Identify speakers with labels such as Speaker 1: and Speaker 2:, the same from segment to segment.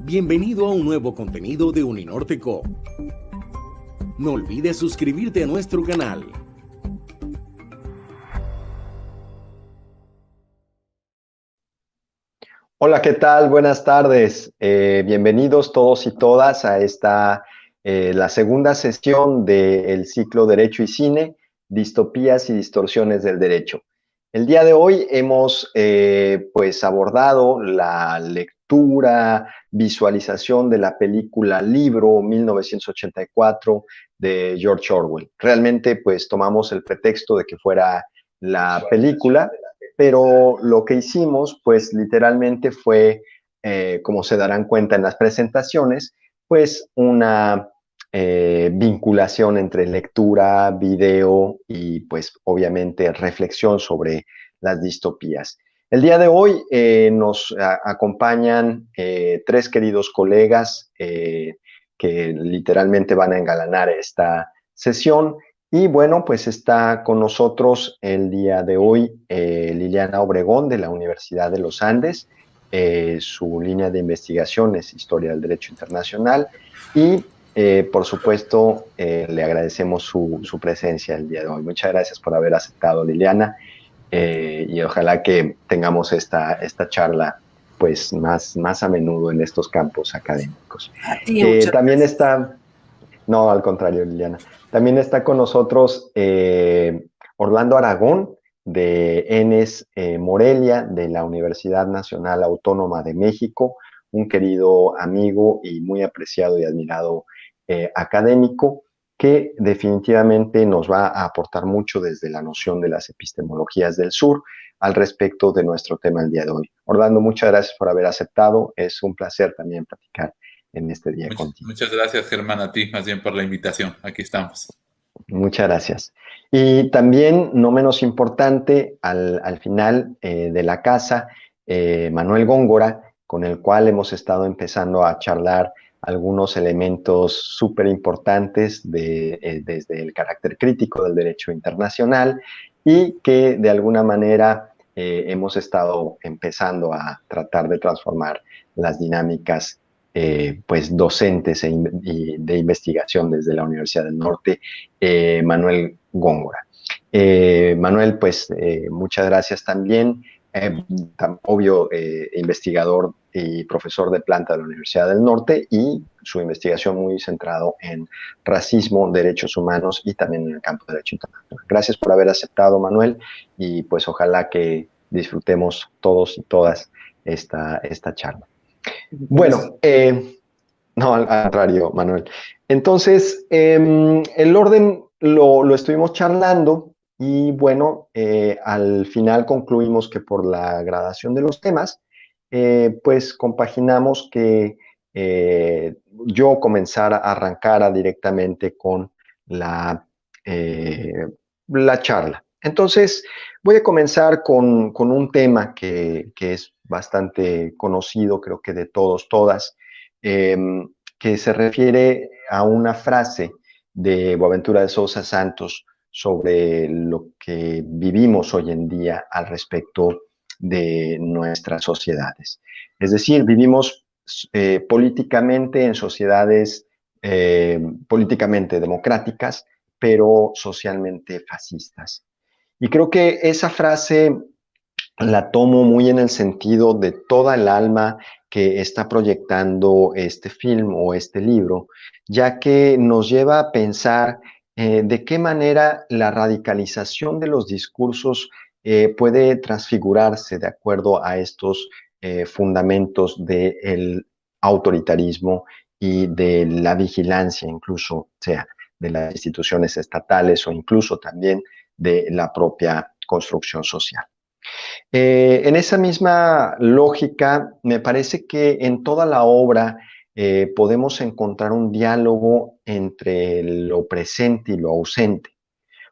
Speaker 1: Bienvenido a un nuevo contenido de Uninorte Co. No olvides suscribirte a nuestro canal.
Speaker 2: Hola, ¿qué tal? Buenas tardes. Bienvenidos todos y todas a la segunda sesión del ciclo Derecho y Cine, Distopías y Distorsiones del Derecho. El día de hoy hemos pues abordado la lectura, visualización de la película Libro 1984 de George Orwell. Realmente pues tomamos el pretexto de que fuera la película, pero lo que hicimos, pues literalmente fue, como se darán cuenta en las presentaciones, pues una vinculación entre lectura, video y pues obviamente reflexión sobre las distopías. El día de hoy nos acompañan tres queridos colegas que literalmente van a engalanar esta sesión. Y bueno, pues está con nosotros el día de hoy Liliana Obregón de la Universidad de los Andes. Su línea de investigación es Historia del Derecho Internacional y por supuesto le agradecemos su presencia el día de hoy. Muchas gracias por haber aceptado, Liliana, y ojalá que tengamos esta charla pues más a menudo en estos campos académicos.
Speaker 3: A ti, muchas
Speaker 2: También
Speaker 3: gracias.
Speaker 2: está... No, al contrario, Liliana. También está con nosotros Orlando Aragón, de ENES Morelia, de la Universidad Nacional Autónoma de México, un querido amigo y muy apreciado y admirado académico, que definitivamente nos va a aportar mucho desde la noción de las epistemologías del sur al respecto de nuestro tema el día de hoy. Orlando, muchas gracias por haber aceptado. Es un placer también platicar en este día contigo.
Speaker 4: Muchas gracias, Germán, a ti más bien por la invitación. Aquí estamos.
Speaker 2: Muchas gracias. Y también, no menos importante, al final de la casa, Manuel Góngora, con el cual hemos estado empezando a charlar algunos elementos súper importantes desde el carácter crítico del derecho internacional y que de alguna manera hemos estado empezando a tratar de transformar las dinámicas pues docentes y de investigación desde la Universidad del Norte, Manuel Góngora. Manuel, pues muchas gracias también. Obvio, investigador y profesor de planta de la Universidad del Norte y su investigación muy centrado en racismo, derechos humanos y también en el campo de derecho internacional. Gracias por haber aceptado, Manuel, y pues ojalá que disfrutemos todos y todas esta charla. Bueno, no, al contrario, Manuel. Entonces, el orden lo estuvimos charlando y bueno, al final concluimos que por la gradación de los temas, pues compaginamos que yo comenzara, arrancara directamente con la, eh, la charla. Entonces, voy a comenzar con un tema que es bastante conocido, creo que de todos, todas, que se refiere a una frase de Boaventura de Sousa Santos sobre lo que vivimos hoy en día al respecto de nuestras sociedades. Es decir, vivimos políticamente en sociedades políticamente democráticas, pero socialmente fascistas. Y creo que esa frase la tomo muy en el sentido de toda el alma que está proyectando este film o este libro, ya que nos lleva a pensar de qué manera la radicalización de los discursos puede transfigurarse de acuerdo a estos fundamentos del autoritarismo y de la vigilancia, incluso sea de las instituciones estatales o incluso también de la propia construcción social. En esa misma lógica, me parece que en toda la obra podemos encontrar un diálogo entre lo presente y lo ausente.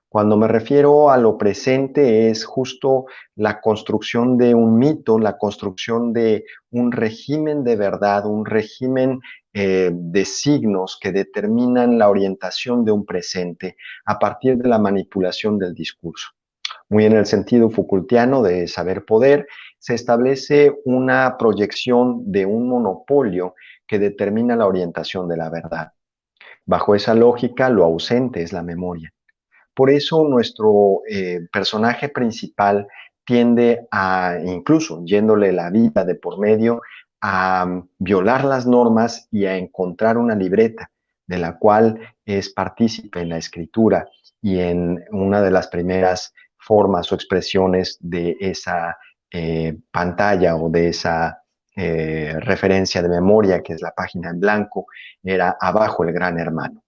Speaker 2: Cuando me refiero a lo presente es justo la construcción de un mito, la construcción de un régimen de verdad, un régimen de signos que determinan la orientación de un presente a partir de la manipulación del discurso. muy en el sentido Foucaultiano de saber-poder, se establece una proyección de un monopolio que determina la orientación de la verdad. Bajo esa lógica, lo ausente es la memoria. Por eso nuestro personaje principal tiende a, incluso yéndole la vida de por medio, a violar las normas y a encontrar una libreta de la cual es partícipe en la escritura y en una de las primeras formas o expresiones de esa pantalla o de esa referencia de memoria, que es la página en blanco, era abajo el gran hermano.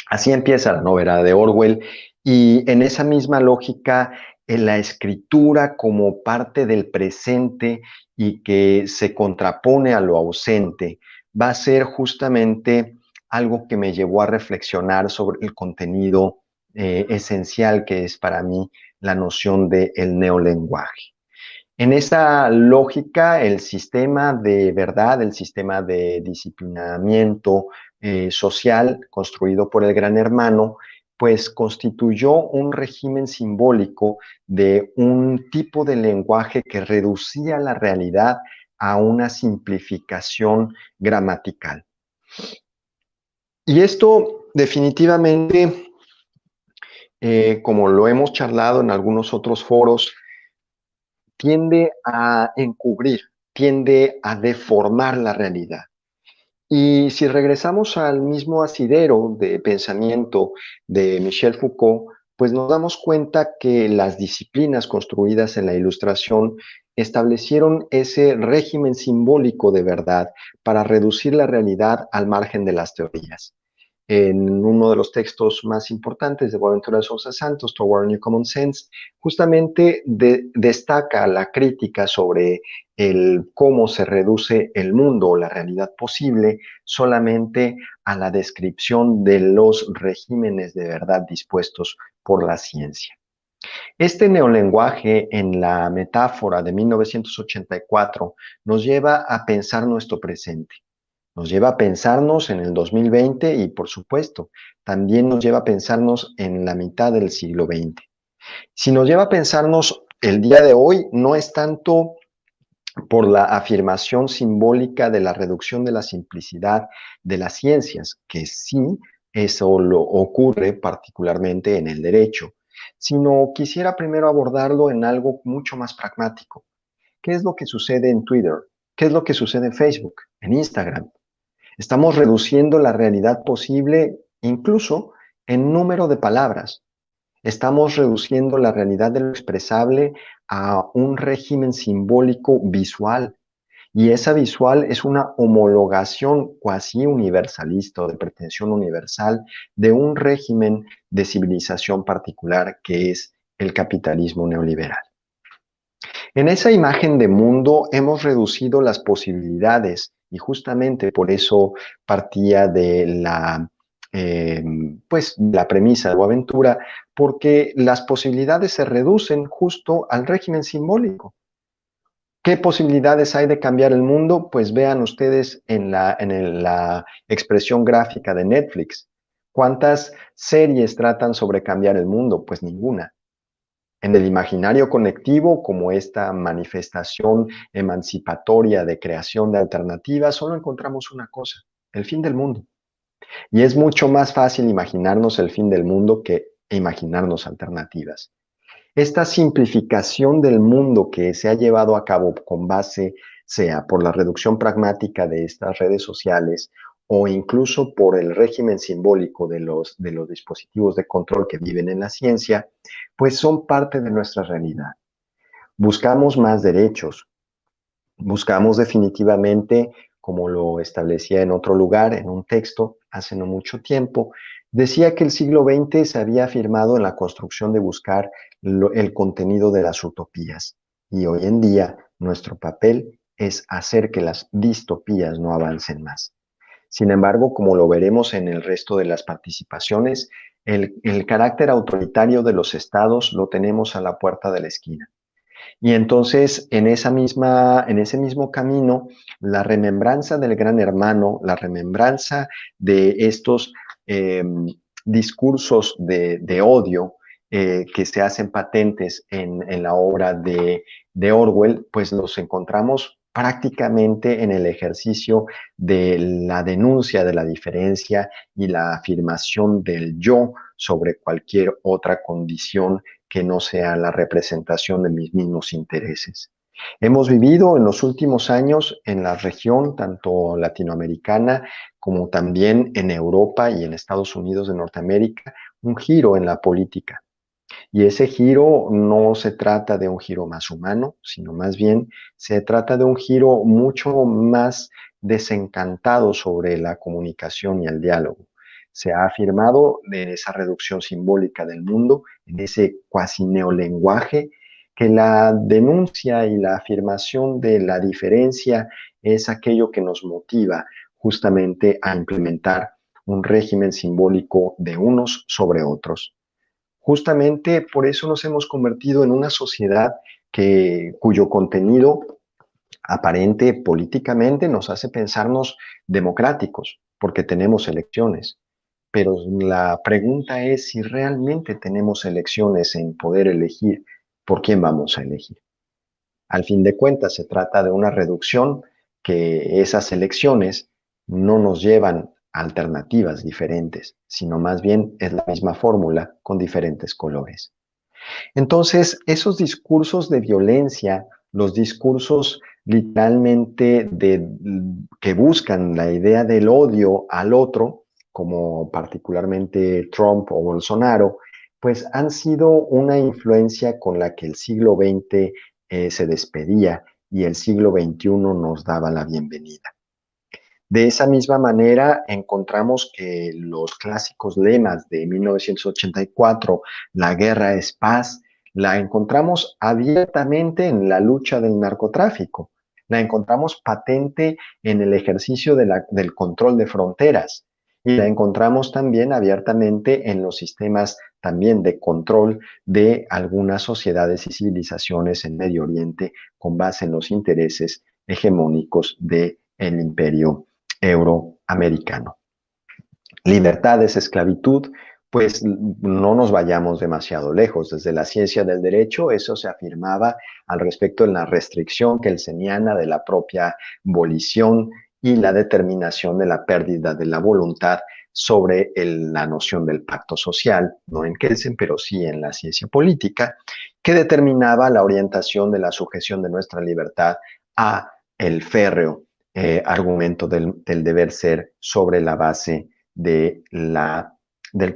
Speaker 2: Así empieza la novela de Orwell y en esa misma lógica, en la escritura como parte del presente y que se contrapone a lo ausente, va a ser justamente algo que me llevó a reflexionar sobre el contenido esencial que es para mí la noción del neolenguaje. En esa lógica, el sistema de verdad, el sistema de disciplinamiento social construido por el Gran Hermano, pues constituyó un régimen simbólico de un tipo de lenguaje que reducía la realidad a una simplificación gramatical. Y esto definitivamente, como lo hemos charlado en algunos otros foros, tiende a encubrir, tiende a deformar la realidad. Y si regresamos al mismo asidero de pensamiento de Michel Foucault, pues nos damos cuenta que las disciplinas construidas en la Ilustración establecieron ese régimen simbólico de verdad para reducir la realidad al margen de las teorías. En uno de los textos más importantes de Boaventura de Sousa Santos, Toward a New Common Sense, justamente destaca la crítica sobre el cómo se reduce el mundo o la realidad posible solamente a la descripción de los regímenes de verdad dispuestos por la ciencia. Este neolenguaje en la metáfora de 1984 nos lleva a pensar nuestro presente. Nos lleva a pensarnos en el 2020 y, por supuesto, también nos lleva a pensarnos en la mitad del siglo XX. Si nos lleva a pensarnos el día de hoy, no es tanto por la afirmación simbólica de la reducción de la simplicidad de las ciencias, que sí, eso lo ocurre particularmente en el derecho, sino quisiera primero abordarlo en algo mucho más pragmático. ¿Qué es lo que sucede en Twitter? ¿Qué es lo que sucede en Facebook, en Instagram? Estamos reduciendo la realidad posible incluso en número de palabras. Estamos reduciendo la realidad de lo expresable a un régimen simbólico visual. Y esa visual es una homologación cuasi universalista o de pretensión universal de un régimen de civilización particular que es el capitalismo neoliberal. En esa imagen de mundo hemos reducido las posibilidades y justamente por eso partía de la premisa de Boaventura, porque las posibilidades se reducen justo al régimen simbólico. ¿Qué posibilidades hay de cambiar el mundo? Pues vean ustedes en la expresión gráfica de Netflix. ¿Cuántas series tratan sobre cambiar el mundo? Pues ninguna. En el imaginario colectivo, como esta manifestación emancipatoria de creación de alternativas, solo encontramos una cosa, el fin del mundo. Y es mucho más fácil imaginarnos el fin del mundo que imaginarnos alternativas. Esta simplificación del mundo que se ha llevado a cabo con base, sea por la reducción pragmática de estas redes sociales o incluso por el régimen simbólico de los dispositivos de control que viven en la ciencia, pues son parte de nuestra realidad. Buscamos más derechos, buscamos definitivamente, como lo establecía en otro lugar, en un texto hace no mucho tiempo, decía que el siglo XX se había afirmado en la construcción de buscar el contenido de las utopías. Y hoy en día nuestro papel es hacer que las distopías no avancen más. Sin embargo, como lo veremos en el resto de las participaciones, el carácter autoritario de los estados lo tenemos a la puerta de la esquina. Y entonces, en ese mismo camino, la remembranza del Gran Hermano, la remembranza de estos discursos de odio, que se hacen patentes en la obra de Orwell, pues los encontramos prácticamente en el ejercicio de la denuncia de la diferencia y la afirmación del yo sobre cualquier otra condición que no sea la representación de mis mismos intereses. Hemos vivido en los últimos años en la región, tanto latinoamericana como también en Europa y en Estados Unidos de Norteamérica, un giro en la política. Y ese giro no se trata de un giro más humano, sino más bien se trata de un giro mucho más desencantado sobre la comunicación y el diálogo. Se ha afirmado de esa reducción simbólica del mundo, en ese cuasi neolenguaje, que la denuncia y la afirmación de la diferencia es aquello que nos motiva justamente a implementar un régimen simbólico de unos sobre otros. Justamente por eso nos hemos convertido en una sociedad cuyo contenido aparente políticamente nos hace pensarnos democráticos, porque tenemos elecciones. Pero la pregunta es si realmente tenemos elecciones en poder elegir por quién vamos a elegir. Al fin de cuentas, se trata de una reducción que esas elecciones no nos llevan a alternativas diferentes, sino más bien es la misma fórmula con diferentes colores. Entonces, esos discursos de violencia, los discursos literalmente que buscan la idea del odio al otro, como particularmente Trump o Bolsonaro, pues han sido una influencia con la que el siglo XX se despedía y el siglo XXI nos daba la bienvenida. De esa misma manera, encontramos que los clásicos lemas de 1984, la guerra es paz, la encontramos abiertamente en la lucha del narcotráfico, la encontramos patente en el ejercicio del control de fronteras y la encontramos también abiertamente en los sistemas también de control de algunas sociedades y civilizaciones en Medio Oriente con base en los intereses hegemónicos del imperio euroamericano. Libertad es esclavitud, pues no nos vayamos demasiado lejos. Desde la ciencia del derecho, eso se afirmaba al respecto de la restricción kelseniana de la propia volición y la determinación de la pérdida de la voluntad sobre la noción del pacto social, no en Kelsen, pero sí en la ciencia política, que determinaba la orientación de la sujeción de nuestra libertad a el férreo argumento del deber ser sobre la base del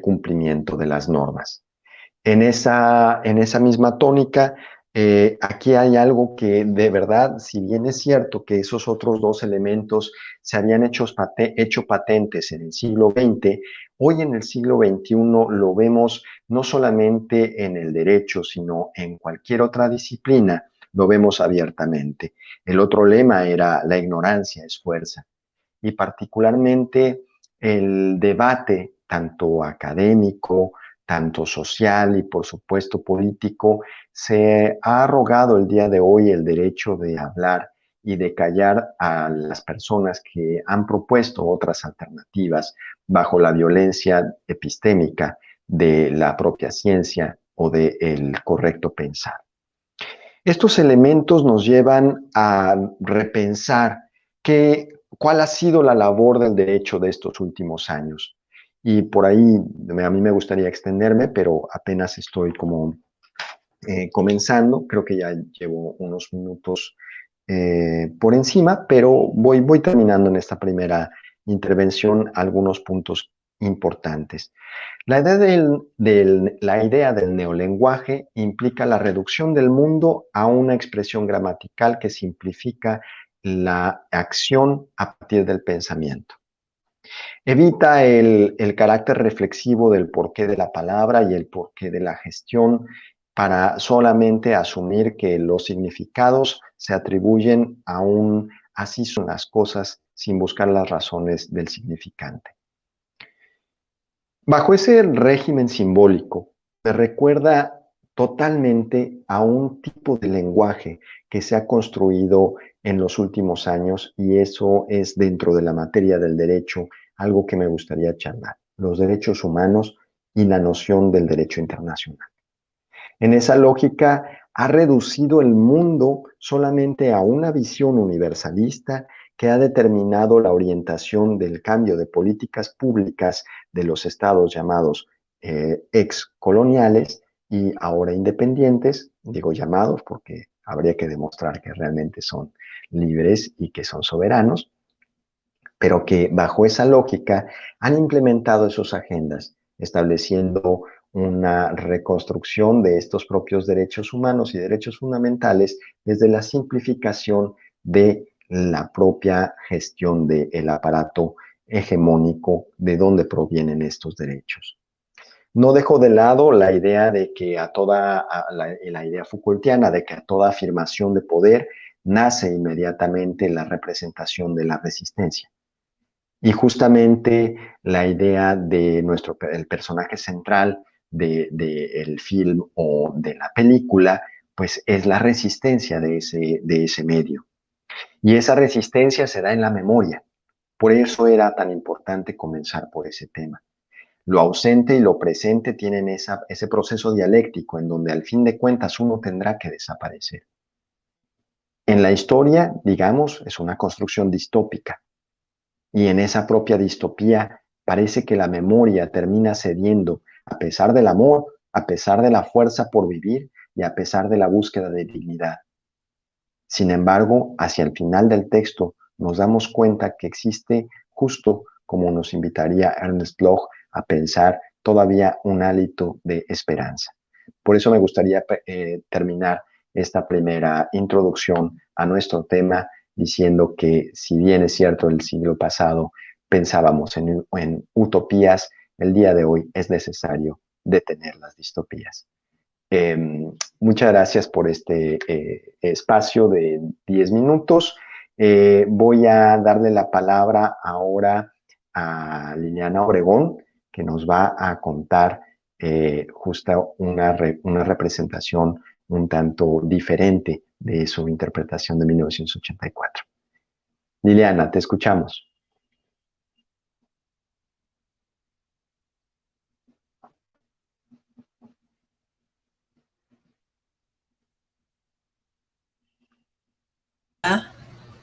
Speaker 2: cumplimiento de las normas. En esa misma tónica, aquí hay algo que de verdad, si bien es cierto que esos otros dos elementos se habían hecho patentes en el siglo XX, hoy en el siglo XXI lo vemos no solamente en el derecho, sino en cualquier otra disciplina, lo vemos abiertamente. El otro lema era la ignorancia es fuerza. Y particularmente el debate, tanto académico, tanto social y por supuesto político, se ha arrogado el día de hoy el derecho de hablar y de callar a las personas que han propuesto otras alternativas bajo la violencia epistémica de la propia ciencia o del correcto pensar. Estos elementos nos llevan a repensar cuál ha sido la labor del derecho de estos últimos años. Y por ahí a mí me gustaría extenderme, pero apenas estoy como comenzando. Creo que ya llevo unos minutos por encima, pero voy terminando en esta primera intervención algunos puntos importantes. La idea del neolenguaje implica la reducción del mundo a una expresión gramatical que simplifica la acción a partir del pensamiento. Evita el carácter reflexivo del porqué de la palabra y el porqué de la gestión para solamente asumir que los significados se atribuyen a un así son las cosas sin buscar las razones del significante. Bajo ese régimen simbólico, me recuerda totalmente a un tipo de lenguaje que se ha construido en los últimos años y eso es dentro de la materia del derecho, algo que me gustaría charlar, los derechos humanos y la noción del derecho internacional. En esa lógica, ha reducido el mundo solamente a una visión universalista que ha determinado la orientación del cambio de políticas públicas de los estados llamados excoloniales y ahora independientes, digo llamados porque habría que demostrar que realmente son libres y que son soberanos, pero que bajo esa lógica han implementado esas agendas, estableciendo una reconstrucción de estos propios derechos humanos y derechos fundamentales desde la simplificación de la propia gestión del aparato hegemónico de donde provienen estos derechos. No dejo de lado la idea de que la idea Foucaultiana de que a toda afirmación de poder nace inmediatamente la representación de la resistencia. Y justamente la idea de el personaje central del film o de la película, pues es la resistencia de ese medio. Y esa resistencia se da en la memoria. Por eso era tan importante comenzar por ese tema. Lo ausente y lo presente tienen ese proceso dialéctico en donde al fin de cuentas uno tendrá que desaparecer. En la historia, digamos, es una construcción distópica. Y en esa propia distopía parece que la memoria termina cediendo a pesar del amor, a pesar de la fuerza por vivir y a pesar de la búsqueda de dignidad. Sin embargo, hacia el final del texto nos damos cuenta que existe, justo como nos invitaría Ernest Bloch a pensar, todavía un hálito de esperanza. Por eso me gustaría terminar esta primera introducción a nuestro tema diciendo que, si bien es cierto, el siglo pasado pensábamos en utopías, el día de hoy es necesario detener las distopías. Muchas gracias por este espacio de 10 minutos. Voy a darle la palabra ahora a Liliana Obregón, que nos va a contar justo una representación un tanto diferente de su interpretación de 1984. Liliana, te escuchamos.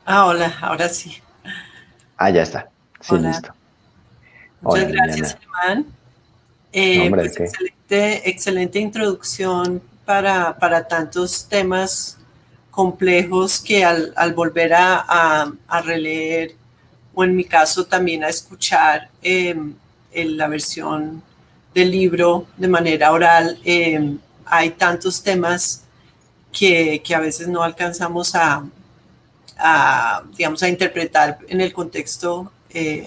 Speaker 3: Hola, ahora sí.
Speaker 2: Ya está. Sí,
Speaker 3: Hola.
Speaker 2: listo.
Speaker 3: Muchas
Speaker 2: Hola,
Speaker 3: gracias,
Speaker 2: Liliana.
Speaker 3: Germán.
Speaker 2: Hombre,
Speaker 3: Pues excelente introducción para tantos temas complejos que al volver a releer, o en mi caso también a escuchar la versión del libro de manera oral, hay tantos temas que a veces no alcanzamos digamos, a interpretar en el contexto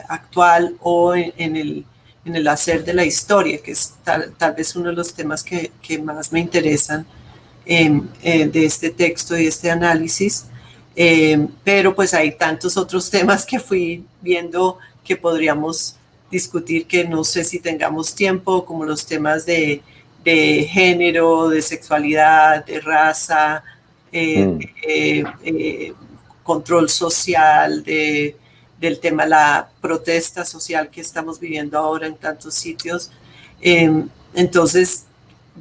Speaker 3: actual o en el hacer de la historia, que es tal vez uno de los temas que más me interesan de este texto y este análisis. Pero pues hay tantos otros temas que fui viendo que podríamos discutir, que no sé si tengamos tiempo, como los temas de género, de sexualidad, de raza, control social, del tema de la protesta social que estamos viviendo ahora en tantos sitios. Entonces,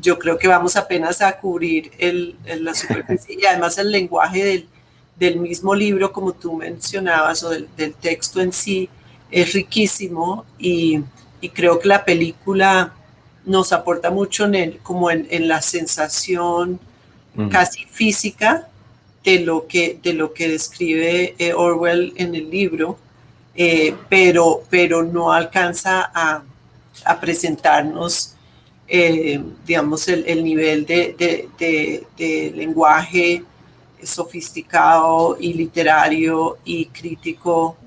Speaker 3: yo creo que vamos apenas a cubrir la superficie y además el lenguaje del mismo libro, como tú mencionabas, o del texto en sí, es riquísimo y creo que la película nos aporta mucho como en la sensación casi física de lo que describe Orwell en el libro, pero no alcanza a presentarnos, digamos, el nivel de lenguaje sofisticado y literario y crítico,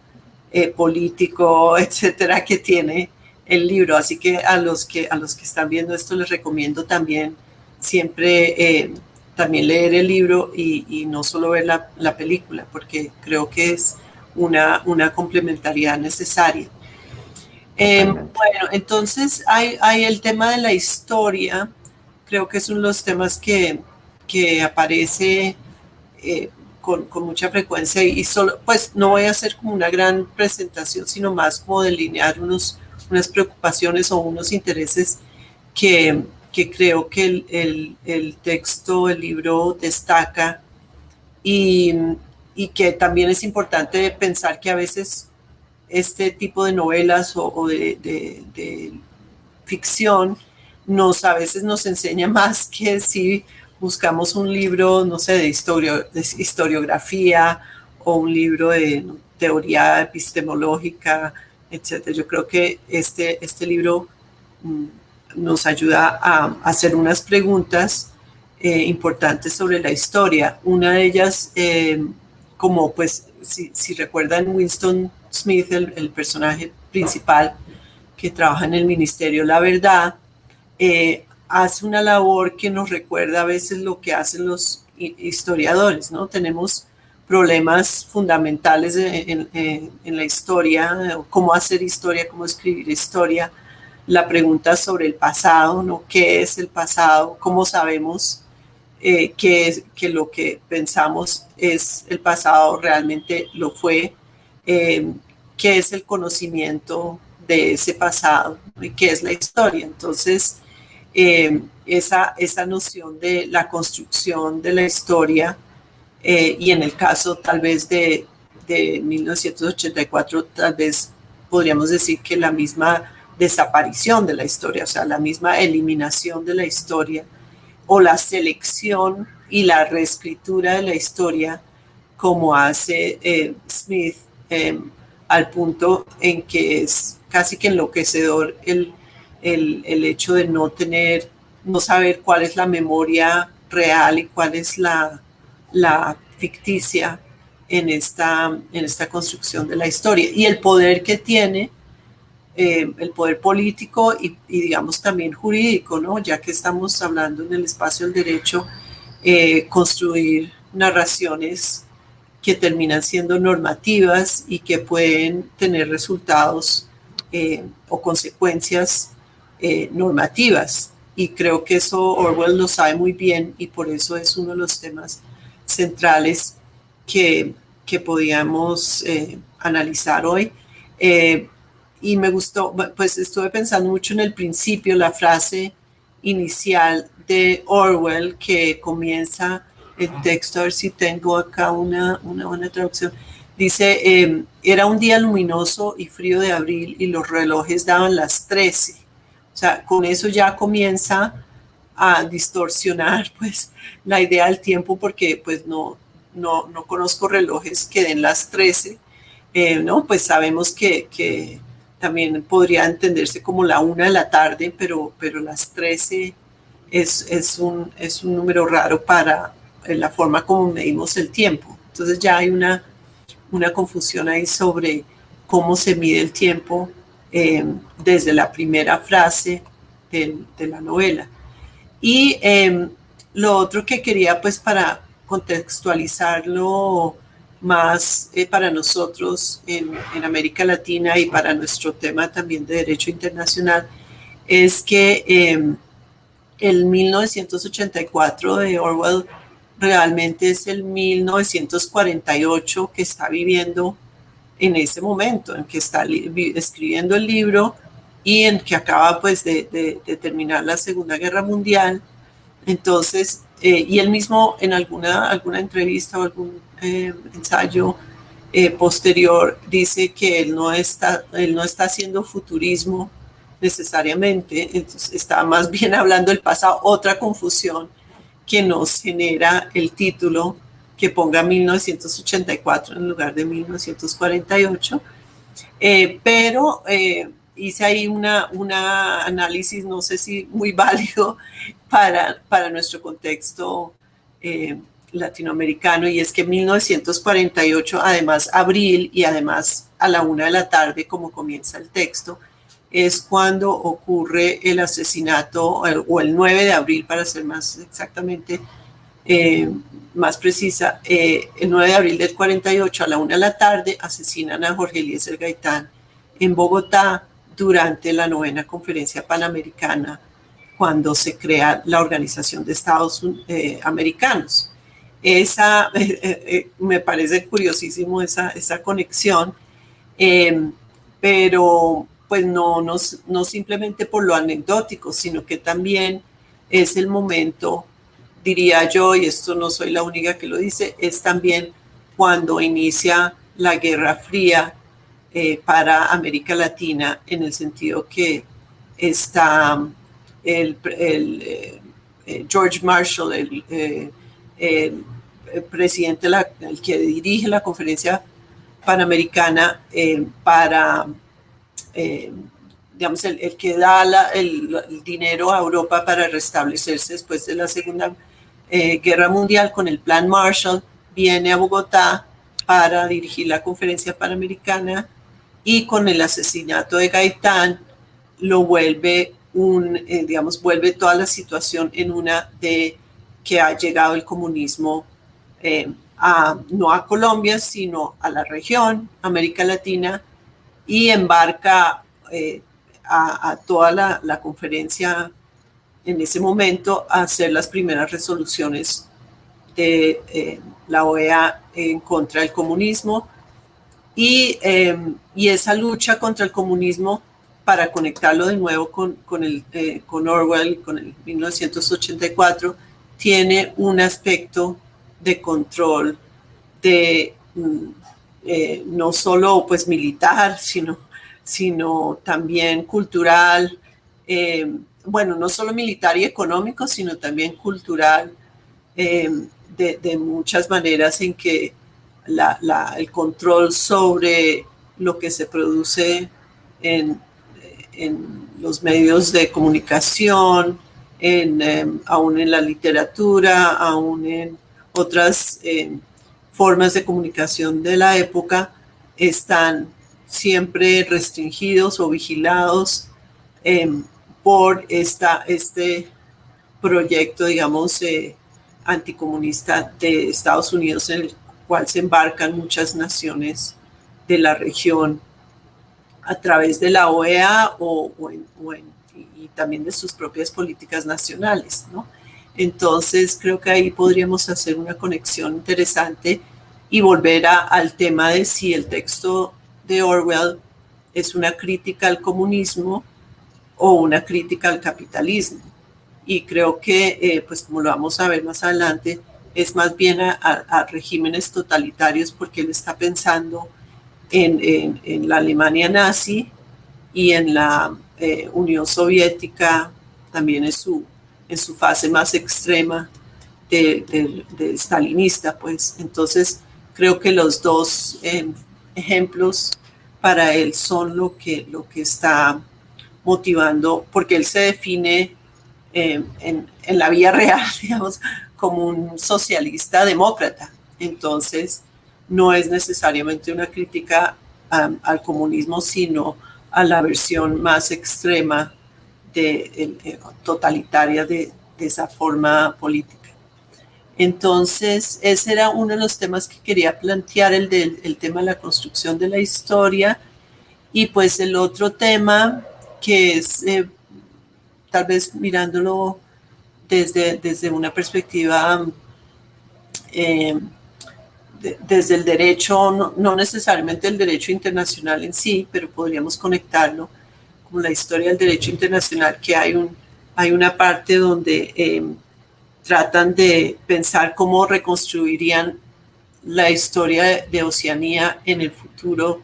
Speaker 3: político, etcétera, que tiene el libro. Así que a los que están viendo esto les recomiendo también siempre también leer el libro y no solo ver la película, porque creo que es una complementariedad necesaria. Bueno, entonces hay el tema de la historia, creo que es uno de los temas que aparece con mucha frecuencia y solo, pues no voy a hacer como una gran presentación, sino más como delinear unas preocupaciones o unos intereses que que creo que el texto, el libro destaca, y que también es importante pensar que a veces este tipo de novelas o de ficción a veces nos enseña más que si buscamos un libro, no sé, de historiografía o un libro de teoría epistemológica, etc. Yo creo que este libro nos ayuda a hacer unas preguntas importantes sobre la historia. Una de ellas, como pues si recuerdan Winston Smith, el personaje principal que trabaja en el Ministerio La Verdad, hace una labor que nos recuerda a veces lo que hacen los historiadores, ¿no? Tenemos problemas fundamentales en la historia, cómo hacer historia, cómo escribir historia, la pregunta sobre el pasado, ¿no? ¿Qué es el pasado? ¿Cómo sabemos que lo que pensamos es el pasado realmente lo fue? ¿Qué es el conocimiento de ese pasado? ¿Y qué es la historia? Entonces, esa noción de la construcción de la historia, y en el caso tal vez de 1984, tal vez podríamos decir que la misma desaparición de la historia, o sea, la misma eliminación de la historia, o la selección y la reescritura de la historia, como hace Smith, al punto en que es casi que enloquecedor el hecho de no saber cuál es la memoria real y cuál es la ficticia en esta construcción de la historia, y el poder que tiene, el poder político y digamos también jurídico, ¿no? Ya que estamos hablando en el espacio del derecho, construir narraciones que terminan siendo normativas y que pueden tener resultados o consecuencias normativas. Y creo que eso Orwell lo sabe muy bien, y por eso es uno de los temas centrales que podíamos analizar hoy. Y me gustó, pues estuve pensando mucho en el principio, la frase inicial de Orwell que comienza el texto, a ver si tengo acá una buena traducción. Dice, era un día luminoso y frío de abril y los relojes daban las 13. O sea, con eso ya comienza a distorsionar pues la idea del tiempo, porque pues no conozco relojes que den las 13, ¿no? Pues sabemos que también podría entenderse como la 1 de la tarde, pero las 13 es un número raro para la forma como medimos el tiempo. Entonces ya hay una confusión ahí sobre cómo se mide el tiempo desde la primera frase de la novela. Y lo otro que quería, pues para contextualizarlo más para nosotros en América Latina y para nuestro tema también de derecho internacional, es que el 1984 de Orwell realmente es el 1948 que está viviendo en ese momento, en que está escribiendo el libro y en que acaba pues de terminar la Segunda Guerra Mundial. Entonces, y él mismo en alguna entrevista o algún ensayo posterior dice que él no está haciendo futurismo necesariamente, entonces está más bien hablando del pasado, otra confusión que nos genera el título que ponga 1984 en lugar de 1948, pero hice ahí una análisis, no sé si muy válido para nuestro contexto latinoamericano, y es que 1948, además abril y además a la 1 de la tarde, como comienza el texto, es cuando ocurre el asesinato, o el 9 de abril para ser más exactamente, más precisa, el 9 de abril del 48 a la 1 de la tarde asesinan a Jorge Eliezer Gaitán en Bogotá durante la 9ª Conferencia Panamericana, cuando se crea la Organización de Estados Americanos. Me parece curiosísimo esa conexión, pero pues no simplemente por lo anecdótico, sino que también es el momento, diría yo, y esto no soy la única que lo dice, es también cuando inicia la Guerra Fría para América Latina, en el sentido que está George Marshall, el presidente, el que dirige la conferencia panamericana, digamos, el que da el dinero a Europa para restablecerse después de la Segunda Guerra Mundial con el Plan Marshall, viene a Bogotá para dirigir la conferencia panamericana, y con el asesinato de Gaitán lo vuelve vuelve toda la situación en una de que ha llegado el comunismo no a Colombia, sino a la región, América Latina, y embarca a toda la conferencia en ese momento a hacer las primeras resoluciones de la OEA en contra del comunismo, y esa lucha contra el comunismo, para conectarlo de nuevo con Orwell, con el 1984, tiene un aspecto de control no solo pues militar, sino también cultural, bueno, no solo militar y económico, sino también cultural, de muchas maneras en que el control sobre lo que se produce en los medios de comunicación, aún en la literatura, aún en otras formas de comunicación de la época, están siempre restringidos o vigilados por este proyecto, digamos, anticomunista de Estados Unidos, en el cual se embarcan muchas naciones de la región a través de la OEA y también de sus propias políticas nacionales, ¿no? Entonces creo que ahí podríamos hacer una conexión interesante y volver al tema de si el texto de Orwell es una crítica al comunismo o una crítica al capitalismo. Y creo que, pues como lo vamos a ver más adelante, es más bien a regímenes totalitarios, porque él está pensando en la Alemania nazi y en la Unión Soviética, también en su fase más extrema de stalinista, pues. Entonces creo que los dos ejemplos para él son lo que está motivando, porque él se define en la vida real, digamos, como un socialista demócrata. Entonces no es necesariamente una crítica al comunismo, sino a la versión más extrema totalitaria de esa forma política. Entonces, ese era uno de los temas que quería plantear, el tema de la construcción de la historia. Y pues el otro tema, que es tal vez mirándolo desde una perspectiva desde el derecho, no necesariamente el derecho internacional en sí, pero podríamos conectarlo como la historia del derecho internacional, que hay una parte donde tratan de pensar cómo reconstruirían la historia de Oceanía en el futuro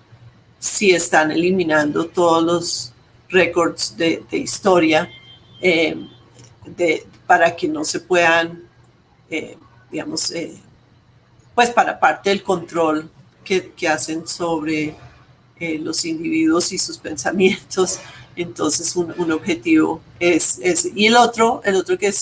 Speaker 3: si están eliminando todos los récords de historia, para que no se puedan, digamos, pues para parte del control que hacen sobre los individuos y sus pensamientos. Entonces un objetivo es ese. Y el otro que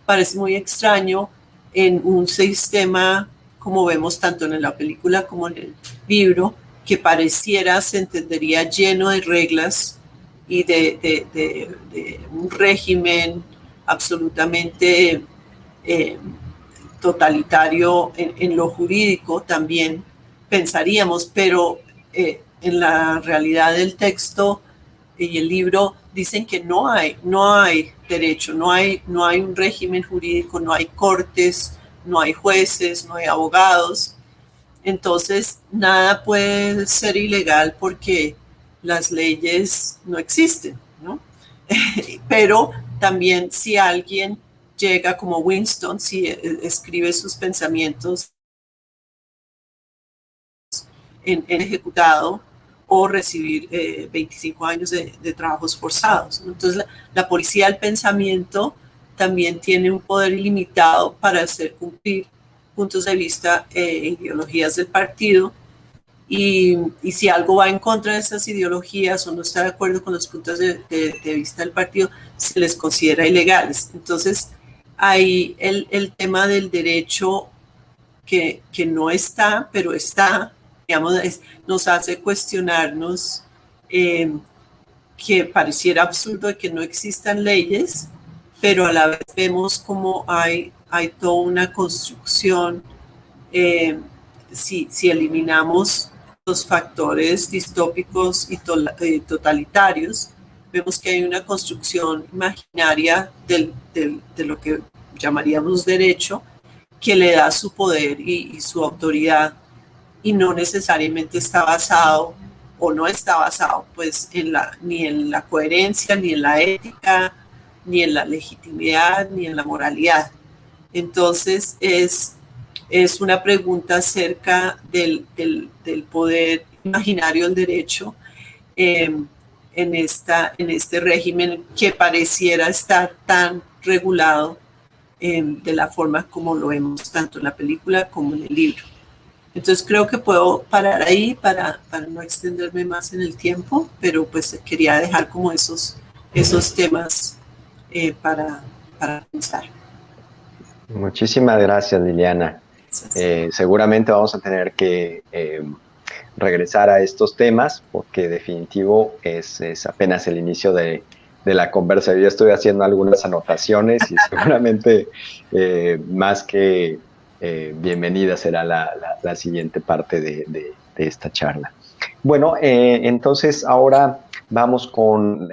Speaker 3: parece muy extraño en un sistema, como vemos tanto en la película como en el libro, que pareciera, se entendería, lleno de reglas y de un régimen absolutamente totalitario en lo jurídico también, pensaríamos, pero en la realidad del texto y el libro dicen que no hay derecho, no hay un régimen jurídico, no hay cortes, no hay jueces, no hay abogados. Entonces nada puede ser ilegal porque las leyes no existen, ¿no? Pero también si alguien llega como Winston, si escribe sus pensamientos en ejecutado o recibir 25 años de trabajos forzados. Entonces, la policía del pensamiento también tiene un poder ilimitado para hacer cumplir puntos de vista e ideologías del partido. Y si algo va en contra de esas ideologías o no está de acuerdo con los puntos de vista del partido, se les considera ilegales. Entonces, ahí el tema del derecho que no está, pero está, digamos, nos hace cuestionarnos que pareciera absurdo que no existan leyes, pero a la vez vemos como hay toda una construcción. Si eliminamos los factores distópicos y totalitarios, vemos que hay una construcción imaginaria de lo que llamaríamos derecho, que le da su poder y su autoridad, y no necesariamente está basado o no está basado pues ni en la coherencia, ni en la ética, ni en la legitimidad, ni en la moralidad. Entonces es una pregunta acerca del poder imaginario del derecho en este régimen que pareciera estar tan regulado de la forma como lo vemos tanto en la película como en el libro. Entonces creo que puedo parar ahí para no extenderme más en el tiempo, pero pues quería dejar como esos temas para pensar.
Speaker 2: Muchísimas gracias, Liliana. Seguramente vamos a tener que regresar a estos temas porque definitivo es apenas el inicio de la conversa. Yo estoy haciendo algunas anotaciones y seguramente más que bienvenida será la siguiente parte de esta charla. Bueno, entonces ahora vamos con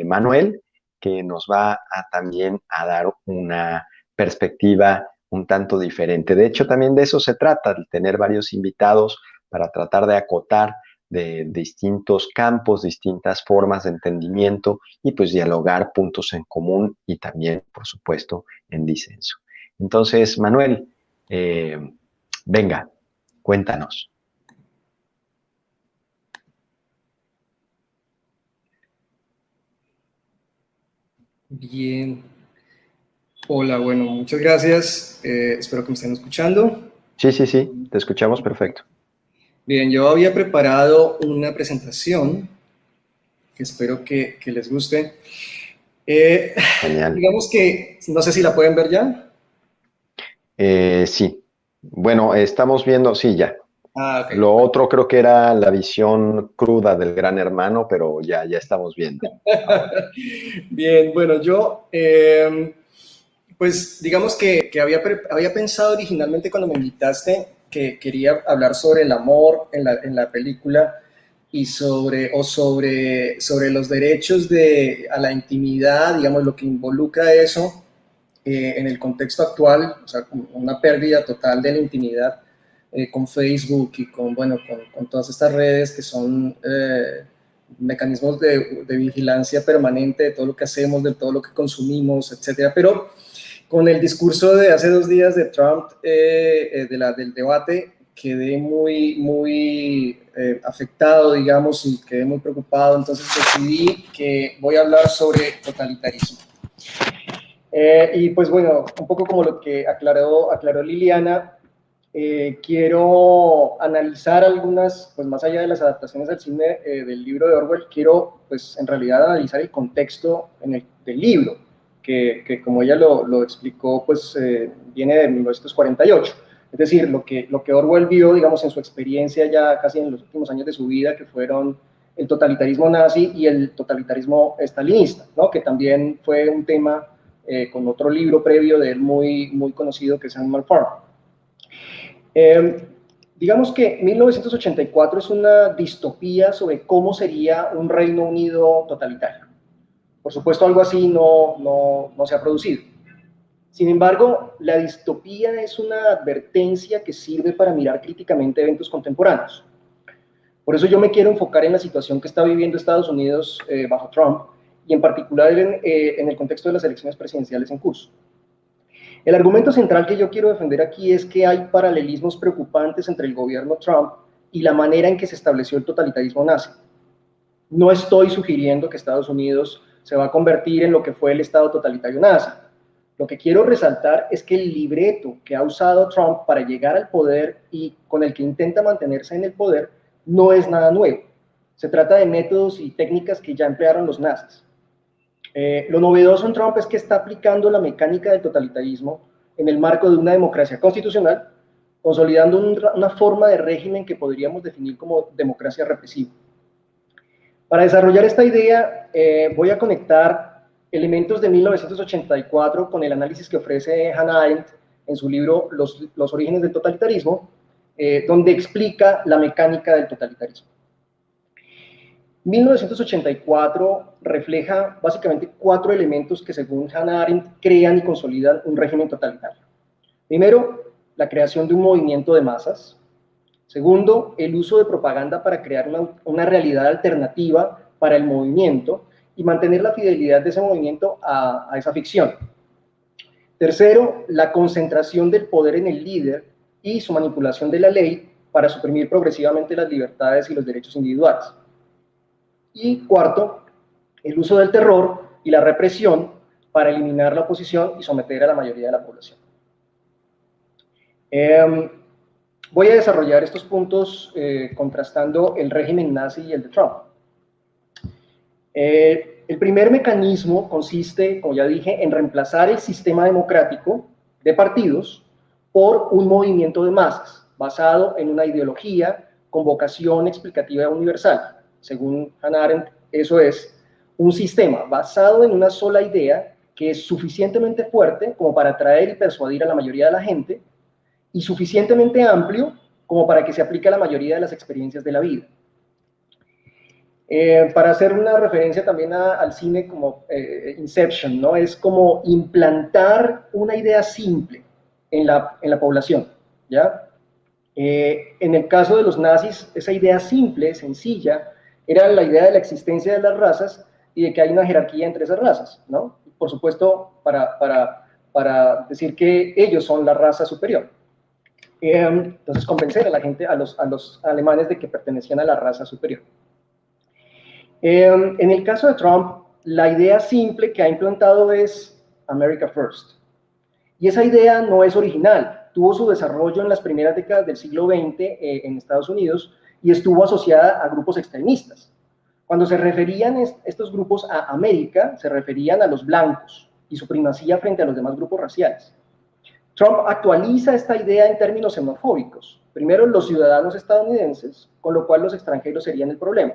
Speaker 2: Manuel, que nos va también a dar una perspectiva un tanto diferente. De hecho, también de eso se trata, de tener varios invitados para tratar de acotar de distintos campos, distintas formas de entendimiento y pues dialogar puntos en común y también, por supuesto, en disenso. Entonces, Manuel, venga, cuéntanos.
Speaker 5: Bien. Hola, bueno, muchas gracias. Espero que me estén escuchando.
Speaker 2: Sí, te escuchamos perfecto.
Speaker 5: Bien, yo había preparado una presentación que espero que les guste.
Speaker 2: Genial.
Speaker 5: Digamos que, no sé si la pueden ver ya.
Speaker 2: Sí. Bueno, estamos viendo, sí, ya.
Speaker 5: Okay.
Speaker 2: Lo otro creo que era la visión cruda del Gran Hermano, pero ya estamos viendo.
Speaker 5: Bien, bueno, yo, pues digamos que había pensado originalmente cuando me invitaste que quería hablar sobre el amor en la película y sobre los derechos a la intimidad, digamos, lo que involucra eso en el contexto actual, o sea, una pérdida total de la intimidad con Facebook y con todas estas redes que son mecanismos de vigilancia permanente de todo lo que hacemos, de todo lo que consumimos, etcétera. Pero con el discurso de hace 2 días de Trump, del debate, quedé muy afectado, digamos, y quedé muy preocupado. Entonces decidí que voy a hablar sobre totalitarismo. Y pues bueno, un poco como lo que aclaró Liliana, quiero analizar algunas, pues más allá de las adaptaciones al cine del libro de Orwell, quiero pues en realidad analizar el contexto del libro, que como ella lo explicó, pues viene de 1948. Es decir, lo que Orwell vio, digamos, en su experiencia ya casi en los últimos años de su vida, que fueron el totalitarismo nazi y el totalitarismo estalinista, ¿no? Que también fue un tema con otro libro previo de él muy conocido, que es Animal Farm. Digamos que 1984 es una distopía sobre cómo sería un Reino Unido totalitario. Por supuesto, algo así no se ha producido. Sin embargo, la distopía es una advertencia que sirve para mirar críticamente eventos contemporáneos. Por eso yo me quiero enfocar en la situación que está viviendo Estados Unidos bajo Trump y en particular en el contexto de las elecciones presidenciales en curso. El argumento central que yo quiero defender aquí es que hay paralelismos preocupantes entre el gobierno Trump y la manera en que se estableció el totalitarismo nazi. No estoy sugiriendo que Estados Unidos se va a convertir en lo que fue el Estado totalitario nazi. Lo que quiero resaltar es que el libreto que ha usado Trump para llegar al poder y con el que intenta mantenerse en el poder no es nada nuevo. Se trata de métodos y técnicas que ya emplearon los nazis. Lo novedoso en Trump es que está aplicando la mecánica del totalitarismo en el marco de una democracia constitucional, consolidando una forma de régimen que podríamos definir como democracia represiva. Para desarrollar esta idea, voy a conectar elementos de 1984 con el análisis que ofrece Hannah Arendt en su libro Los orígenes del totalitarismo, donde explica la mecánica del totalitarismo. 1984 refleja básicamente 4 elementos que, según Hannah Arendt, crean y consolidan un régimen totalitario. Primero, la creación de un movimiento de masas. Segundo, el uso de propaganda para crear una realidad alternativa para el movimiento y mantener la fidelidad de ese movimiento a esa ficción. Tercero, la concentración del poder en el líder y su manipulación de la ley para suprimir progresivamente las libertades y los derechos individuales. Y cuarto, el uso del terror y la represión para eliminar la oposición y someter a la mayoría de la población. Voy a desarrollar estos puntos contrastando el régimen nazi y el de Trump. El primer mecanismo consiste, como ya dije, en reemplazar el sistema democrático de partidos por un movimiento de masas, basado en una ideología con vocación explicativa universal. Según Hannah Arendt, eso es un sistema basado en una sola idea que es suficientemente fuerte como para atraer y persuadir a la mayoría de la gente y suficientemente amplio como para que se aplique a la mayoría de las experiencias de la vida. Para hacer una referencia también al cine como Inception, ¿no? Es como implantar una idea simple en la población, ¿ya? En el caso de los nazis, esa idea simple, sencilla, era la idea de la existencia de las razas y de que hay una jerarquía entre esas razas, ¿no? Por supuesto, para decir que ellos son la raza superior. Entonces, convencer a la gente, a los alemanes, de que pertenecían a la raza superior. En el caso de Trump, la idea simple que ha implantado es America First. Y esa idea no es original, tuvo su desarrollo en las primeras décadas del siglo XX en Estados Unidos y estuvo asociada a grupos extremistas. Cuando se referían estos grupos a América, se referían a los blancos y su primacía frente a los demás grupos raciales. Trump actualiza esta idea en términos xenofóbicos. Primero, los ciudadanos estadounidenses, con lo cual los extranjeros serían el problema.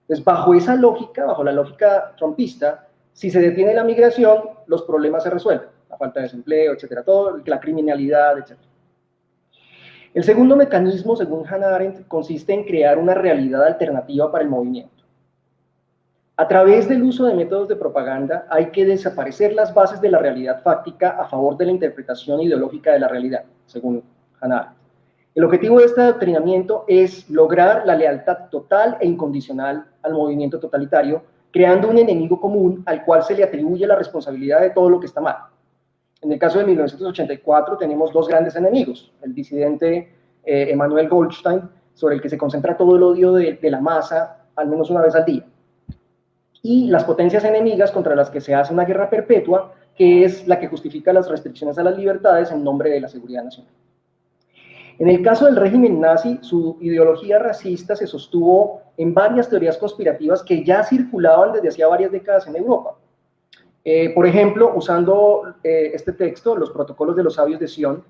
Speaker 5: Entonces, bajo esa lógica, bajo la lógica trumpista, si se detiene la migración, los problemas se resuelven. La falta de desempleo, etcétera, todo, la criminalidad, etcétera. El segundo mecanismo, según Hannah Arendt, consiste en crear una realidad alternativa para el movimiento. A través del uso de métodos de propaganda hay que desaparecer las bases de la realidad fáctica a favor de la interpretación ideológica de la realidad, según Hannah Arendt. El objetivo de este adoctrinamiento es lograr la lealtad total e incondicional al movimiento totalitario, creando un enemigo común al cual se le atribuye la responsabilidad de todo lo que está mal. En el caso de 1984 tenemos 2 grandes enemigos, el disidente Emanuel Goldstein, sobre el que se concentra todo el odio de la masa al menos una vez al día, y las potencias enemigas contra las que se hace una guerra perpetua, que es la que justifica las restricciones a las libertades en nombre de la seguridad nacional. En el caso del régimen nazi, su ideología racista se sostuvo en varias teorías conspirativas que ya circulaban desde hacía varias décadas en Europa. Por ejemplo, usando este texto, Los protocolos de los sabios de Sion,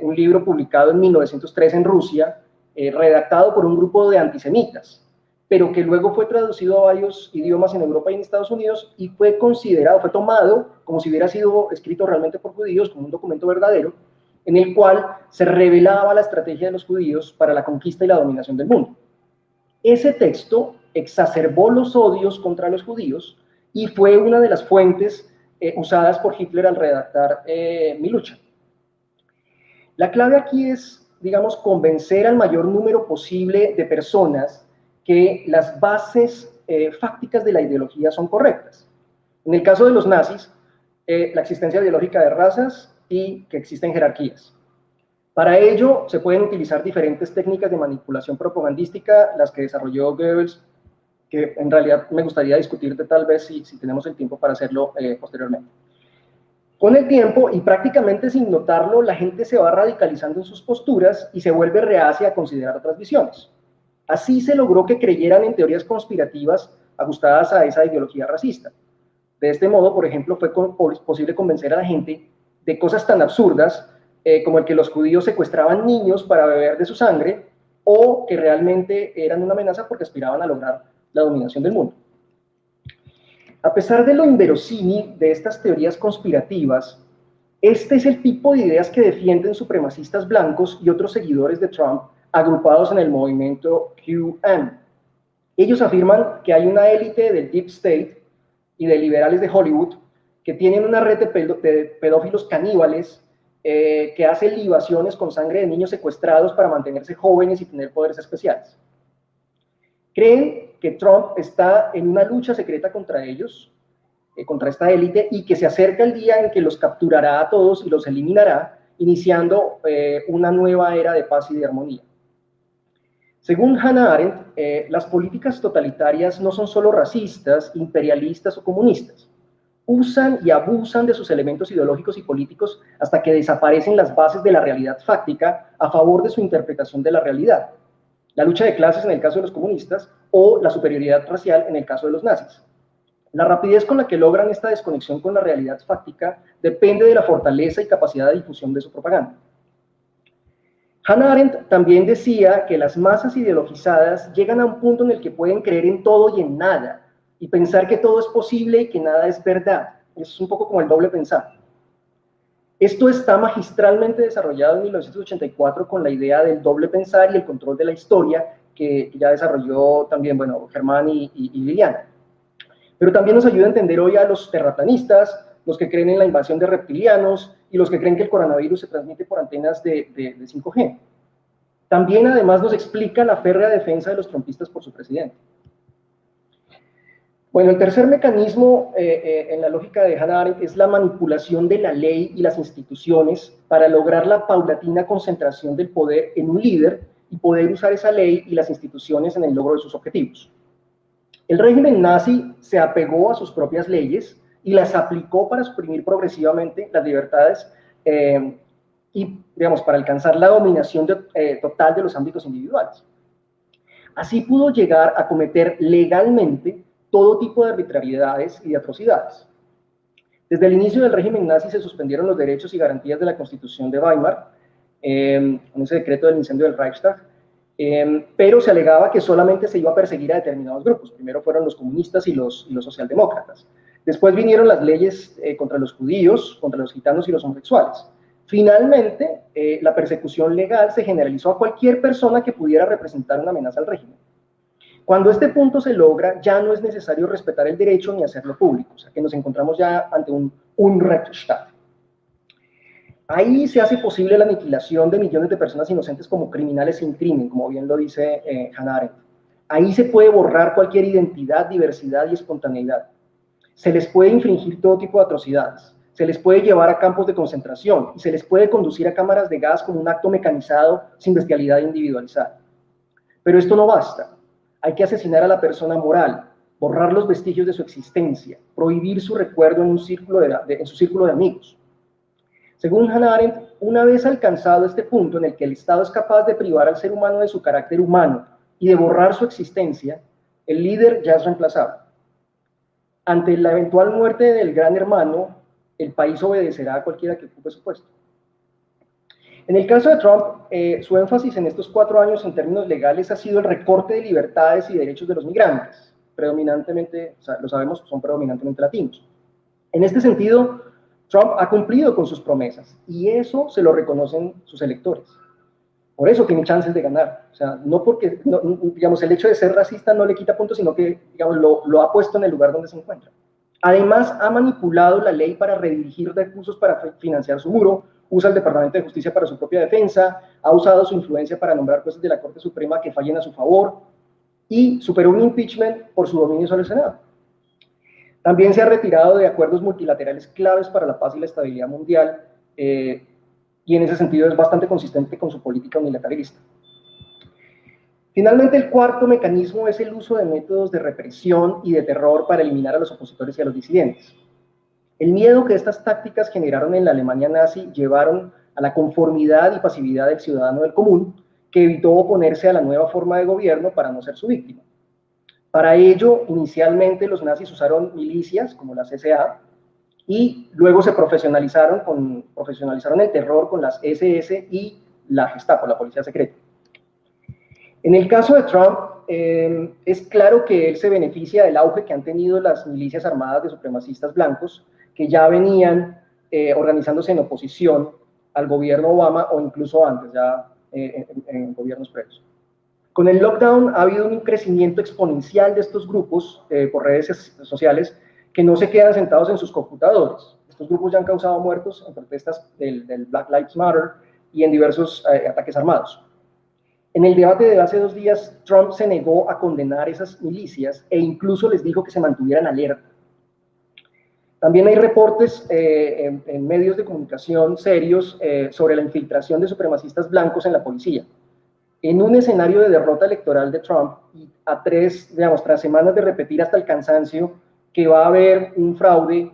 Speaker 5: un libro publicado en 1903 en Rusia, redactado por un grupo de antisemitas, pero que luego fue traducido a varios idiomas en Europa y en Estados Unidos y fue considerado, fue tomado como si hubiera sido escrito realmente por judíos, como un documento verdadero, en el cual se revelaba la estrategia de los judíos para la conquista y la dominación del mundo. Ese texto exacerbó los odios contra los judíos y fue una de las fuentes usadas por Hitler al redactar Mi lucha. La clave aquí es, digamos, convencer al mayor número posible de personas que las bases fácticas de la ideología son correctas. En el caso de los nazis, la existencia biológica de razas y que existen jerarquías. Para ello se pueden utilizar diferentes técnicas de manipulación propagandística, las que desarrolló Goebbels, que en realidad me gustaría discutir de tal vez si tenemos el tiempo para hacerlo posteriormente. Con el tiempo, y prácticamente sin notarlo, la gente se va radicalizando en sus posturas y se vuelve reacia a considerar otras visiones. Así se logró que creyeran en teorías conspirativas ajustadas a esa ideología racista. De este modo, por ejemplo, fue posible convencer a la gente de cosas tan absurdas como el que los judíos secuestraban niños para beber de su sangre, o que realmente eran una amenaza porque aspiraban a lograr la dominación del mundo. A pesar de lo inverosímil de estas teorías conspirativas, este es el tipo de ideas que defienden supremacistas blancos y otros seguidores de Trump agrupados en el movimiento QAnon. Ellos afirman que hay una élite del Deep State y de liberales de Hollywood que tienen una red de pedófilos caníbales que hacen libaciones con sangre de niños secuestrados para mantenerse jóvenes y tener poderes especiales. Creen que Trump está en una lucha secreta contra ellos, contra esta élite, y que se acerca el día en que los capturará a todos y los eliminará, iniciando una nueva era de paz y de armonía. Según Hannah Arendt, las políticas totalitarias no son solo racistas, imperialistas o comunistas. Usan y abusan de sus elementos ideológicos y políticos hasta que desaparecen las bases de la realidad fáctica a favor de su interpretación de la realidad. La lucha de clases en el caso de los comunistas o la superioridad racial en el caso de los nazis. La rapidez con la que logran esta desconexión con la realidad fáctica depende de la fortaleza y capacidad de difusión de su propaganda. Hannah Arendt también decía que las masas ideologizadas llegan a un punto en el que pueden creer en todo y en nada, y pensar que todo es posible y que nada es verdad. Es un poco como el doble pensar. Esto está magistralmente desarrollado en 1984 con la idea del doble pensar y el control de la historia, que ya desarrolló también, bueno, Germán y Liliana. Pero también nos ayuda a entender hoy a los terraplanistas, los que creen en la invasión de reptilianos y los que creen que el coronavirus se transmite por antenas de 5G. También, además, nos explica la férrea defensa de los trumpistas por su presidente. Bueno, el tercer mecanismo en la lógica de Hannah Arendt es la manipulación de la ley y las instituciones para lograr la paulatina concentración del poder en un líder y poder usar esa ley y las instituciones en el logro de sus objetivos. El régimen nazi se apegó a sus propias leyes y las aplicó para suprimir progresivamente las libertades y, digamos, para alcanzar la dominación total de los ámbitos individuales. Así pudo llegar a cometer legalmente todo tipo de arbitrariedades y de atrocidades. Desde el inicio del régimen nazi se suspendieron los derechos y garantías de la Constitución de Weimar, con ese decreto del incendio del Reichstag, pero se alegaba que solamente se iba a perseguir a determinados grupos. Primero fueron los comunistas y los socialdemócratas. Después vinieron las leyes contra los judíos, contra los gitanos y los homosexuales. Finalmente, la persecución legal se generalizó a cualquier persona que pudiera representar una amenaza al régimen. Cuando este punto se logra, ya no es necesario respetar el derecho ni hacerlo público, o sea que nos encontramos ya ante un Rechtsstaat. Ahí se hace posible la aniquilación de millones de personas inocentes como criminales sin crimen, como bien lo dice Hannah Arendt. Ahí se puede borrar cualquier identidad, diversidad y espontaneidad. Se les puede infringir todo tipo de atrocidades. Se les puede llevar a campos de concentración y se les puede conducir a cámaras de gas como un acto mecanizado sin bestialidad individualizada. Pero esto no basta. Hay que asesinar a la persona moral, borrar los vestigios de su existencia, prohibir su recuerdo en su círculo de amigos. Según Hannah Arendt, una vez alcanzado este punto en el que el Estado es capaz de privar al ser humano de su carácter humano y de borrar su existencia, el líder ya es reemplazable. Ante la eventual muerte del gran hermano, el país obedecerá a cualquiera que ocupe su puesto. En el caso de Trump, su énfasis en estos 4 años en términos legales ha sido el recorte de libertades y derechos de los migrantes, predominantemente, o sea, lo sabemos, son predominantemente latinos. En este sentido, Trump ha cumplido con sus promesas y eso se lo reconocen sus electores. Por eso tiene chances de ganar. O sea, no porque, digamos, el hecho de ser racista no le quita puntos, sino que, digamos, lo ha puesto en el lugar donde se encuentra. Además, ha manipulado la ley para redirigir recursos para financiar su muro, usa el Departamento de Justicia para su propia defensa, ha usado su influencia para nombrar jueces de la Corte Suprema que fallen a su favor y superó un impeachment por su dominio sobre el Senado. También se ha retirado de acuerdos multilaterales claves para la paz y la estabilidad mundial
Speaker 6: y en ese sentido es bastante consistente con su política unilateralista. Finalmente, el cuarto mecanismo es el uso de métodos de represión y de terror para eliminar a los opositores y a los disidentes. El miedo que estas tácticas generaron en la Alemania nazi llevaron a la conformidad y pasividad del ciudadano del común, que evitó oponerse a la nueva forma de gobierno para no ser su víctima. Para ello, inicialmente los nazis usaron milicias como la CSA y luego se profesionalizaron el terror con las SS y la Gestapo, la policía secreta. En el caso de Trump, es claro que él se beneficia del auge que han tenido las milicias armadas de supremacistas blancos, que ya venían organizándose en oposición al gobierno Obama o incluso antes, ya en gobiernos previos. Con el lockdown ha habido un crecimiento exponencial de estos grupos por redes sociales que no se quedan sentados en sus computadores. Estos grupos ya han causado muertos en protestas del Black Lives Matter y en diversos ataques armados. En el debate de hace 2 días, Trump se negó a condenar esas milicias e incluso les dijo que se mantuvieran alerta. También hay reportes en medios de comunicación serios sobre la infiltración de supremacistas blancos en la policía. En un escenario de derrota electoral de Trump, y tras semanas de repetir hasta el cansancio que va a haber un fraude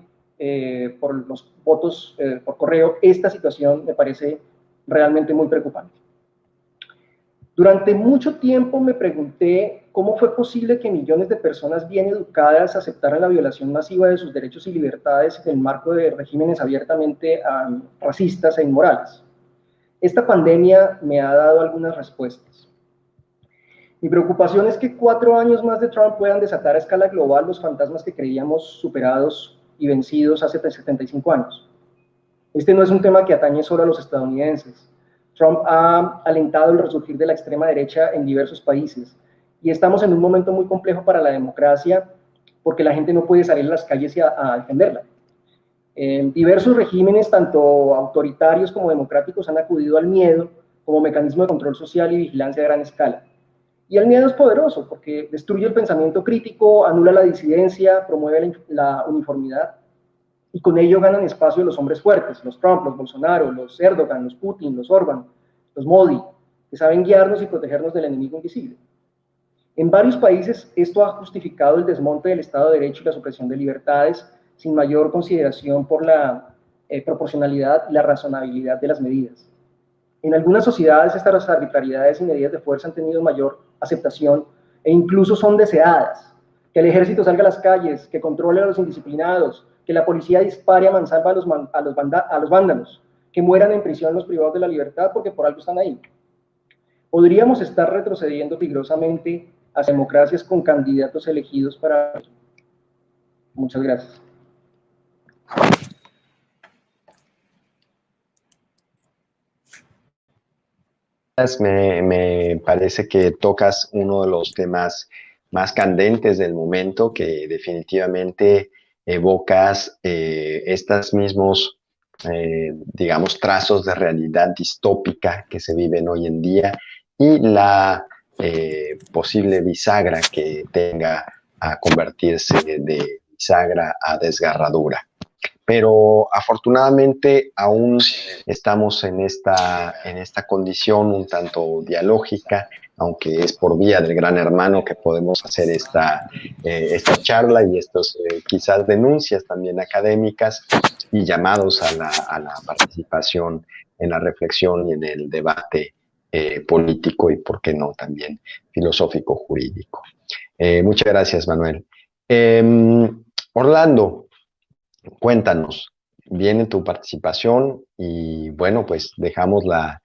Speaker 6: por los votos por correo, esta situación me parece realmente muy preocupante. Durante mucho tiempo me pregunté cómo fue posible que millones de personas bien educadas aceptaran la violación masiva de sus derechos y libertades en el marco de regímenes abiertamente racistas e inmorales. Esta pandemia me ha dado algunas respuestas. Mi preocupación es que 4 años más de Trump puedan desatar a escala global los fantasmas que creíamos superados y vencidos hace 75 años. Este no es un tema que atañe solo a los estadounidenses. Trump ha alentado el resurgir de la extrema derecha en diversos países y estamos en un momento muy complejo para la democracia porque la gente no puede salir a las calles a defenderla. Diversos regímenes, tanto autoritarios como democráticos, han acudido al miedo como mecanismo de control social y vigilancia a gran escala. Y el miedo es poderoso porque destruye el pensamiento crítico, anula la disidencia, promueve la uniformidad, y con ello ganan espacio los hombres fuertes, los Trump, los Bolsonaro, los Erdogan, los Putin, los Orbán, los Modi, que saben guiarnos y protegernos del enemigo invisible. En varios países esto ha justificado el desmonte del Estado de Derecho y la supresión de libertades sin mayor consideración por la proporcionalidad y la razonabilidad de las medidas. En algunas sociedades estas arbitrariedades y medidas de fuerza han tenido mayor aceptación e incluso son deseadas. Que el ejército salga a las calles, que controle a los indisciplinados, que la policía dispare a mansalva a los vándalos, que mueran en prisión los privados de la libertad porque por algo están ahí. Podríamos estar retrocediendo peligrosamente hacia democracias con candidatos elegidos para... Muchas gracias.
Speaker 2: Me parece que tocas uno de los temas más candentes del momento, que definitivamente evocas estos mismos, digamos, trazos de realidad distópica que se viven hoy en día y la posible bisagra que tenga a convertirse de bisagra a desgarradura. Pero afortunadamente aún estamos en esta condición un tanto dialógica, aunque es por vía del Gran Hermano que podemos hacer esta charla y estos quizás denuncias también académicas y llamados a la participación en la reflexión y en el debate político y, por qué no, también filosófico-jurídico. Muchas gracias, Manuel. Orlando, cuéntanos, viene tu participación y bueno, pues dejamos la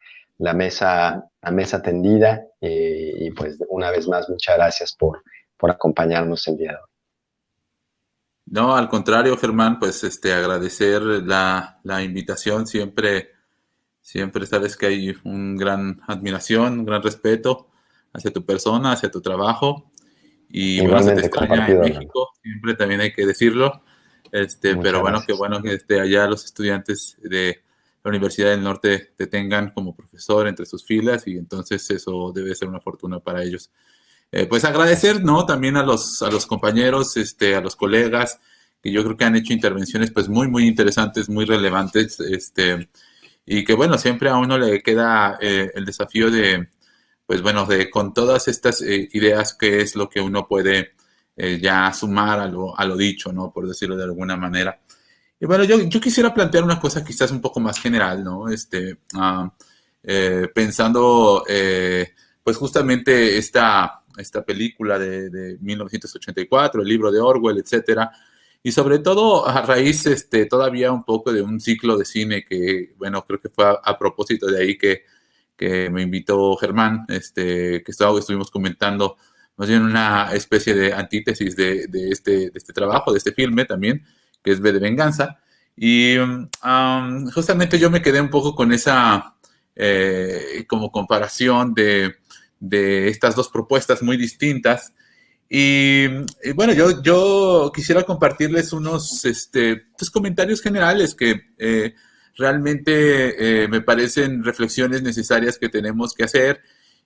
Speaker 2: mesa tendida y pues una vez más muchas gracias por acompañarnos el día de hoy.
Speaker 4: No, al contrario, Germán, pues agradecer la invitación, siempre sabes que hay un gran admiración, un gran respeto hacia tu persona, hacia tu trabajo y bueno, se te extraña en México, siempre también hay que decirlo. Pero bueno, qué bueno que allá los estudiantes de la Universidad del Norte te tengan como profesor entre sus filas y entonces eso debe ser una fortuna para ellos. Pues agradecer, ¿no? También a los compañeros, a los colegas que yo creo que han hecho intervenciones pues muy, muy interesantes, muy relevantes, y que bueno, siempre a uno le queda el desafío de, pues bueno, de con todas estas ideas, qué es lo que uno puede ya sumar a lo dicho, ¿no? Por decirlo de alguna manera. Y bueno, yo quisiera plantear una cosa quizás un poco más general, ¿no? Pensando, pues justamente esta película de 1984, el libro de Orwell, etcétera, y sobre todo a raíz todavía un poco de un ciclo de cine que, bueno, creo que fue a propósito de ahí que me invitó Germán, que estuvimos comentando más bien una especie de antítesis de este trabajo, de este filme también, que es V de Venganza. Y justamente yo me quedé un poco con esa como comparación de estas dos propuestas muy distintas. Y bueno, yo quisiera compartirles unos pues, comentarios generales que realmente me parecen reflexiones necesarias que tenemos que hacer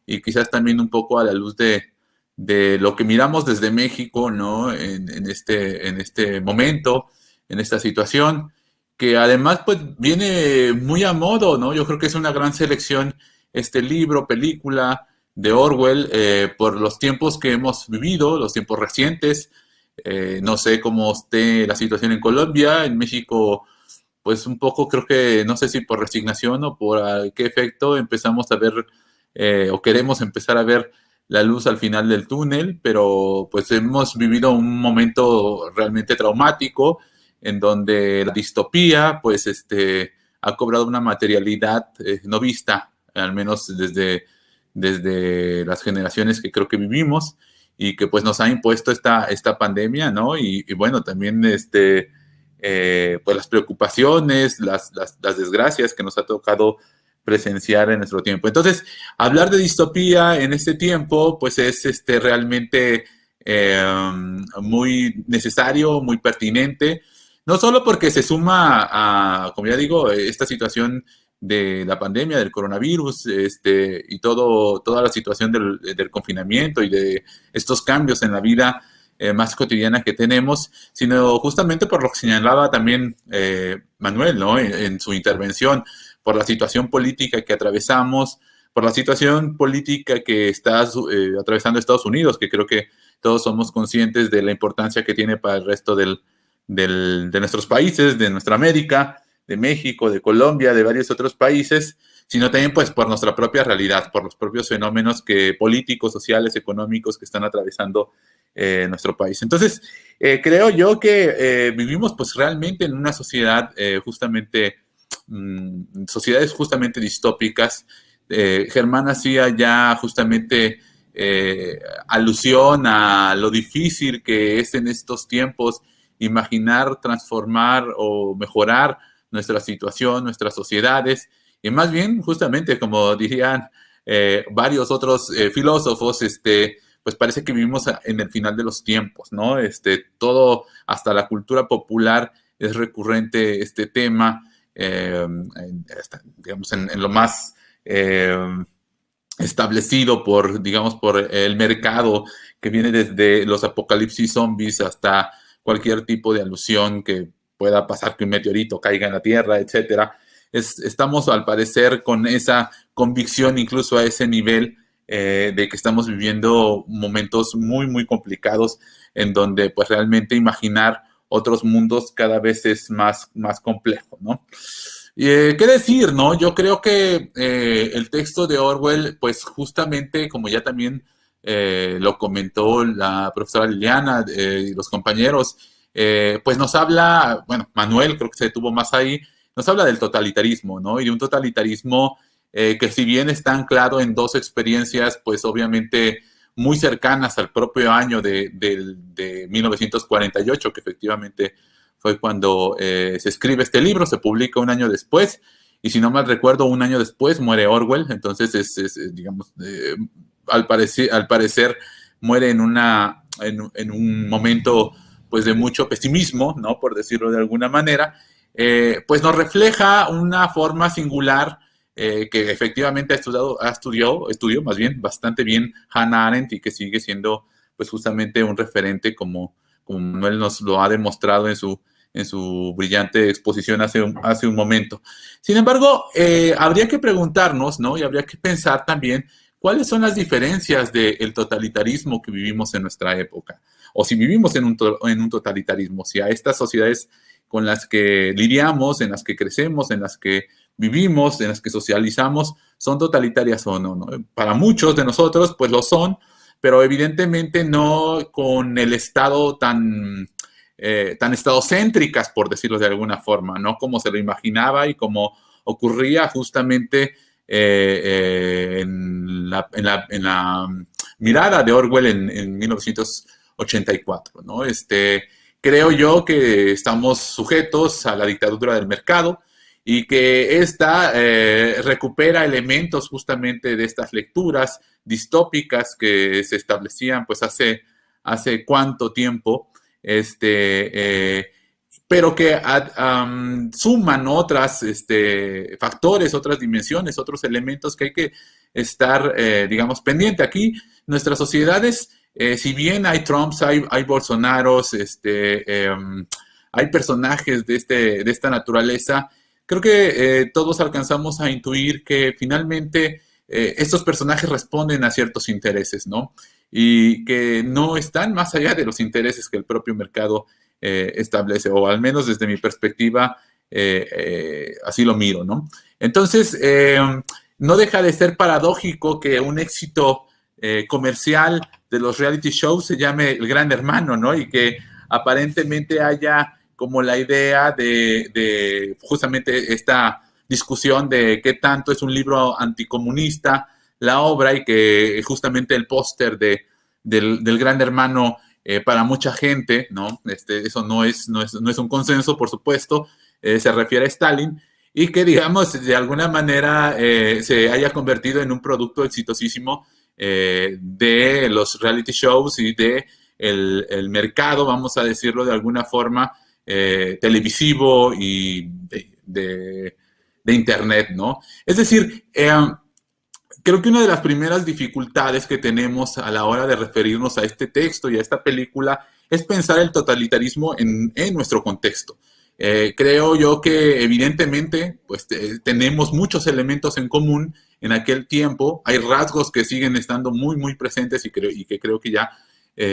Speaker 4: y quizás también un poco a la luz de lo que miramos desde México, ¿no? En este momento, en esta situación, que además pues viene muy a modo, ¿no? Yo creo que es una gran selección este libro, película de Orwell, por los tiempos que hemos vivido, los tiempos recientes. No sé cómo esté la situación en Colombia, en México, pues un poco creo que, no sé si por resignación o por qué efecto empezamos a ver o queremos empezar a ver la luz al final del túnel, pero pues hemos vivido un momento realmente traumático en donde la distopía pues ha cobrado una materialidad no vista, al menos desde las generaciones que creo que vivimos y que pues nos ha impuesto esta pandemia, ¿no? Y bueno, también pues las preocupaciones, las desgracias que nos ha tocado presenciar en nuestro tiempo. Entonces, hablar de distopía en este tiempo, pues es realmente muy necesario, muy pertinente, no solo porque se suma a, como ya digo, esta situación de la pandemia, del coronavirus, y toda la situación del confinamiento y de estos cambios en la vida más cotidiana que tenemos, sino justamente por lo que señalaba también Manuel, ¿no? En su intervención, por la situación política que atravesamos, por la situación política que está atravesando Estados Unidos, que creo que todos somos conscientes de la importancia que tiene para el resto de nuestros países, de nuestra América, de México, de Colombia, de varios otros países, sino también pues por nuestra propia realidad, por los propios fenómenos políticos, sociales, económicos que están atravesando nuestro país. Entonces, creo yo que vivimos pues realmente en una sociedad sociedades justamente distópicas. Germán hacía ya justamente alusión a lo difícil que es en estos tiempos imaginar, transformar o mejorar nuestra situación, nuestras sociedades, y más bien, justamente, como dirían varios otros filósofos, pues parece que vivimos en el final de los tiempos, ¿no? Todo, hasta la cultura popular, es recurrente este tema, digamos, en lo más establecido digamos, por el mercado, que viene desde los apocalipsis zombies hasta cualquier tipo de alusión que pueda pasar que un meteorito caiga en la Tierra, etcétera. Estamos, al parecer, con esa convicción, incluso a ese nivel, de que estamos viviendo momentos muy, muy complicados, en donde pues realmente imaginar otros mundos cada vez es más complejo, ¿no? ¿Qué decir, no? Yo creo que el texto de Orwell, pues justamente, como ya también lo comentó la profesora Liliana y los compañeros, pues nos habla, bueno, Manuel creo que se detuvo más ahí, nos habla del totalitarismo, ¿no? Y de un totalitarismo que si bien está anclado en dos experiencias, pues obviamente muy cercanas al propio año de 1948, que efectivamente fue cuando se escribe este libro, se publica un año después, y si no mal recuerdo, un año después muere Orwell. Entonces digamos, al parecer muere en un momento pues de mucho pesimismo, ¿no? Por decirlo de alguna manera, pues nos refleja una forma singular que efectivamente estudió más bien bastante bien Hannah Arendt, y que sigue siendo pues justamente un referente como Manuel nos lo ha demostrado su brillante exposición hace un momento. Sin embargo, habría que preguntarnos, ¿no? Y habría que pensar también cuáles son las diferencias del totalitarismo que vivimos en nuestra época, o si vivimos en un totalitarismo, si a estas sociedades con las que lidiamos, en las que crecemos, en las que vivimos, en las que socializamos, son totalitarias o no, ¿no? Para muchos de nosotros, pues lo son, pero evidentemente no con el Estado tan estadocéntricas, por decirlo de alguna forma, no como se lo imaginaba y como ocurría justamente en la mirada de Orwell en 1984, ¿no? Creo yo que estamos sujetos a la dictadura del mercado y que esta recupera elementos justamente de estas lecturas distópicas que se establecían pues hace cuánto tiempo, pero que suman otras factores, otras dimensiones, otros elementos que hay que estar, digamos, pendiente. Aquí nuestras sociedades, si bien hay Trumps, hay Bolsonaros, hay personajes de esta naturaleza, creo que todos alcanzamos a intuir que finalmente estos personajes responden a ciertos intereses, ¿no? Y que no están más allá de los intereses que el propio mercado establece, o al menos desde mi perspectiva, así lo miro, ¿no? Entonces, no deja de ser paradójico que un éxito comercial de los reality shows se llame El Gran Hermano, ¿no? Y que aparentemente haya como la idea de justamente esta discusión de qué tanto es un libro anticomunista la obra, y que justamente el póster del Gran Hermano para mucha gente, ¿no? Eso no es un consenso, por supuesto, se refiere a Stalin, y que, digamos, de alguna manera se haya convertido en un producto exitosísimo de los reality shows y de el mercado, vamos a decirlo de alguna forma, televisivo y de Internet, ¿no? Es decir, creo que una de las primeras dificultades que tenemos a la hora de referirnos a este texto y a esta película es pensar el totalitarismo en nuestro contexto. Creo yo que evidentemente pues, tenemos muchos elementos en común en aquel tiempo. Hay rasgos que siguen estando muy, muy presentes y que creo que ya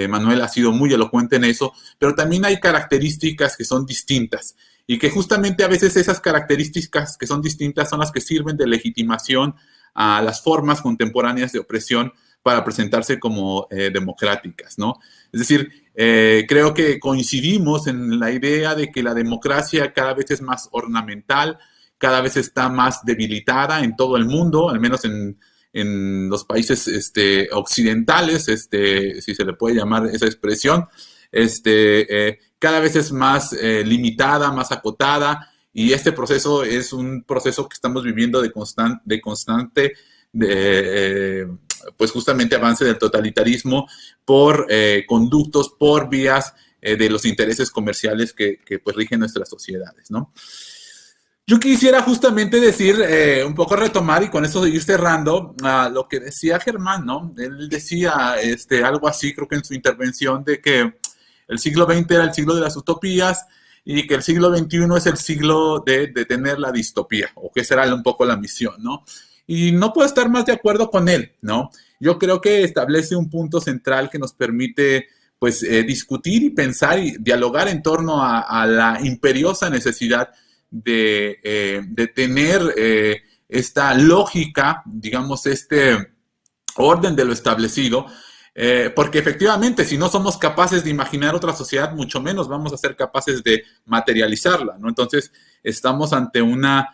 Speaker 4: Manuel ha sido muy elocuente en eso, pero también hay características que son distintas y que justamente a veces esas características que son distintas son las que sirven de legitimación a las formas contemporáneas de opresión para presentarse como democráticas, ¿no? Es decir, creo que coincidimos en la idea de que la democracia cada vez es más ornamental, cada vez está más debilitada en todo el mundo, al menos en los países occidentales, si se le puede llamar esa expresión, cada vez es más limitada, más acotada, y este proceso es un proceso que estamos viviendo de constante pues justamente avance del totalitarismo por conductos, por vías de los intereses comerciales que pues rigen nuestras sociedades, ¿no? Yo quisiera justamente decir, un poco retomar y con eso ir cerrando lo que decía Germán, ¿no? Él decía algo así, creo que en su intervención, de que el siglo XX era el siglo de las utopías y que el siglo XXI es el siglo de detener la distopía, o que será un poco la misión, ¿no? Y no puedo estar más de acuerdo con él, ¿no? Yo creo que establece un punto central que nos permite, pues, discutir y pensar y dialogar en torno a la imperiosa necesidad de tener esta lógica, digamos, este orden de lo establecido, porque efectivamente, si no somos capaces de imaginar otra sociedad, mucho menos vamos a ser capaces de materializarla, ¿no? Entonces, estamos ante una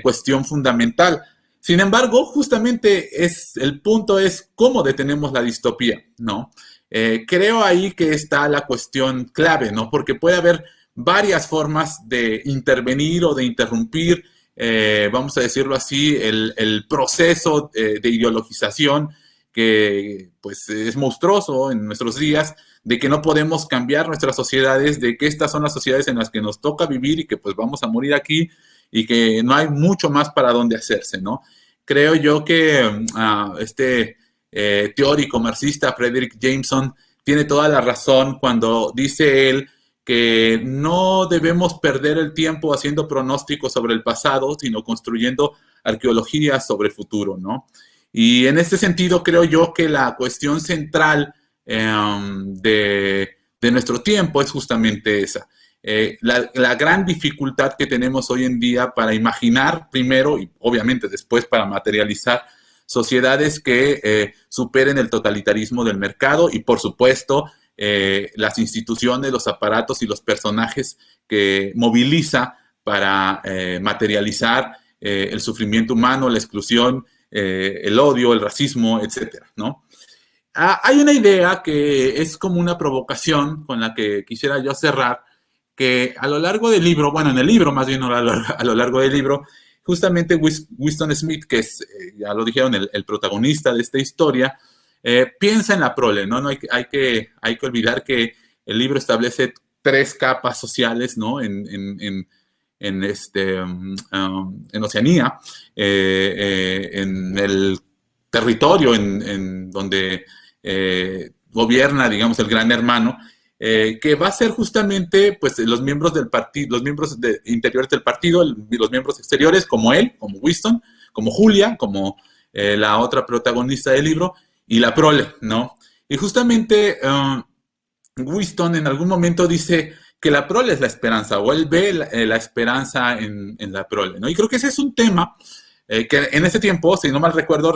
Speaker 4: cuestión fundamental. Sin embargo, justamente el punto es cómo detenemos la distopía, ¿no? Creo ahí que está la cuestión clave, ¿no? Porque puede haber varias formas de intervenir o de interrumpir, vamos a decirlo así, el proceso de ideologización que pues es monstruoso en nuestros días, de que no podemos cambiar nuestras sociedades, de que estas son las sociedades en las que nos toca vivir y que pues vamos a morir aquí y que no hay mucho más para dónde hacerse, ¿no? Creo yo que teórico marxista, Frederick Jameson, tiene toda la razón cuando dice él que no debemos perder el tiempo haciendo pronósticos sobre el pasado, sino construyendo arqueología sobre el futuro, ¿no? Y en este sentido creo yo que la cuestión central de nuestro tiempo es justamente esa. La gran dificultad que tenemos hoy en día para imaginar primero y obviamente después para materializar sociedades que superen el totalitarismo del mercado y por supuesto las instituciones, los aparatos y los personajes que moviliza para materializar el sufrimiento humano, la exclusión, el odio, el racismo, etcétera, ¿no? Hay una idea que es como una provocación con la que quisiera yo cerrar, que a lo largo del libro, bueno, en el libro más bien, a lo largo del libro, justamente Winston Smith, que es, ya lo dijeron, el protagonista de esta historia, piensa en la prole, ¿no? Hay que olvidar que el libro establece 3 capas sociales, ¿no? En Oceanía, en el territorio en donde gobierna, digamos, el Gran Hermano, que va a ser justamente pues, los miembros del partido, los miembros interiores del partido, los miembros exteriores, como él, como Winston, como Julia, como la otra protagonista del libro, y la prole, ¿no? Y justamente Winston en algún momento dice que la prole es la esperanza, o él ve la esperanza en la prole, ¿no? Y creo que ese es un tema que en ese tiempo, si no mal recuerdo,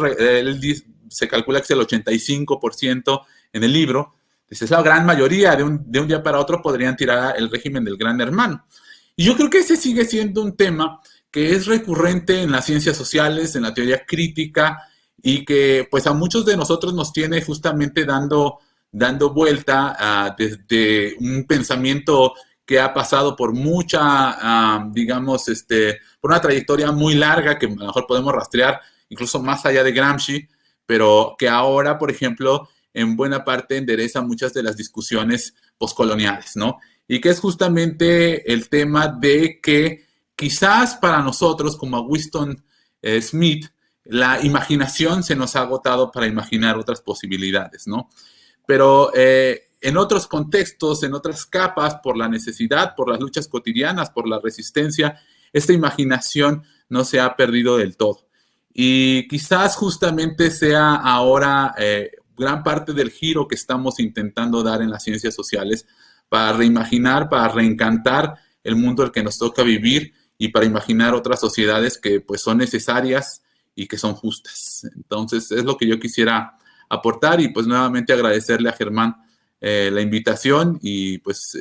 Speaker 4: se calcula que es el 85% en el libro. Dice, es la gran mayoría, de un día para otro podrían tirar el régimen del Gran Hermano. Y yo creo que ese sigue siendo un tema que es recurrente en las ciencias sociales, en la teoría crítica, y que pues a muchos de nosotros nos tiene justamente dando vuelta desde un pensamiento que ha pasado por mucha, digamos, por una trayectoria muy larga que a lo mejor podemos rastrear incluso más allá de Gramsci, pero que ahora, por ejemplo, en buena parte endereza muchas de las discusiones poscoloniales, ¿no? Y que es justamente el tema de que quizás para nosotros, como a Winston Smith, la imaginación se nos ha agotado para imaginar otras posibilidades, ¿no? Pero en otros contextos, en otras capas, por la necesidad, por las luchas cotidianas, por la resistencia, esta imaginación no se ha perdido del todo. Y quizás justamente sea ahora gran parte del giro que estamos intentando dar en las ciencias sociales para reimaginar, para reencantar el mundo al que nos toca vivir y para imaginar otras sociedades que pues son necesarias y que son justas. Entonces es lo que yo quisiera aportar y pues nuevamente agradecerle a Germán la invitación y pues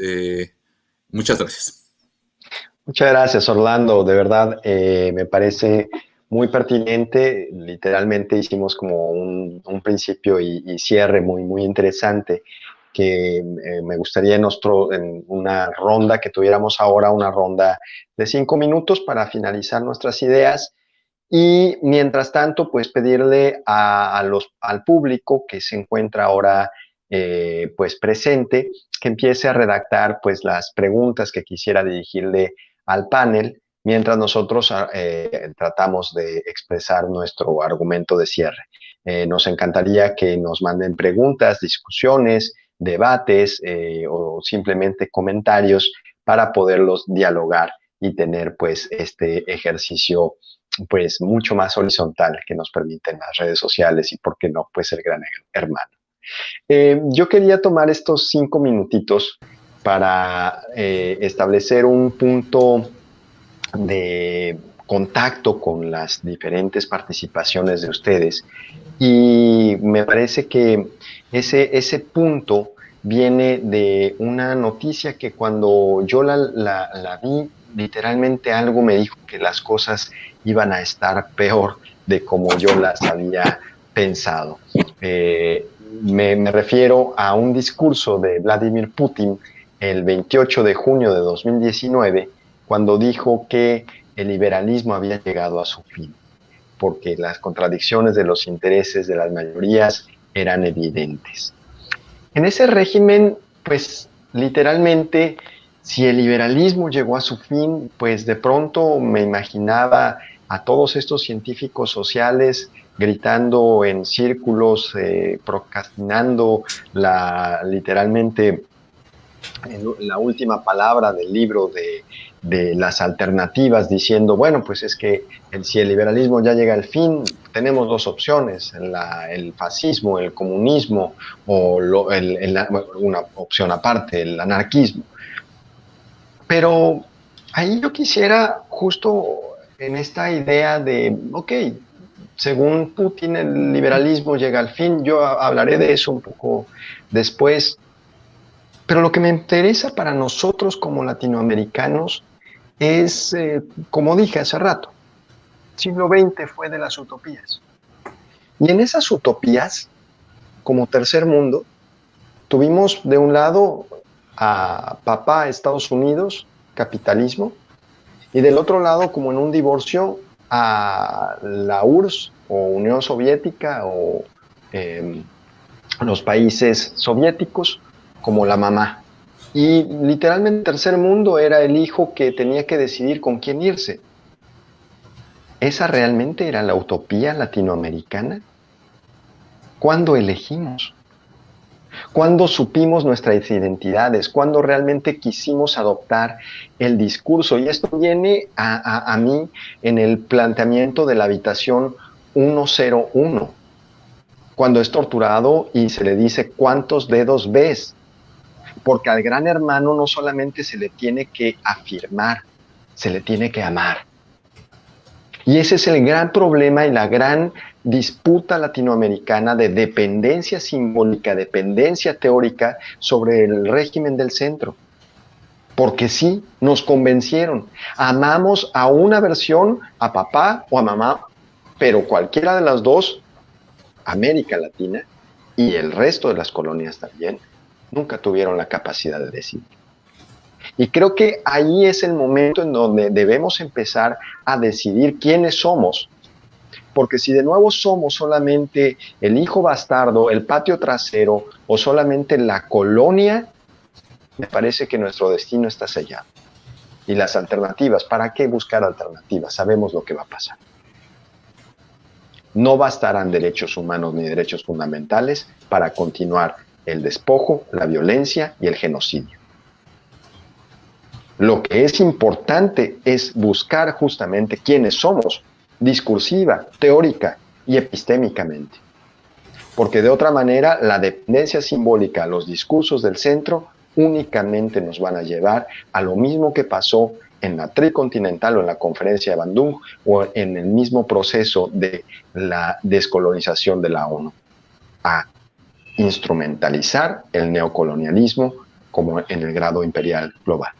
Speaker 4: muchas gracias.
Speaker 2: Muchas gracias, Orlando. De verdad, me parece muy pertinente. Literalmente hicimos como un principio y cierre muy interesante que me gustaría en una ronda que tuviéramos ahora, una ronda de 5 minutos para finalizar nuestras ideas. Y mientras tanto, pues pedirle al público que se encuentra ahora pues presente, que empiece a redactar pues las preguntas que quisiera dirigirle al panel, mientras nosotros tratamos de expresar nuestro argumento de cierre. Nos encantaría que nos manden preguntas, discusiones, debates o simplemente comentarios para poderlos dialogar y tener pues este ejercicio pues mucho más horizontal que nos permiten las redes sociales y, por qué no, pues el Gran Hermano. Yo quería tomar estos 5 minutitos para establecer un punto de contacto con las diferentes participaciones de ustedes y me parece que ese punto viene de una noticia que cuando yo la vi, literalmente algo me dijo que las cosas iban a estar peor de como yo las había pensado. Me refiero a un discurso de Vladimir Putin el 28 de junio de 2019, cuando dijo que el liberalismo había llegado a su fin, porque las contradicciones de los intereses de las mayorías eran evidentes. En ese régimen, pues literalmente, si el liberalismo llegó a su fin, pues de pronto me imaginaba a todos estos científicos sociales gritando en círculos, procrastinando literalmente en la última palabra del libro de las alternativas, diciendo, bueno, pues es que si el liberalismo ya llega al fin, tenemos dos opciones, el fascismo, el comunismo, o una opción aparte, el anarquismo. Pero ahí yo quisiera, justo en esta idea de, ok, según Putin el liberalismo llega al fin, yo hablaré de eso un poco después, pero lo que me interesa para nosotros como latinoamericanos es, como dije hace rato, el siglo XX fue de las utopías. Y en esas utopías, como tercer mundo, tuvimos de un lado a papá Estados Unidos, capitalismo, y del otro lado, como en un divorcio, a la URSS o Unión Soviética o los países soviéticos como la mamá. Y literalmente el tercer mundo era el hijo que tenía que decidir con quién irse. ¿Esa realmente era la utopía latinoamericana? ¿Cuándo elegimos? ¿Cuándo supimos nuestras identidades? ¿Cuándo realmente quisimos adoptar el discurso? Y esto viene a mí en el planteamiento de la habitación 101, cuando es torturado y se le dice ¿cuántos dedos ves? Porque al gran hermano no solamente se le tiene que afirmar, se le tiene que amar. Y ese es el gran problema y la gran disputa latinoamericana de dependencia simbólica, dependencia teórica sobre el régimen del centro. Porque sí, nos convencieron. Amamos a una versión, a papá o a mamá, pero cualquiera de las dos, América Latina y el resto de las colonias también, nunca tuvieron la capacidad de decidir. Y creo que ahí es el momento en donde debemos empezar a decidir quiénes somos. Porque si de nuevo somos solamente el hijo bastardo, el patio trasero o solamente la colonia, me parece que nuestro destino está sellado. Y las alternativas, ¿para qué buscar alternativas? Sabemos lo que va a pasar. No bastarán derechos humanos ni derechos fundamentales para continuar el despojo, la violencia y el genocidio. Lo que es importante es buscar justamente quiénes somos, discursiva, teórica y epistémicamente. Porque de otra manera, la dependencia simbólica, los discursos del centro, únicamente nos van a llevar a lo mismo que pasó en la tricontinental o en la conferencia de Bandung o en el mismo proceso de la descolonización de la ONU, a instrumentalizar el neocolonialismo como en el grado imperial global.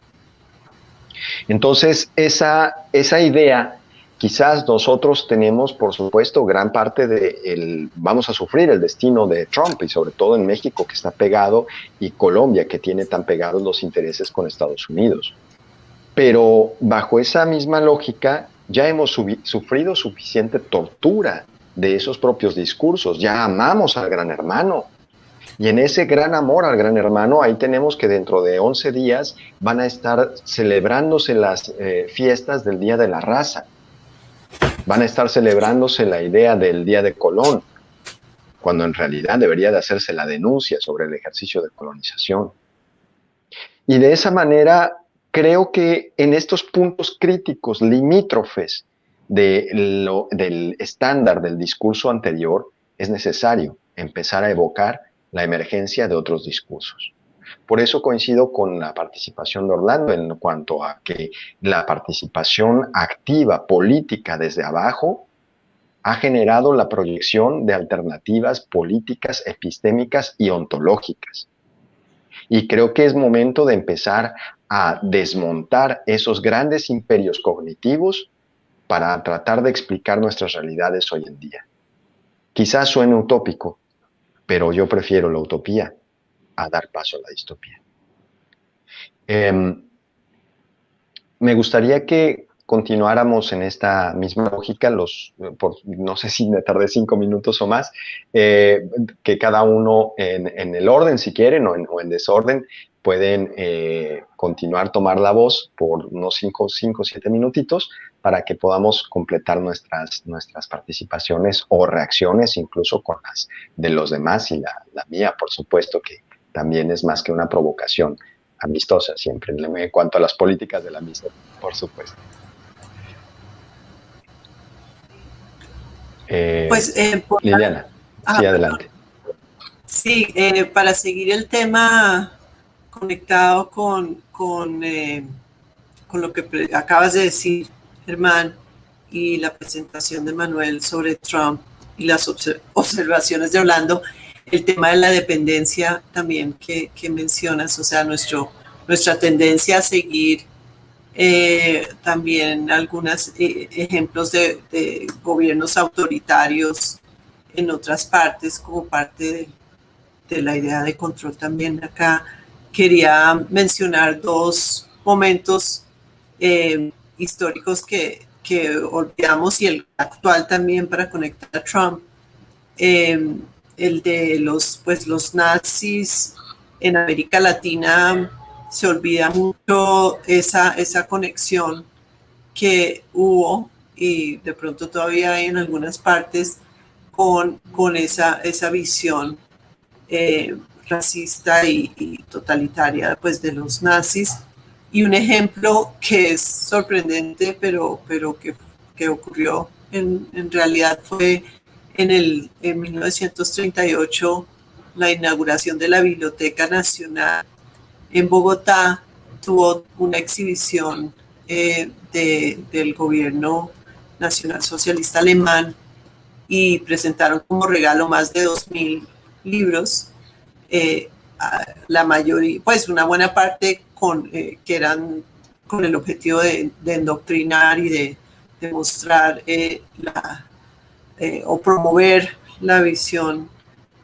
Speaker 2: Entonces, esa idea, quizás nosotros tenemos, por supuesto, gran parte vamos a sufrir el destino de Trump, y sobre todo en México, que está pegado, y Colombia, que tiene tan pegados los intereses con Estados Unidos. Pero bajo esa misma lógica, ya hemos sufrido suficiente tortura de esos propios discursos, ya amamos al gran hermano. Y en ese gran amor al gran hermano, ahí tenemos que dentro de 11 días van a estar celebrándose las fiestas del Día de la Raza. Van a estar celebrándose la idea del Día de Colón, cuando en realidad debería de hacerse la denuncia sobre el ejercicio de colonización. Y de esa manera, creo que en estos puntos críticos, limítrofes del estándar del discurso anterior, es necesario empezar a evocar la emergencia de otros discursos. Por eso coincido con la participación de Orlando en cuanto a que la participación activa política desde abajo ha generado la proyección de alternativas políticas, epistémicas y ontológicas. Y creo que es momento de empezar a desmontar esos grandes imperios cognitivos para tratar de explicar nuestras realidades hoy en día. Quizás suene utópico, pero yo prefiero la utopía a dar paso a la distopía. Me gustaría que continuáramos en esta misma lógica, no sé si me tardé 5 minutos o más, que cada uno en el orden, si quieren, o en desorden, pueden continuar, tomar la voz por unos 5 o 7 minutitos para que podamos completar nuestras participaciones o reacciones, incluso con las de los demás y la mía, por supuesto, que también es más que una provocación amistosa siempre, en cuanto a las políticas de la amistad, por supuesto. Liliana, sí, adelante.
Speaker 3: Sí, para seguir el tema conectado con lo que acabas de decir, Germán, y la presentación de Manuel sobre Trump y las observaciones de Orlando, el tema de la dependencia también que mencionas, o sea, nuestra tendencia a seguir también algunos ejemplos de gobiernos autoritarios en otras partes como parte de la idea de control también acá. Quería mencionar dos momentos históricos que olvidamos y el actual también para conectar a Trump. El de los nazis en América Latina, se olvida mucho esa conexión que hubo y de pronto todavía hay en algunas partes con esa visión racista y totalitaria pues, de los nazis. Y un ejemplo que es sorprendente, pero que ocurrió en realidad fue en 1938, la inauguración de la Biblioteca Nacional en Bogotá tuvo una exhibición del gobierno nacional socialista alemán y presentaron como regalo más de 2.000 libros, la mayoría, pues una buena parte que eran con el objetivo de endoctrinar y de mostrar o promover la visión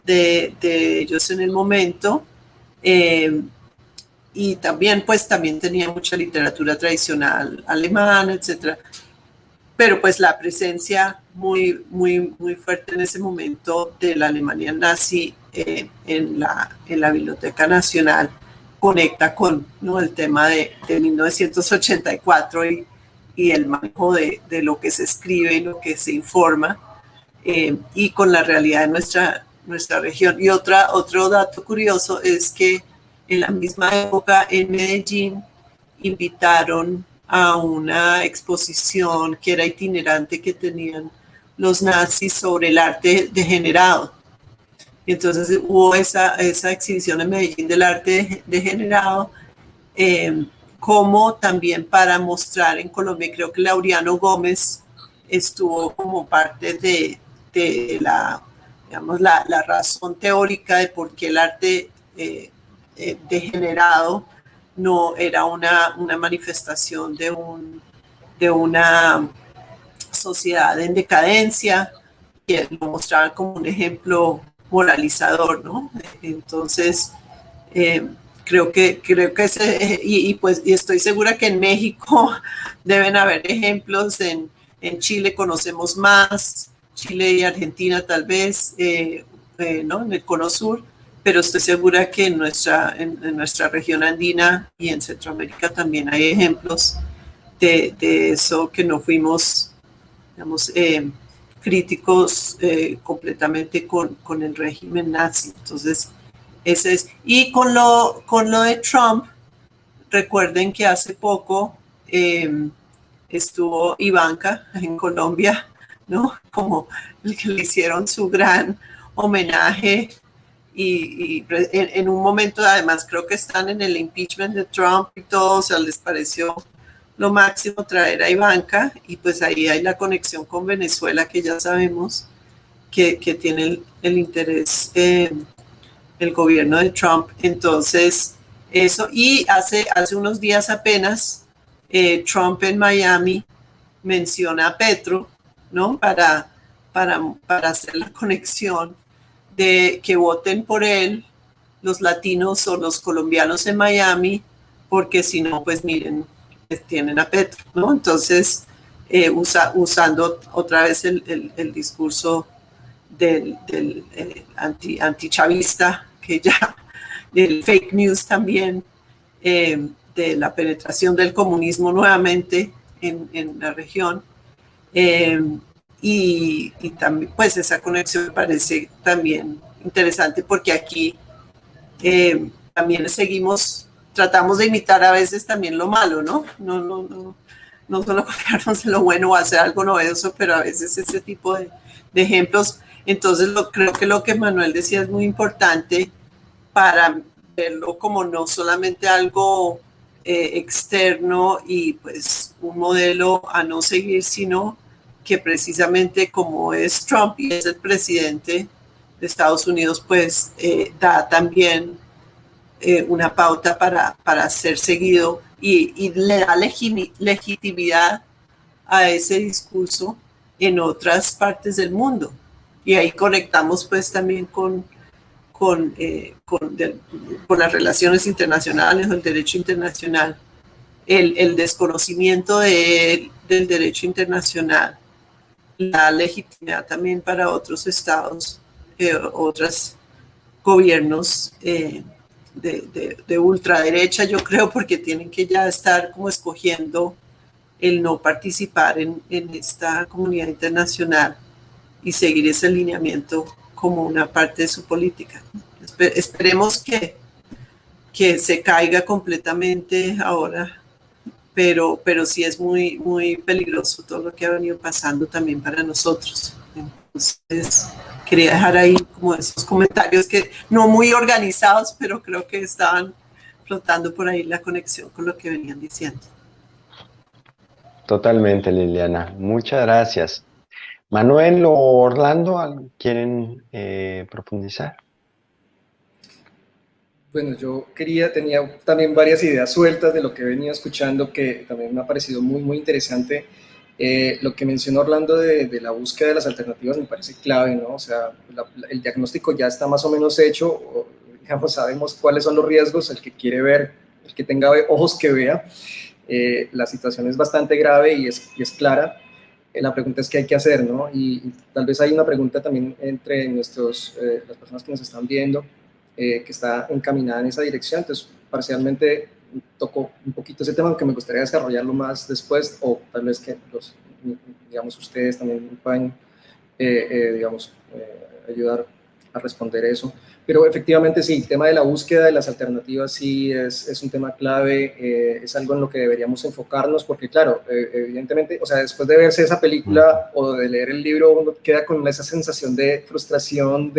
Speaker 3: de ellos en el momento. Y también, pues, también tenía mucha literatura tradicional alemana, etcétera. Pero, pues, la presencia muy, muy, muy fuerte en ese momento de la Alemania nazi en la Biblioteca Nacional conecta con, ¿no?, el tema de 1984 y el manejo de lo que se escribe y lo que se informa y con la realidad de nuestra región. Y otro dato curioso es que en la misma época en Medellín invitaron a una exposición que era itinerante que tenían los nazis sobre el arte degenerado. Y entonces hubo esa exhibición en Medellín del arte degenerado, como también para mostrar en Colombia, creo que Laureano Gómez estuvo como parte de la razón teórica de por qué el arte degenerado no era una manifestación de una sociedad en decadencia, que lo mostraban como un ejemplo moralizador, ¿no? Entonces, creo que pues estoy segura que en México deben haber ejemplos, en Chile conocemos más, Chile y Argentina tal vez, ¿no?, en el Cono Sur, pero estoy segura que en nuestra región andina y en Centroamérica también hay ejemplos de eso, que no fuimos, digamos, críticos completamente con el régimen nazi. Entonces, ese es. Y con lo de Trump, recuerden que hace poco estuvo Ivanka en Colombia, ¿no?, como el que le hicieron su gran homenaje y en un momento, además, creo que están en el impeachment de Trump y todo, o sea, les pareció lo máximo traer a Ivanka, y pues ahí hay la conexión con Venezuela, que ya sabemos que tiene el interés el gobierno de Trump. Entonces, eso, y hace unos días apenas, Trump en Miami menciona a Petro, ¿no?, para hacer la conexión de que voten por él los latinos o los colombianos en Miami, porque si no, pues miren, tienen a Petro, ¿no? Entonces, usando otra vez el discurso del antichavista, que ya, del fake news también, de la penetración del comunismo nuevamente en la región. Y también, pues, esa conexión me parece también interesante, porque aquí también seguimos tratamos de imitar a veces también lo malo, ¿no? No solo copiarnos de lo bueno o hacer algo novedoso, pero a veces ese tipo de ejemplos. Entonces creo que lo que Manuel decía es muy importante para verlo como no solamente algo externo y pues un modelo a no seguir, sino que precisamente como es Trump y es el presidente de Estados Unidos, pues da también una pauta para ser seguido y le da legitimidad a ese discurso en otras partes del mundo. Y ahí conectamos pues también con las relaciones internacionales o el derecho internacional, el desconocimiento del derecho internacional, la legitimidad también para otros estados, otros gobiernos de ultraderecha, yo creo, porque tienen que ya estar como escogiendo el no participar en esta comunidad internacional y seguir ese lineamiento como una parte de su política. Esperemos que se caiga completamente ahora, pero sí es muy, muy peligroso todo lo que ha venido pasando también para nosotros. Entonces, quería dejar ahí como esos comentarios que no muy organizados, pero creo que estaban flotando por ahí la conexión con lo que venían diciendo.
Speaker 2: Totalmente, Liliana. Muchas gracias. Manuel o Orlando, ¿quieren profundizar?
Speaker 5: Bueno, tenía también varias ideas sueltas de lo que he venido escuchando, que también me ha parecido muy, muy interesante. Lo que mencionó Orlando de la búsqueda de las alternativas me parece clave, ¿no? O sea, el diagnóstico ya está más o menos hecho, digamos, sabemos cuáles son los riesgos, el que quiere ver, el que tenga ojos que vea. La situación es bastante grave y es clara. La pregunta es qué hay que hacer, ¿no? Y tal vez hay una pregunta también entre las personas que nos están viendo, que está encaminada en esa dirección. Entonces, parcialmente toco un poquito ese tema, aunque me gustaría desarrollarlo más después, o tal vez que digamos, ustedes también puedan, ayudar a responder eso. Pero efectivamente sí, el tema de la búsqueda de las alternativas sí es un tema clave, es algo en lo que deberíamos enfocarnos, porque claro, evidentemente, o sea, después de verse esa película o de leer el libro, uno queda con esa sensación de frustración,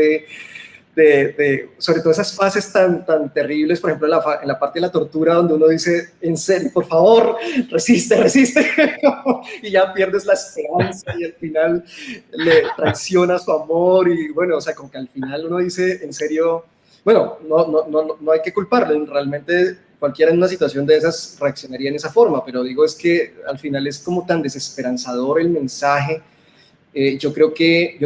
Speaker 5: sobre todo esas fases tan terribles, por ejemplo, en la parte de la tortura, donde uno dice, en serio, por favor, resiste, y ya pierdes la esperanza y al final le traiciona su amor y bueno, o sea, como que al final uno dice, en serio, bueno, no hay que culparle, realmente cualquiera en una situación de esas reaccionaría en esa forma, pero digo, es que al final es como tan desesperanzador el mensaje. Yo creo que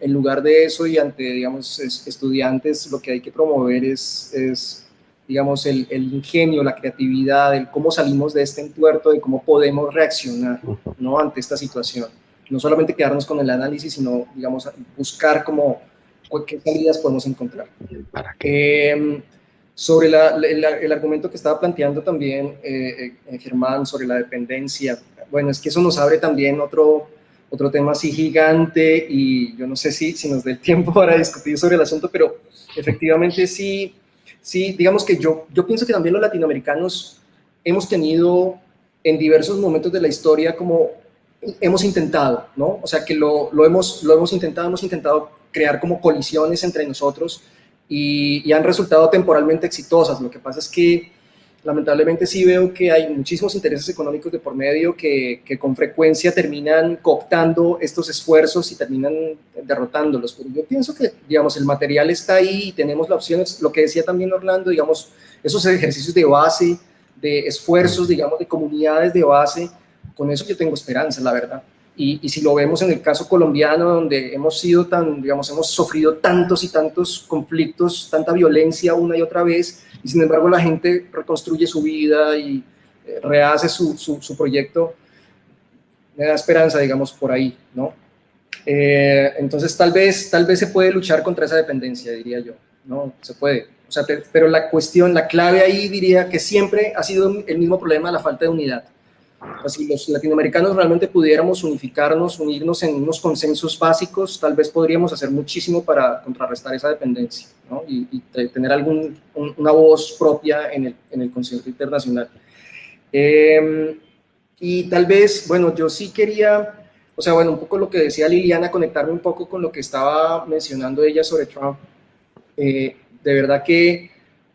Speaker 5: en lugar de eso y ante, digamos, estudiantes, lo que hay que promover es digamos, el ingenio, la creatividad, el cómo salimos de este entuerto, de cómo podemos reaccionar, ¿no? Ante esta situación. No solamente quedarnos con el análisis, sino, digamos, buscar qué salidas podemos encontrar. Sobre el argumento que estaba planteando también Germán sobre la dependencia, bueno, es que eso nos abre también otro tema así gigante y yo no sé si nos dé el tiempo para discutir sobre el asunto, pero efectivamente sí, digamos que yo pienso que también los latinoamericanos hemos tenido en diversos momentos de la historia como hemos intentado, ¿no? O sea que lo hemos intentado crear como colisiones entre nosotros y han resultado temporalmente exitosas. Lo que pasa es que lamentablemente sí veo que hay muchísimos intereses económicos de por medio que con frecuencia terminan cooptando estos esfuerzos y terminan derrotándolos. Pero yo pienso que, digamos, el material está ahí y tenemos la opción, lo que decía también Orlando, digamos, esos ejercicios de base, de esfuerzos, digamos, de comunidades de base, con eso yo tengo esperanza, la verdad. Y si lo vemos en el caso colombiano, donde hemos sufrido tantos y tantos conflictos, tanta violencia una y otra vez, y sin embargo la gente reconstruye su vida y rehace su proyecto, me da esperanza, digamos, por ahí, ¿no? Entonces tal vez se puede luchar contra esa dependencia, diría yo, ¿no? Se puede, o sea, pero la clave ahí diría que siempre ha sido el mismo problema, la falta de unidad. O sea, si los latinoamericanos realmente pudiéramos unificarnos, unirnos en unos consensos básicos, tal vez podríamos hacer muchísimo para contrarrestar esa dependencia, ¿no? Y tener una voz propia en el concierto internacional. Y tal vez, bueno, yo sí quería, o sea, bueno, un poco lo que decía Liliana, conectarme un poco con lo que estaba mencionando ella sobre Trump. De verdad que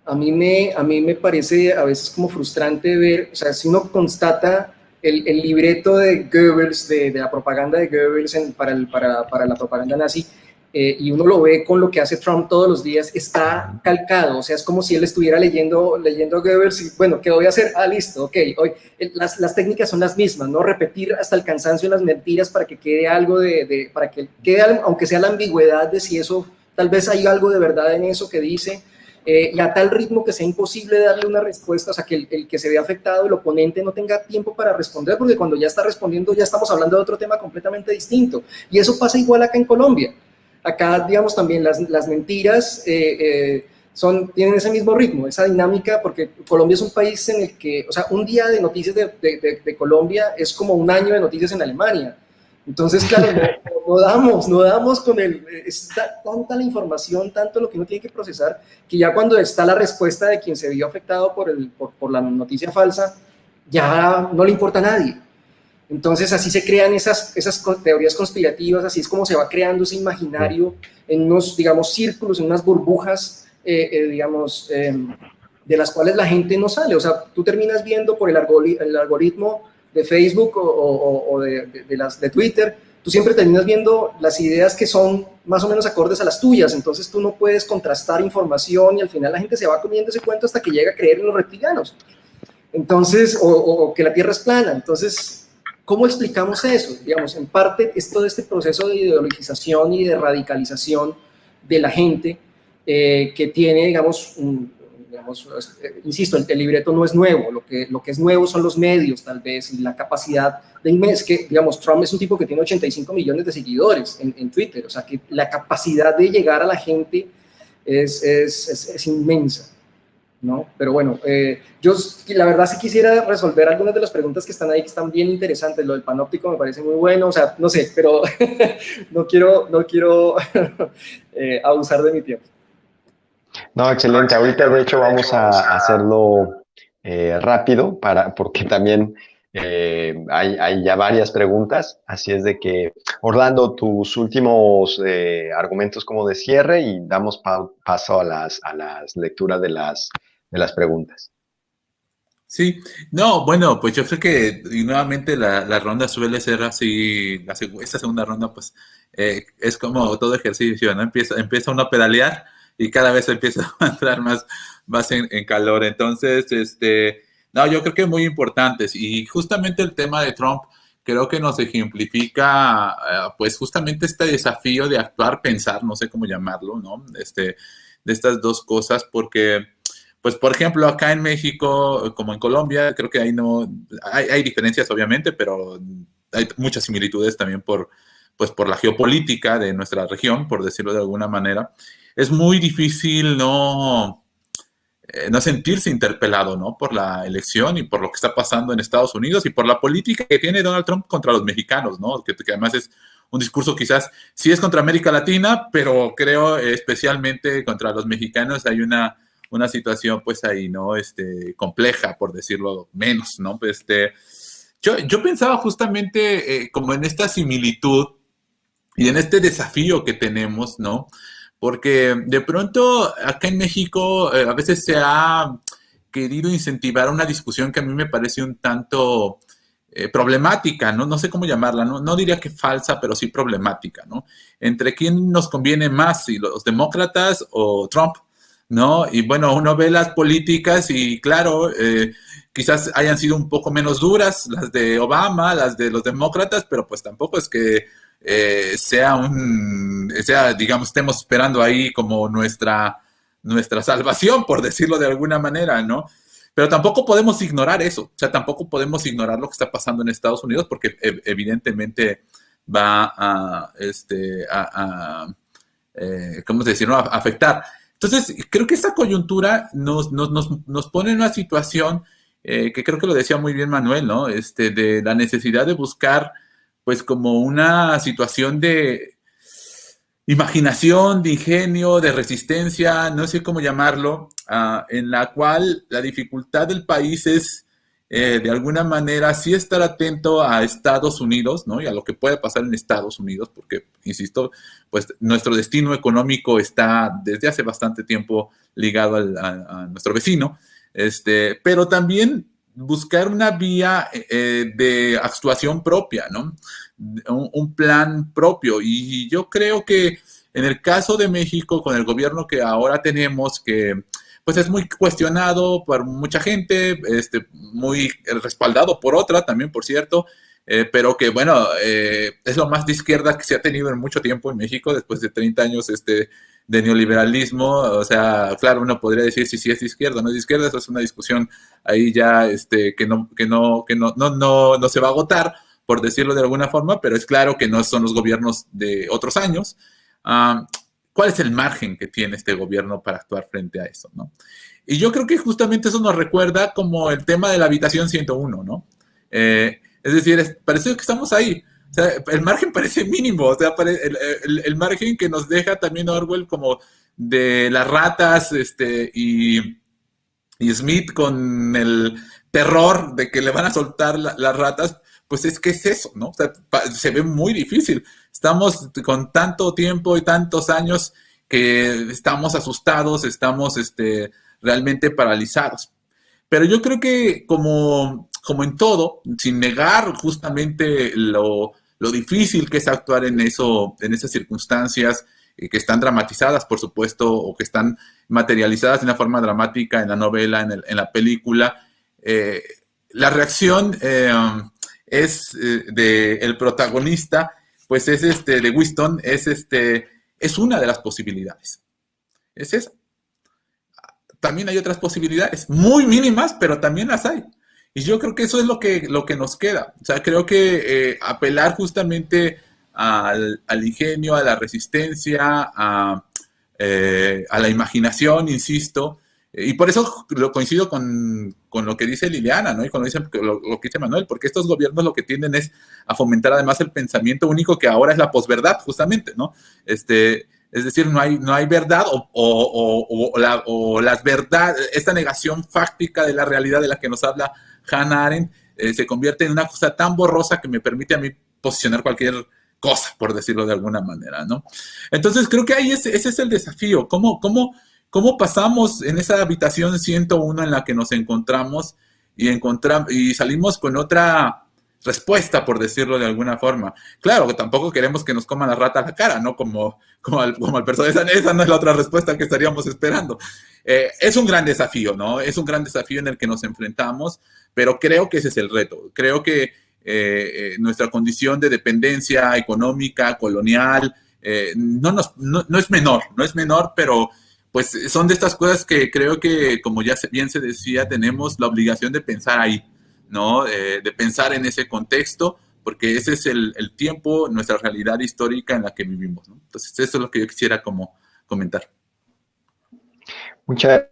Speaker 5: a mí me parece a veces como frustrante ver, o sea, si uno constata el libreto de Goebbels, de la propaganda de Goebbels para la propaganda nazi, y uno lo ve con lo que hace Trump todos los días, está calcado, o sea, es como si él estuviera leyendo Goebbels y, bueno, ¿qué voy a hacer? Ah, listo, ok, hoy las técnicas son las mismas, ¿no? Repetir hasta el cansancio las mentiras para que quede algo para que quede, aunque sea la ambigüedad de si eso, tal vez hay algo de verdad en eso que dice, y a tal ritmo que sea imposible darle una respuesta, o sea, que el que se ve afectado, el oponente, no tenga tiempo para responder, porque cuando ya está respondiendo ya estamos hablando de otro tema completamente distinto. Y eso pasa igual acá en Colombia. Acá, digamos, también las mentiras tienen ese mismo ritmo, esa dinámica, porque Colombia es un país en el que, o sea, un día de noticias de Colombia es como un año de noticias en Alemania. Entonces, claro, no damos con tanta la información, tanto lo que uno tiene que procesar, que ya cuando está la respuesta de quien se vio afectado por la noticia falsa, ya no le importa a nadie. Entonces, así se crean esas teorías conspirativas, así es como se va creando ese imaginario en unos, digamos, círculos, en unas burbujas, digamos, de las cuales la gente no sale. O sea, tú terminas viendo por el algoritmo de Facebook o de Twitter, tú siempre terminas viendo las ideas que son más o menos acordes a las tuyas, entonces tú no puedes contrastar información y al final la gente se va comiendo ese cuento hasta que llega a creer en los reptilianos. Entonces, o que la Tierra es plana. Entonces, ¿cómo explicamos eso? Digamos, en parte es todo este proceso de ideologización y de radicalización de la gente que tiene, digamos, insisto, el libreto no es nuevo, lo que es nuevo son los medios, tal vez, y la capacidad es que, digamos, Trump es un tipo que tiene 85 millones de seguidores en Twitter, o sea, que la capacidad de llegar a la gente es inmensa, ¿no? Pero bueno, yo la verdad sí quisiera resolver algunas de las preguntas que están ahí, que están bien interesantes. Lo del panóptico me parece muy bueno, o sea, no sé, pero no quiero abusar de mi tiempo.
Speaker 2: No, excelente. Ahorita, de hecho, vamos a hacerlo rápido porque también hay ya varias preguntas. Así es de que, Orlando, tus últimos argumentos como de cierre y damos paso a las lecturas de las preguntas.
Speaker 4: Sí, no, bueno, pues yo creo que y nuevamente la ronda suele ser así, esta segunda ronda pues es como todo ejercicio, ¿no? Empieza uno a pedalear y cada vez empieza a entrar más en calor. Entonces, no, yo creo que muy importantes. Y justamente el tema de Trump creo que nos ejemplifica, pues justamente este desafío de actuar, pensar, no sé cómo llamarlo, ¿no? De estas dos cosas, porque, pues, por ejemplo, acá en México, como en Colombia, creo que ahí no, hay diferencias, obviamente, pero hay muchas similitudes también por la geopolítica de nuestra región, por decirlo de alguna manera. Es muy difícil no sentirse interpelado, ¿no? Por la elección y por lo que está pasando en Estados Unidos y por la política que tiene Donald Trump contra los mexicanos, ¿no? Que además es un discurso quizás, sí es contra América Latina, pero creo especialmente contra los mexicanos hay una situación, pues ahí, ¿no? Compleja, por decirlo menos, ¿no? Pues, yo pensaba justamente como en esta similitud y en este desafío que tenemos, ¿no? Porque de pronto acá en México a veces se ha querido incentivar una discusión que a mí me parece un tanto problemática, ¿no? No sé cómo llamarla, no diría que falsa, pero sí problemática, ¿no? Entre quién nos conviene más, si los demócratas o Trump, ¿no? Y bueno, uno ve las políticas y claro, quizás hayan sido un poco menos duras las de Obama, las de los demócratas, pero pues tampoco es que digamos, estemos esperando ahí como nuestra salvación, por decirlo de alguna manera, ¿no? Pero tampoco podemos ignorar eso, o sea, tampoco podemos ignorar lo que está pasando en Estados Unidos porque evidentemente va ¿cómo se dice? ¿No? A afectar. Entonces, creo que esta coyuntura nos pone en una situación que creo que lo decía muy bien Manuel, ¿no? De la necesidad de buscar, pues, como una situación de imaginación, de ingenio, de resistencia, no sé cómo llamarlo, en la cual la dificultad del país es, de alguna manera, sí estar atento a Estados Unidos, ¿no? Y a lo que puede pasar en Estados Unidos, porque, insisto, pues nuestro destino económico está desde hace bastante tiempo ligado a nuestro vecino, pero también buscar una vía de actuación propia, ¿no? Un plan propio. Y yo creo que en el caso de México, con el gobierno que ahora tenemos, que pues es muy cuestionado por mucha gente, muy respaldado por otra también, por cierto, pero que bueno, es lo más de izquierda que se ha tenido en mucho tiempo en México, después de 30 años de neoliberalismo. O sea, claro, uno podría decir si sí es de izquierda o no es de izquierda, eso es una discusión ahí ya que no se va a agotar, por decirlo de alguna forma, pero es claro que no son los gobiernos de otros años. ¿Cuál es el margen que tiene este gobierno para actuar frente a eso, ¿no? Y yo creo que justamente eso nos recuerda como el tema de la habitación 101, ¿no? Es decir, parece que estamos ahí. O sea, el margen parece mínimo, o sea, el margen que nos deja también Orwell como de las ratas, y Smith con el terror de que le van a soltar las ratas, pues es que es eso, ¿no? O sea, se ve muy difícil. Estamos con tanto tiempo y tantos años que estamos asustados, estamos realmente paralizados. Pero yo creo que como en todo, sin negar justamente lo difícil que es actuar en esas circunstancias, que están dramatizadas, por supuesto, o que están materializadas de una forma dramática en la novela, en la película, la reacción es del protagonista, pues es de Winston, es una de las posibilidades. Es esa. También hay otras posibilidades, muy mínimas, pero también las hay. Y yo creo que eso es lo que nos queda. O sea, creo que apelar justamente al ingenio, a la resistencia, a la imaginación, insisto, y por eso lo coincido con lo que dice Liliana, ¿no? Y con lo que dice Manuel, porque estos gobiernos lo que tienden es a fomentar además el pensamiento único, que ahora es la posverdad, justamente, ¿no? Es decir, no hay verdad o las verdades, esta negación fáctica de la realidad de la que nos habla Hannah Arendt, se convierte en una cosa tan borrosa que me permite a mí posicionar cualquier cosa, por decirlo de alguna manera, ¿no? Entonces creo que ahí ese es el desafío. ¿Cómo pasamos en esa habitación 101 en la que nos encontramos y salimos con otra respuesta, por decirlo de alguna forma? Claro, que tampoco queremos que nos coman la rata a la cara, ¿no? Como al personaje. Esa no es la otra respuesta que estaríamos esperando. Es un gran desafío, ¿no? Es un gran desafío en el que nos enfrentamos, pero creo que ese es el reto. Creo que nuestra condición de dependencia económica, colonial, no es menor, pero pues son de estas cosas que creo que, como ya bien se decía, tenemos la obligación de pensar ahí, ¿no? De pensar en ese contexto, porque ese es el tiempo, nuestra realidad histórica en la que vivimos, ¿no? Entonces, eso es lo que yo quisiera como comentar.
Speaker 2: Muchas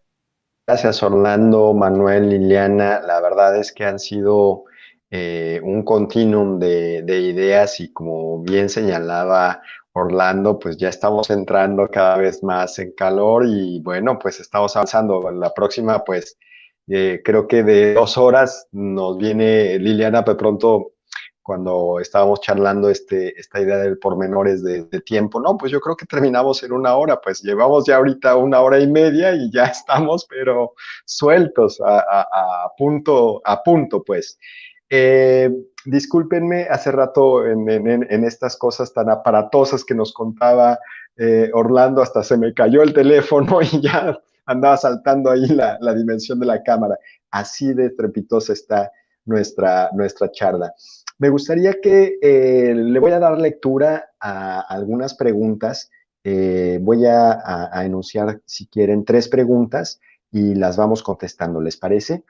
Speaker 2: gracias, Orlando, Manuel, Liliana. La verdad es que han sido un continuum de ideas y, como bien señalaba Orlando, pues ya estamos entrando cada vez más en calor y bueno, pues estamos avanzando. La próxima, pues creo que de 2 horas nos viene Liliana, de pronto cuando estábamos charlando esta idea del pormenores de tiempo. No, pues yo creo que terminamos en 1 hora, pues llevamos ya ahorita 1 hora y media y ya estamos, pero sueltos, a punto, pues. Discúlpenme, hace rato en estas cosas tan aparatosas que nos contaba Orlando, hasta se me cayó el teléfono y ya andaba saltando ahí la dimensión de la cámara. Así de estrepitosa está nuestra charla. Me gustaría que le voy a dar lectura a algunas preguntas. Voy a enunciar, si quieren, 3 preguntas y las vamos contestando, ¿les parece?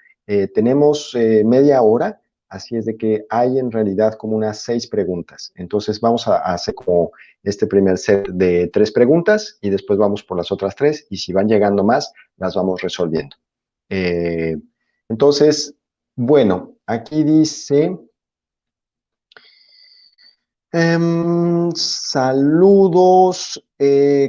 Speaker 2: Tenemos media hora, así es de que hay en realidad como unas 6 preguntas. Entonces vamos a hacer como este primer set de 3 preguntas y después vamos por las otras 3 y si van llegando más, las vamos resolviendo. Entonces, Bueno, aquí dice, saludos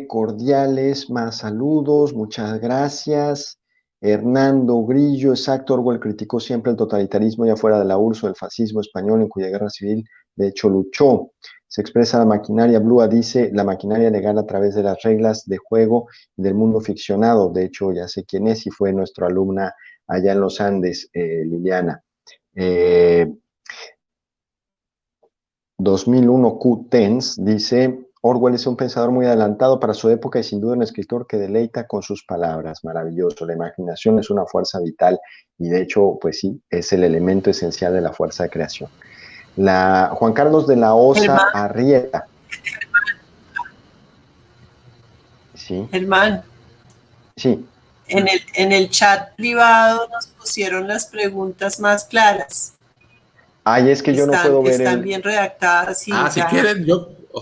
Speaker 2: cordiales, más saludos, muchas gracias. Hernando Grillo, exacto, Orwell criticó siempre el totalitarismo ya fuera de la URSS o el fascismo español, en cuya guerra civil de hecho luchó. Se expresa la maquinaria, Blua dice, la maquinaria legal a través de las reglas de juego del mundo ficcionado. De hecho, ya sé quién es y fue nuestra alumna allá en los Andes, Liliana. 2001 Q-Tens dice, Orwell es un pensador muy adelantado para su época y sin duda un escritor que deleita con sus palabras. Maravilloso. La imaginación es una fuerza vital y de hecho, pues sí, es el elemento esencial de la fuerza de creación. Juan Carlos de la Osa Arrieta. Sí.
Speaker 3: Germán.
Speaker 2: Sí.
Speaker 3: En el chat privado nos pusieron las preguntas más claras.
Speaker 2: Ay, es que yo no puedo ver.
Speaker 3: Están bien redactadas. Y
Speaker 4: si quieren,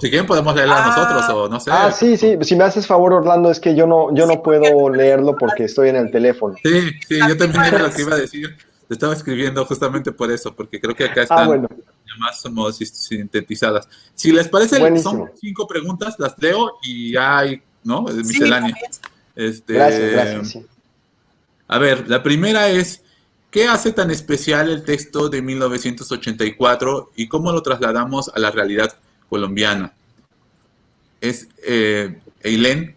Speaker 4: si quieren podemos leerla nosotros, o no sé.
Speaker 2: Sí, si me haces favor, Orlando, es que yo no puedo leerlo porque estoy en el teléfono.
Speaker 4: Sí, yo también era lo que iba a decir. Te estaba escribiendo justamente por eso, porque creo que acá están más como sintetizadas. Si les parece, son 5 preguntas, las leo y ya hay, ¿no? Miscelánea.
Speaker 2: Gracias. Sí.
Speaker 4: A ver, la primera es, ¿qué hace tan especial el texto de 1984 y cómo lo trasladamos a la realidad colombiana? Es Eileen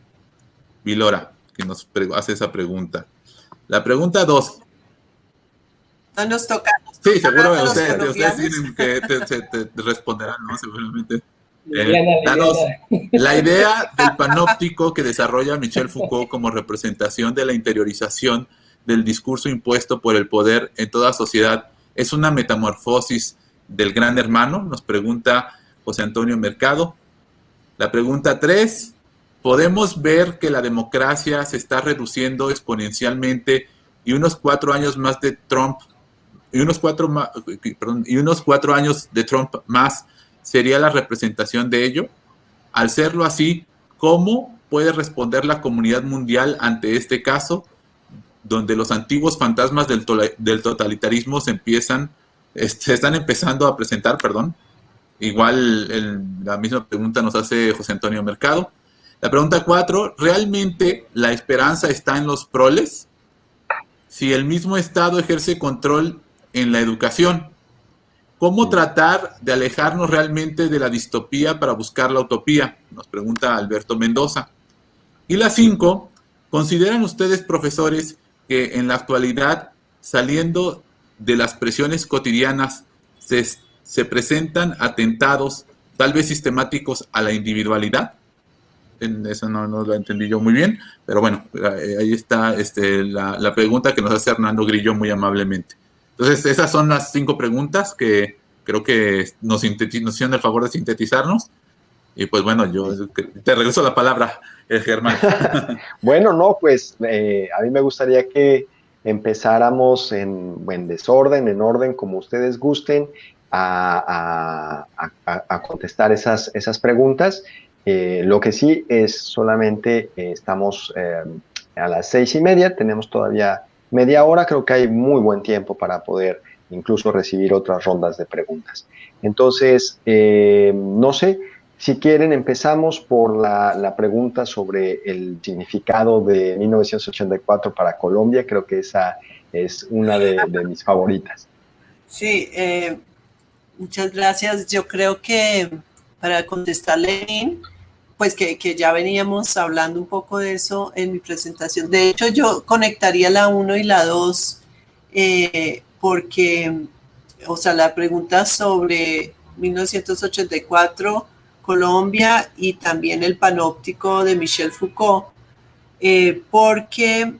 Speaker 4: Vilora que nos hace esa pregunta. La pregunta 2.
Speaker 3: No nos toca.
Speaker 4: Sí, seguro ustedes tienen que te responderán, ¿no? Seguramente. La idea del panóptico que desarrolla Michel Foucault como representación de la interiorización del discurso impuesto por el poder en toda sociedad es una metamorfosis del gran hermano, nos pregunta José Antonio Mercado. La pregunta 3, ¿podemos ver que la democracia se está reduciendo exponencialmente y unos 4 años más de Trump y unos 4 años de Trump más sería la representación de ello? Al serlo así, ¿cómo puede responder la comunidad mundial ante este caso, donde los antiguos fantasmas del totalitarismo se están empezando a presentar? Igual la misma pregunta nos hace José Antonio Mercado. La pregunta 4, ¿realmente la esperanza está en los proles? Si el mismo Estado ejerce control en la educación, ¿cómo tratar de alejarnos realmente de la distopía para buscar la utopía? Nos pregunta Alberto Mendoza. Y la 5, ¿consideran ustedes, profesores, que en la actualidad, saliendo de las presiones cotidianas, se presentan atentados, tal vez sistemáticos, a la individualidad? Eso no lo entendí yo muy bien, pero bueno, ahí está la pregunta que nos hace Hernando Grillo muy amablemente. Entonces, esas son las 5 preguntas que creo que nos hicieron el favor de sintetizarnos. Y pues bueno, yo te regreso la palabra, Germán.
Speaker 2: Bueno, no, pues a mí me gustaría que empezáramos en desorden, en orden, como ustedes gusten, a contestar esas preguntas. Lo que sí es solamente estamos a las 6:30, tenemos todavía media hora, creo que hay muy buen tiempo para poder incluso recibir otras rondas de preguntas. Entonces, no sé, si quieren empezamos por la pregunta sobre el significado de 1984 para Colombia, creo que esa es una de mis favoritas.
Speaker 3: Sí, muchas gracias. Yo creo que para contestarle, pues que ya veníamos hablando un poco de eso en mi presentación. De hecho, yo conectaría la 1 y la 2 porque, o sea, la pregunta sobre 1984, Colombia y también el panóptico de Michel Foucault, porque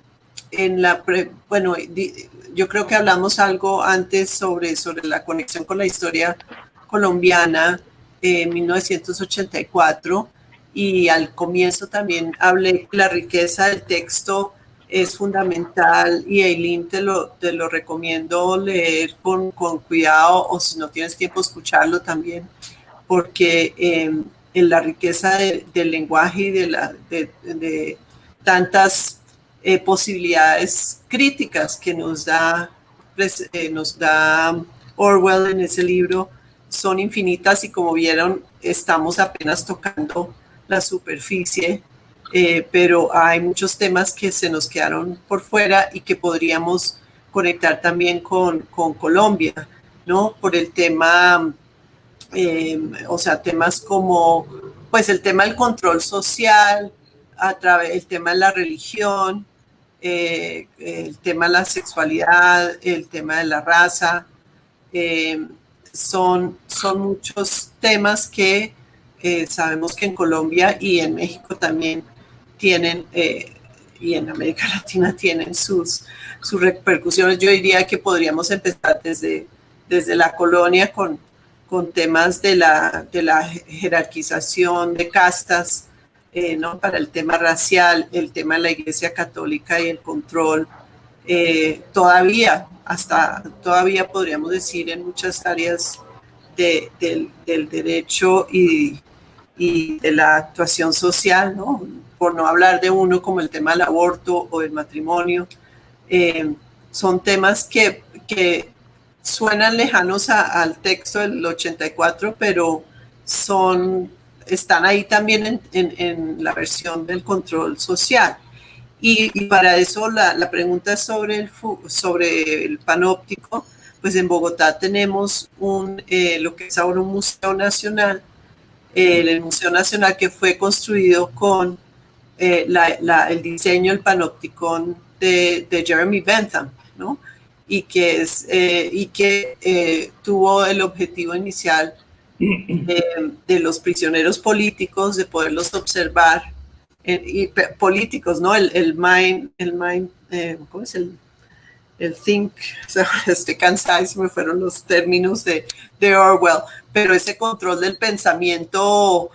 Speaker 3: bueno, yo creo que hablamos algo antes sobre la conexión con la historia colombiana en 1984 y al comienzo también hablé que la riqueza del texto es fundamental y Eileen te lo recomiendo leer con cuidado o si no tienes tiempo escucharlo también porque en la riqueza del lenguaje y de tantas posibilidades críticas que nos da nos da Orwell en ese libro son infinitas y como vieron estamos apenas tocando la superficie, pero hay muchos temas que se nos quedaron por fuera y que podríamos conectar también con Colombia, ¿no? Por el tema, o sea, temas como, pues el tema del control social, el tema de la religión, el tema de la sexualidad, el tema de la raza, son muchos temas que sabemos que en Colombia y en México también tienen, y en América Latina tienen sus repercusiones. Yo diría que podríamos empezar desde la colonia con temas de la jerarquización de castas, ¿no? Para el tema racial, el tema de la Iglesia Católica y el control. Todavía podríamos decir en muchas áreas del derecho y de la actuación social, ¿no? Por no hablar de uno como el tema del aborto o el matrimonio. Son temas que suenan lejanos al texto del 84, pero están ahí también en la versión del control social. Y para eso la pregunta sobre el panóptico, pues en Bogotá tenemos lo que es ahora un museo nacional, el Museo Nacional, que fue construido con el diseño del panópticon de Jeremy Bentham, ¿no? Y que tuvo el objetivo inicial de los prisioneros políticos, de poderlos observar, y políticos, ¿no? El mind, ¿cómo es el think? O sea, estoy cansada y se me fueron los términos de Orwell, pero ese control del pensamiento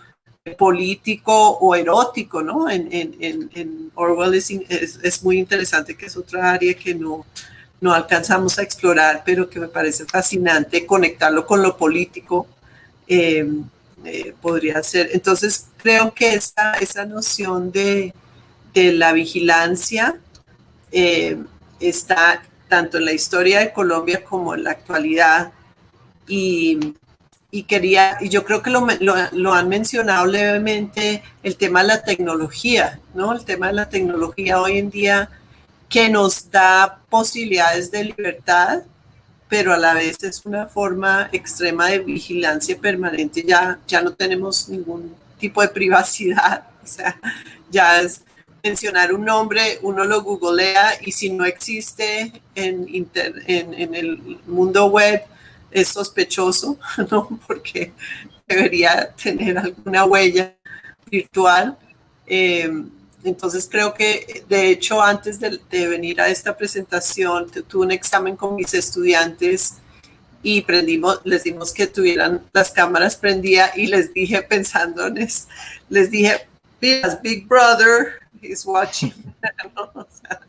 Speaker 3: político o erótico, ¿no? En Orwell es muy interesante, que es otra área que no alcanzamos a explorar, pero que me parece fascinante conectarlo con lo político. Podría ser. Entonces creo que esa noción de la vigilancia está tanto en la historia de Colombia como en la actualidad, y yo creo que lo han mencionado levemente, el tema de la tecnología, ¿no? El tema de la tecnología hoy en día, que nos da posibilidades de libertad, pero a la vez es una forma extrema de vigilancia permanente. Ya no tenemos ningún tipo de privacidad. O sea, ya es mencionar un nombre, uno lo googlea y si no existe en el mundo web es sospechoso, ¿no? Porque debería tener alguna huella virtual. Entonces creo que, de hecho, antes de venir a esta presentación, tuve un examen con mis estudiantes y les dimos que tuvieran las cámaras prendidas y les dije, pensando en eso, les dije, Big Brother is watching, ¿no? O sea,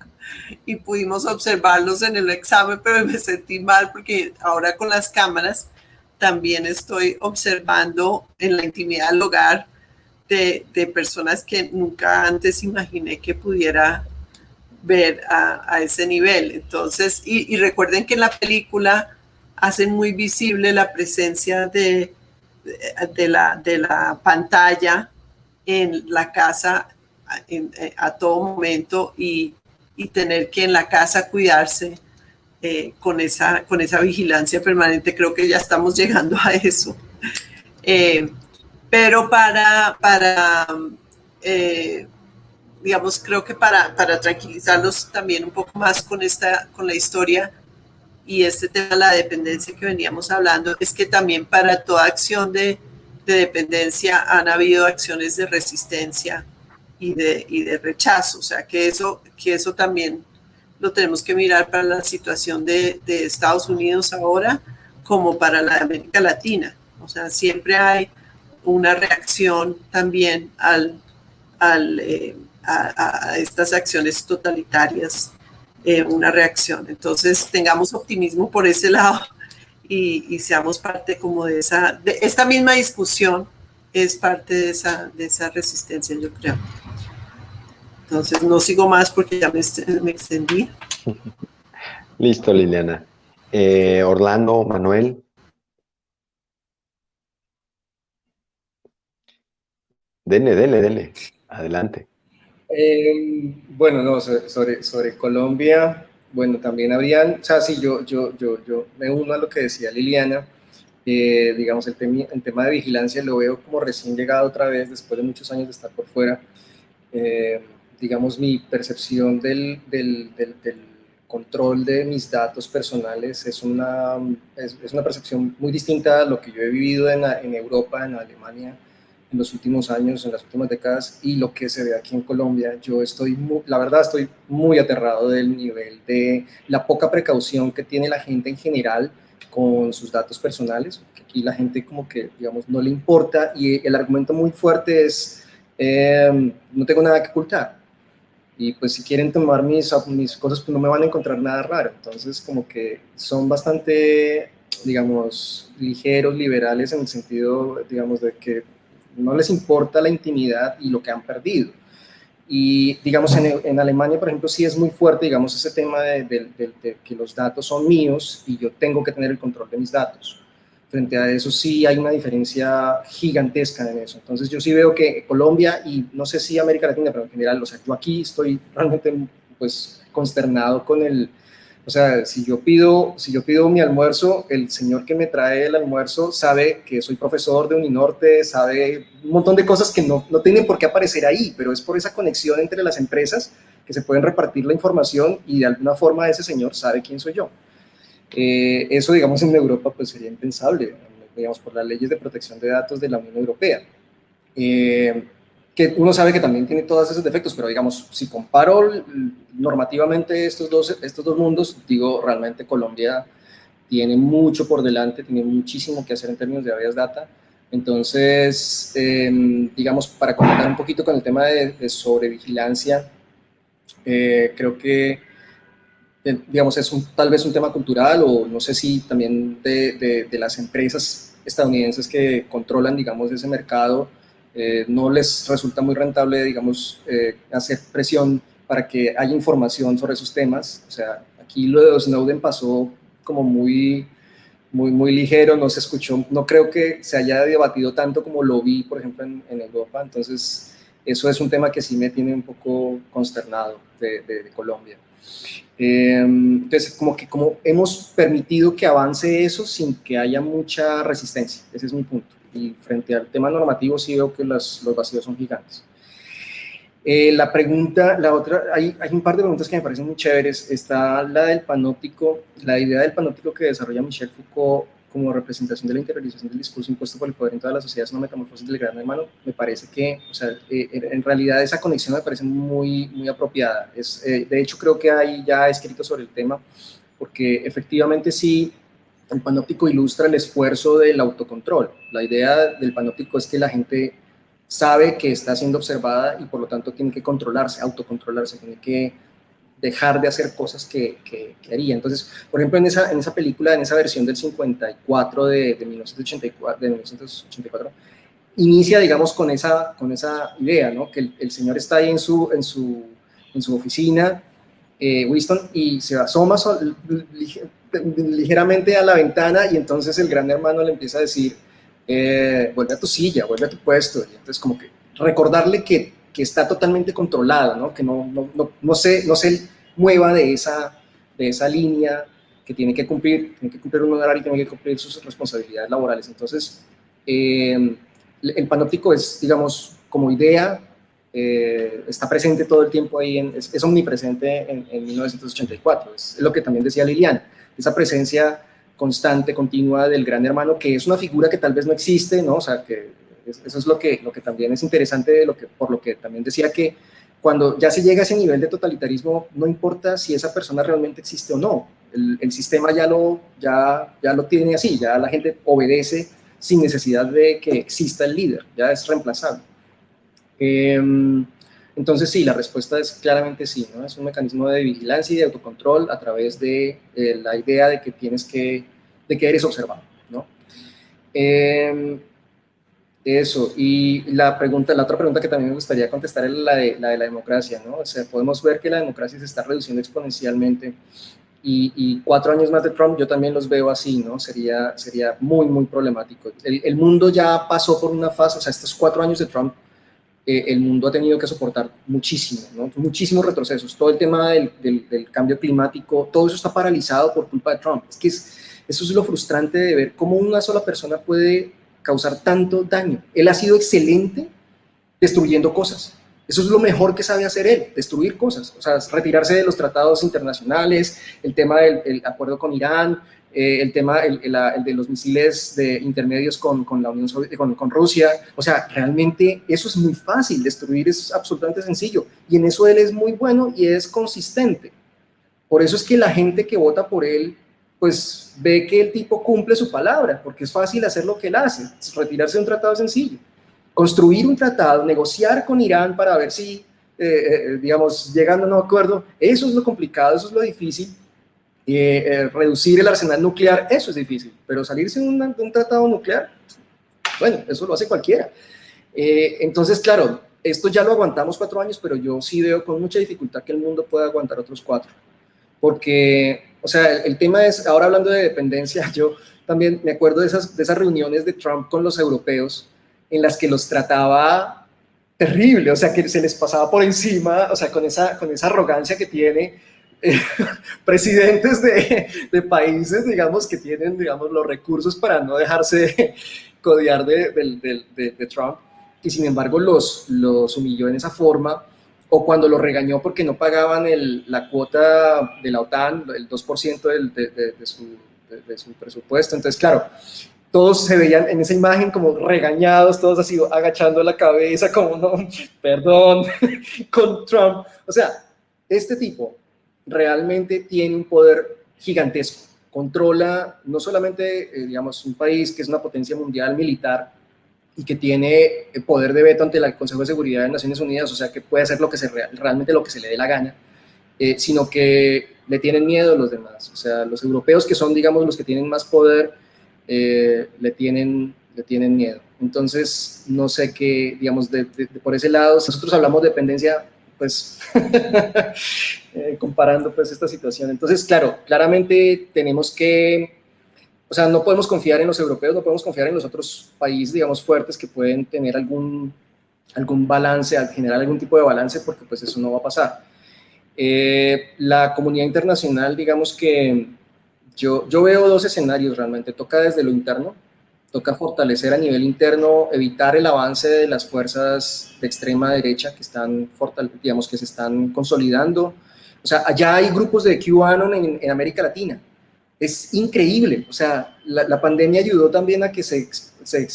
Speaker 3: y pudimos observarlos en el examen, pero me sentí mal porque ahora con las cámaras también estoy observando en la intimidad del hogar de personas que nunca antes imaginé que pudiera ver a ese nivel. Entonces, y recuerden que en la película hacen muy visible la presencia de la pantalla en la casa a todo momento, y tener que en la casa cuidarse con esa vigilancia permanente. Creo que ya estamos llegando a eso. Pero digamos, creo que para tranquilizarlos también un poco más con la historia y este tema de la dependencia que veníamos hablando, es que también para toda acción de dependencia han habido acciones de resistencia y de rechazo. O sea, que eso también lo tenemos que mirar para la situación de Estados Unidos ahora, como para la de América Latina. O sea, siempre hay una reacción también a estas acciones totalitarias, una reacción. Entonces, tengamos optimismo por ese lado y seamos parte como de esta misma discusión, es parte de esa resistencia, yo creo. Entonces, no sigo más porque ya me extendí.
Speaker 2: Listo, Liliana. Orlando, Manuel. Dele. Adelante.
Speaker 5: Bueno, no, sobre Colombia, bueno, también habrían, o sea, sí, yo me uno a lo que decía Liliana. Digamos, el tema de vigilancia lo veo como recién llegado otra vez, después de muchos años de estar por fuera. Eh, digamos, mi percepción del control de mis datos personales es una percepción muy distinta a lo que yo he vivido en Europa, en Alemania, en los últimos años, en las últimas décadas, y lo que se ve aquí en Colombia. Yo la verdad, estoy muy aterrado del nivel de la poca precaución que tiene la gente en general con sus datos personales, que aquí la gente como que, digamos, no le importa, y el argumento muy fuerte es, no tengo nada que ocultar, y pues si quieren tomar mis cosas, pues no me van a encontrar nada raro. Entonces como que son bastante, digamos, ligeros, liberales, en el sentido, digamos, de que no les importa la intimidad y lo que han perdido. Y digamos, en Alemania, por ejemplo, sí es muy fuerte, digamos, ese tema de que los datos son míos y yo tengo que tener el control de mis datos. Frente a eso sí hay una diferencia gigantesca en eso. Entonces yo sí veo que Colombia, y no sé si América Latina, pero en general, o sea, yo aquí estoy realmente pues consternado con o sea, si yo pido mi almuerzo, el señor que me trae el almuerzo sabe que soy profesor de Uninorte, sabe un montón de cosas que no tienen por qué aparecer ahí, pero es por esa conexión entre las empresas que se pueden repartir la información, y de alguna forma ese señor sabe quién soy yo. Eso, digamos, en Europa pues sería impensable, digamos, por las leyes de protección de datos de la Unión Europea. Que uno sabe que también tiene todos esos defectos, pero digamos, si comparo normativamente estos dos mundos, digo, realmente Colombia tiene mucho por delante, tiene muchísimo que hacer en términos de habeas data. Entonces, digamos, para comentar un poquito con el tema de sobrevigilancia, creo que digamos, es tal vez un tema cultural, o no sé si también de las empresas estadounidenses que controlan, digamos, ese mercado, no les resulta muy rentable, digamos, hacer presión para que haya información sobre esos temas. O sea, aquí lo de Snowden pasó como muy ligero, no se escuchó, no creo que se haya debatido tanto como lo vi, por ejemplo, en Europa. Entonces, eso es un tema que sí me tiene un poco consternado de Colombia. Entonces, como hemos permitido que avance eso sin que haya mucha resistencia. Ese es mi punto. Y frente al tema normativo sí veo que los vacíos son gigantes. La otra, hay un par de preguntas que me parecen muy chéveres. Está la del panóptico, la idea del panóptico que desarrolla Michel Foucault como representación de la interiorización del discurso impuesto por el poder en toda la sociedad, es una metamorfosis del gran hermano. Me parece que, o sea, en realidad esa conexión me parece muy apropiada. De hecho, creo que hay ya escrito sobre el tema, porque efectivamente sí, el panóptico ilustra el esfuerzo del autocontrol. La idea del panóptico es que la gente sabe que está siendo observada y por lo tanto tiene que controlarse, autocontrolarse, tiene que dejar de hacer cosas que haría. Entonces, por ejemplo, en esa película, en esa versión del 54 de 1984, inicia, digamos, con esa idea, ¿no? Que el señor está ahí en su oficina, Winston, y se asoma ligeramente a la ventana, y entonces el gran hermano le empieza a decir, vuelve a tu silla, vuelve a tu puesto. Y entonces como que recordarle que está totalmente controlado, ¿no? Que no se mueva de esa línea, que tiene que cumplir un horario y tiene que cumplir sus responsabilidades laborales. Entonces, el panóptico es, digamos, como idea, está presente todo el tiempo ahí, es omnipresente en 1984, es lo que también decía Liliana, esa presencia constante, continua del gran hermano, que es una figura que tal vez no existe, ¿no? O sea, que eso es lo que también es interesante, por lo que también decía que cuando ya se llega a ese nivel de totalitarismo, no importa si esa persona realmente existe o no, el sistema ya lo tiene así, ya la gente obedece sin necesidad de que exista el líder, ya es reemplazable. Entonces sí, la respuesta es claramente sí, ¿no? Es un mecanismo de vigilancia y de autocontrol a través de la idea de que de que eres observado, ¿no? Eso, y la otra pregunta que también me gustaría contestar es la de la democracia, ¿no? O sea, podemos ver que la democracia se está reduciendo exponencialmente, y 4 años más de Trump yo también los veo así, ¿no? Sería muy, muy problemático. El mundo ya pasó por una fase, o sea, estos 4 años de Trump, el mundo ha tenido que soportar muchísimo, ¿no? Muchísimos retrocesos. Todo el tema del cambio climático, todo eso está paralizado por culpa de Trump. Es que eso es lo frustrante de ver cómo una sola persona puede causar tanto daño. Él ha sido excelente destruyendo cosas. Eso es lo mejor que sabe hacer él, destruir cosas, o sea, retirarse de los tratados internacionales, el tema del acuerdo con Irán, el tema el de los misiles intermedios con la Unión Soviética, con Rusia. O sea, realmente eso es muy fácil, destruir es absolutamente sencillo, y en eso él es muy bueno y es consistente. Por eso es que la gente que vota por él, pues ve que el tipo cumple su palabra, porque es fácil hacer lo que él hace, retirarse de un tratado sencillo. Construir un tratado, negociar con Irán para ver si, digamos, llegan a un acuerdo, eso es lo complicado, eso es lo difícil. Reducir el arsenal nuclear, eso es difícil, pero salirse de un tratado nuclear, bueno, eso lo hace cualquiera. Entonces, claro, esto ya lo aguantamos 4 años, pero yo sí veo con mucha dificultad que el mundo pueda aguantar otros 4, porque, o sea, el tema es, ahora hablando de dependencia, yo también me acuerdo de esas reuniones de Trump con los europeos, en las que los trataba terrible, o sea, que se les pasaba por encima, o sea, con esa arrogancia que tiene presidentes de países, digamos, que tienen, digamos, los recursos para no dejarse codear de Trump, y sin embargo los humilló en esa forma, o cuando los regañó porque no pagaban la cuota de la OTAN, el 2% de su presupuesto. Entonces, claro, todos se veían en esa imagen como regañados, todos así agachando la cabeza, como no, perdón, con Trump. O sea, este tipo realmente tiene un poder gigantesco. Controla no solamente, digamos, un país que es una potencia mundial militar y que tiene poder de veto ante el Consejo de Seguridad de Naciones Unidas, o sea, que puede hacer realmente lo que se le dé la gana, sino que le tienen miedo a los demás. O sea, los europeos, que son, digamos, los que tienen más poder, le tienen miedo. Entonces, no sé qué, digamos, por ese lado, nosotros hablamos de dependencia, pues, comparando pues esta situación. Entonces, claro, claramente tenemos que, o sea, no podemos confiar en los europeos, no podemos confiar en los otros países, digamos, fuertes que pueden tener algún balance, generar algún tipo de balance, porque pues eso no va a pasar. La comunidad internacional, digamos que yo veo 2 escenarios realmente. Toca desde lo interno, toca fortalecer a nivel interno, evitar el avance de las fuerzas de extrema derecha que están, digamos, que se están consolidando. O sea, allá hay grupos de QAnon en América Latina. Es increíble. O sea, la pandemia ayudó también a que se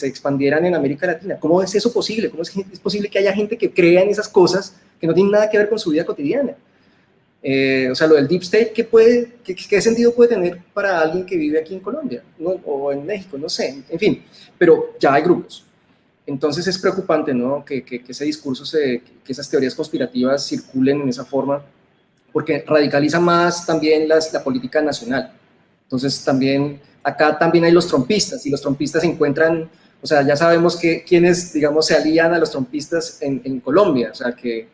Speaker 5: expandieran en América Latina. ¿Cómo es eso posible? ¿Cómo es posible que haya gente que crea en esas cosas que no tienen nada que ver con su vida cotidiana? O sea, lo del Deep State, ¿qué sentido puede tener para alguien que vive aquí en Colombia, ¿no? O en México? No sé, en fin, pero ya hay grupos. Entonces es preocupante, ¿no? Que ese discurso, que esas teorías conspirativas circulen en esa forma, porque radicaliza más también la política nacional. Entonces también, acá también hay los trumpistas, y los trumpistas se encuentran, o sea, ya sabemos quiénes, digamos, se alían a los trumpistas en Colombia, o sea, que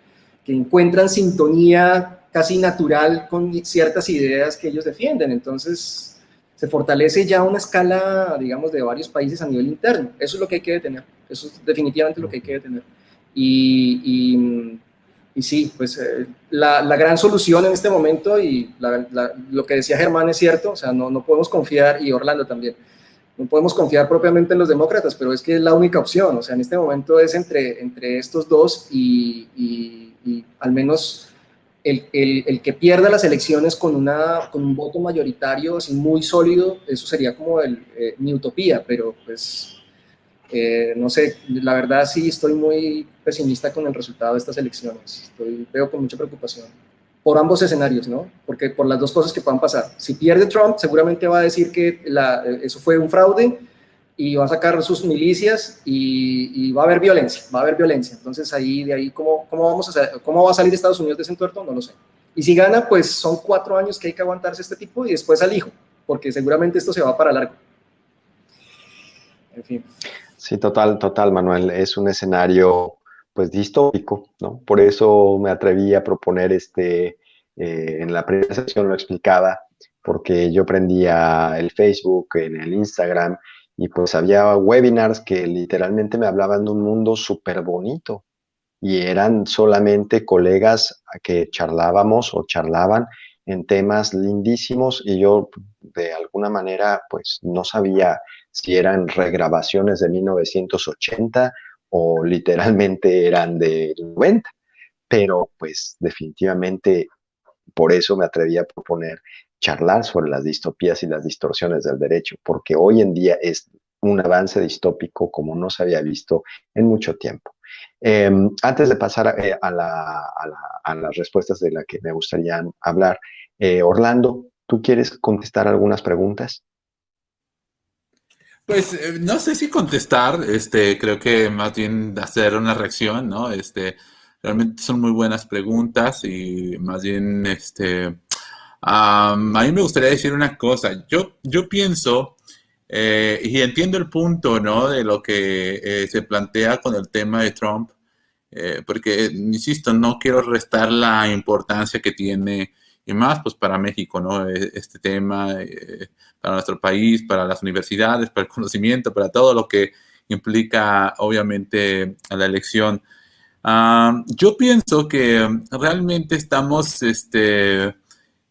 Speaker 5: encuentran sintonía casi natural con ciertas ideas que ellos defienden. Entonces se fortalece ya una escala, digamos, de varios países a nivel interno. Eso es lo que hay que detener, eso es definitivamente lo que hay que detener. Y sí, pues la gran solución en este momento, y lo que decía Germán es cierto, o sea, no podemos confiar, y Orlando también, no podemos confiar propiamente en los demócratas, pero es que es la única opción. O sea, en este momento es entre estos dos, y al menos el que pierda las elecciones con un voto mayoritario así muy sólido, eso sería como mi utopía, pero pues no sé, la verdad sí estoy muy pesimista con el resultado de estas elecciones. Veo con mucha preocupación por ambos escenarios, ¿no? Porque por las 2 cosas que puedan pasar. Si pierde Trump, seguramente va a decir que eso fue un fraude, y va a sacar sus milicias, y va a haber violencia, Entonces de ahí, ¿cómo va a salir Estados Unidos de ese entuerto? No lo sé. Y si gana, pues son 4 años que hay que aguantarse este tipo, y después al hijo, porque seguramente esto se va para largo. En fin.
Speaker 2: Sí, total, Manuel. Es un escenario, pues, distópico, ¿no? Por eso me atreví a proponer en la primera sesión lo explicaba, porque yo prendía el Facebook, en el Instagram, y pues había webinars que literalmente me hablaban de un mundo súper bonito y eran solamente colegas que charlábamos o charlaban en temas lindísimos y yo de alguna manera pues no sabía si eran regrabaciones de 1980 o literalmente eran de 90, pero pues definitivamente por eso me atreví a proponer charlar sobre las distopías y las distorsiones del derecho, porque hoy en día es un avance distópico como no se había visto en mucho tiempo. Antes de pasar a las respuestas de las que me gustaría hablar, Orlando, ¿tú quieres contestar algunas preguntas?
Speaker 4: Pues no sé si contestar, creo que más bien hacer una reacción, ¿no? Realmente son muy buenas preguntas y más bien, a mí me gustaría decir una cosa. Yo pienso, y entiendo el punto, ¿no? De lo que se plantea con el tema de Trump, porque, insisto, no quiero restar la importancia que tiene, y más pues para México, ¿no? Este tema, para nuestro país, para las universidades, para el conocimiento, para todo lo que implica, obviamente, a la elección. Yo pienso que realmente estamos, que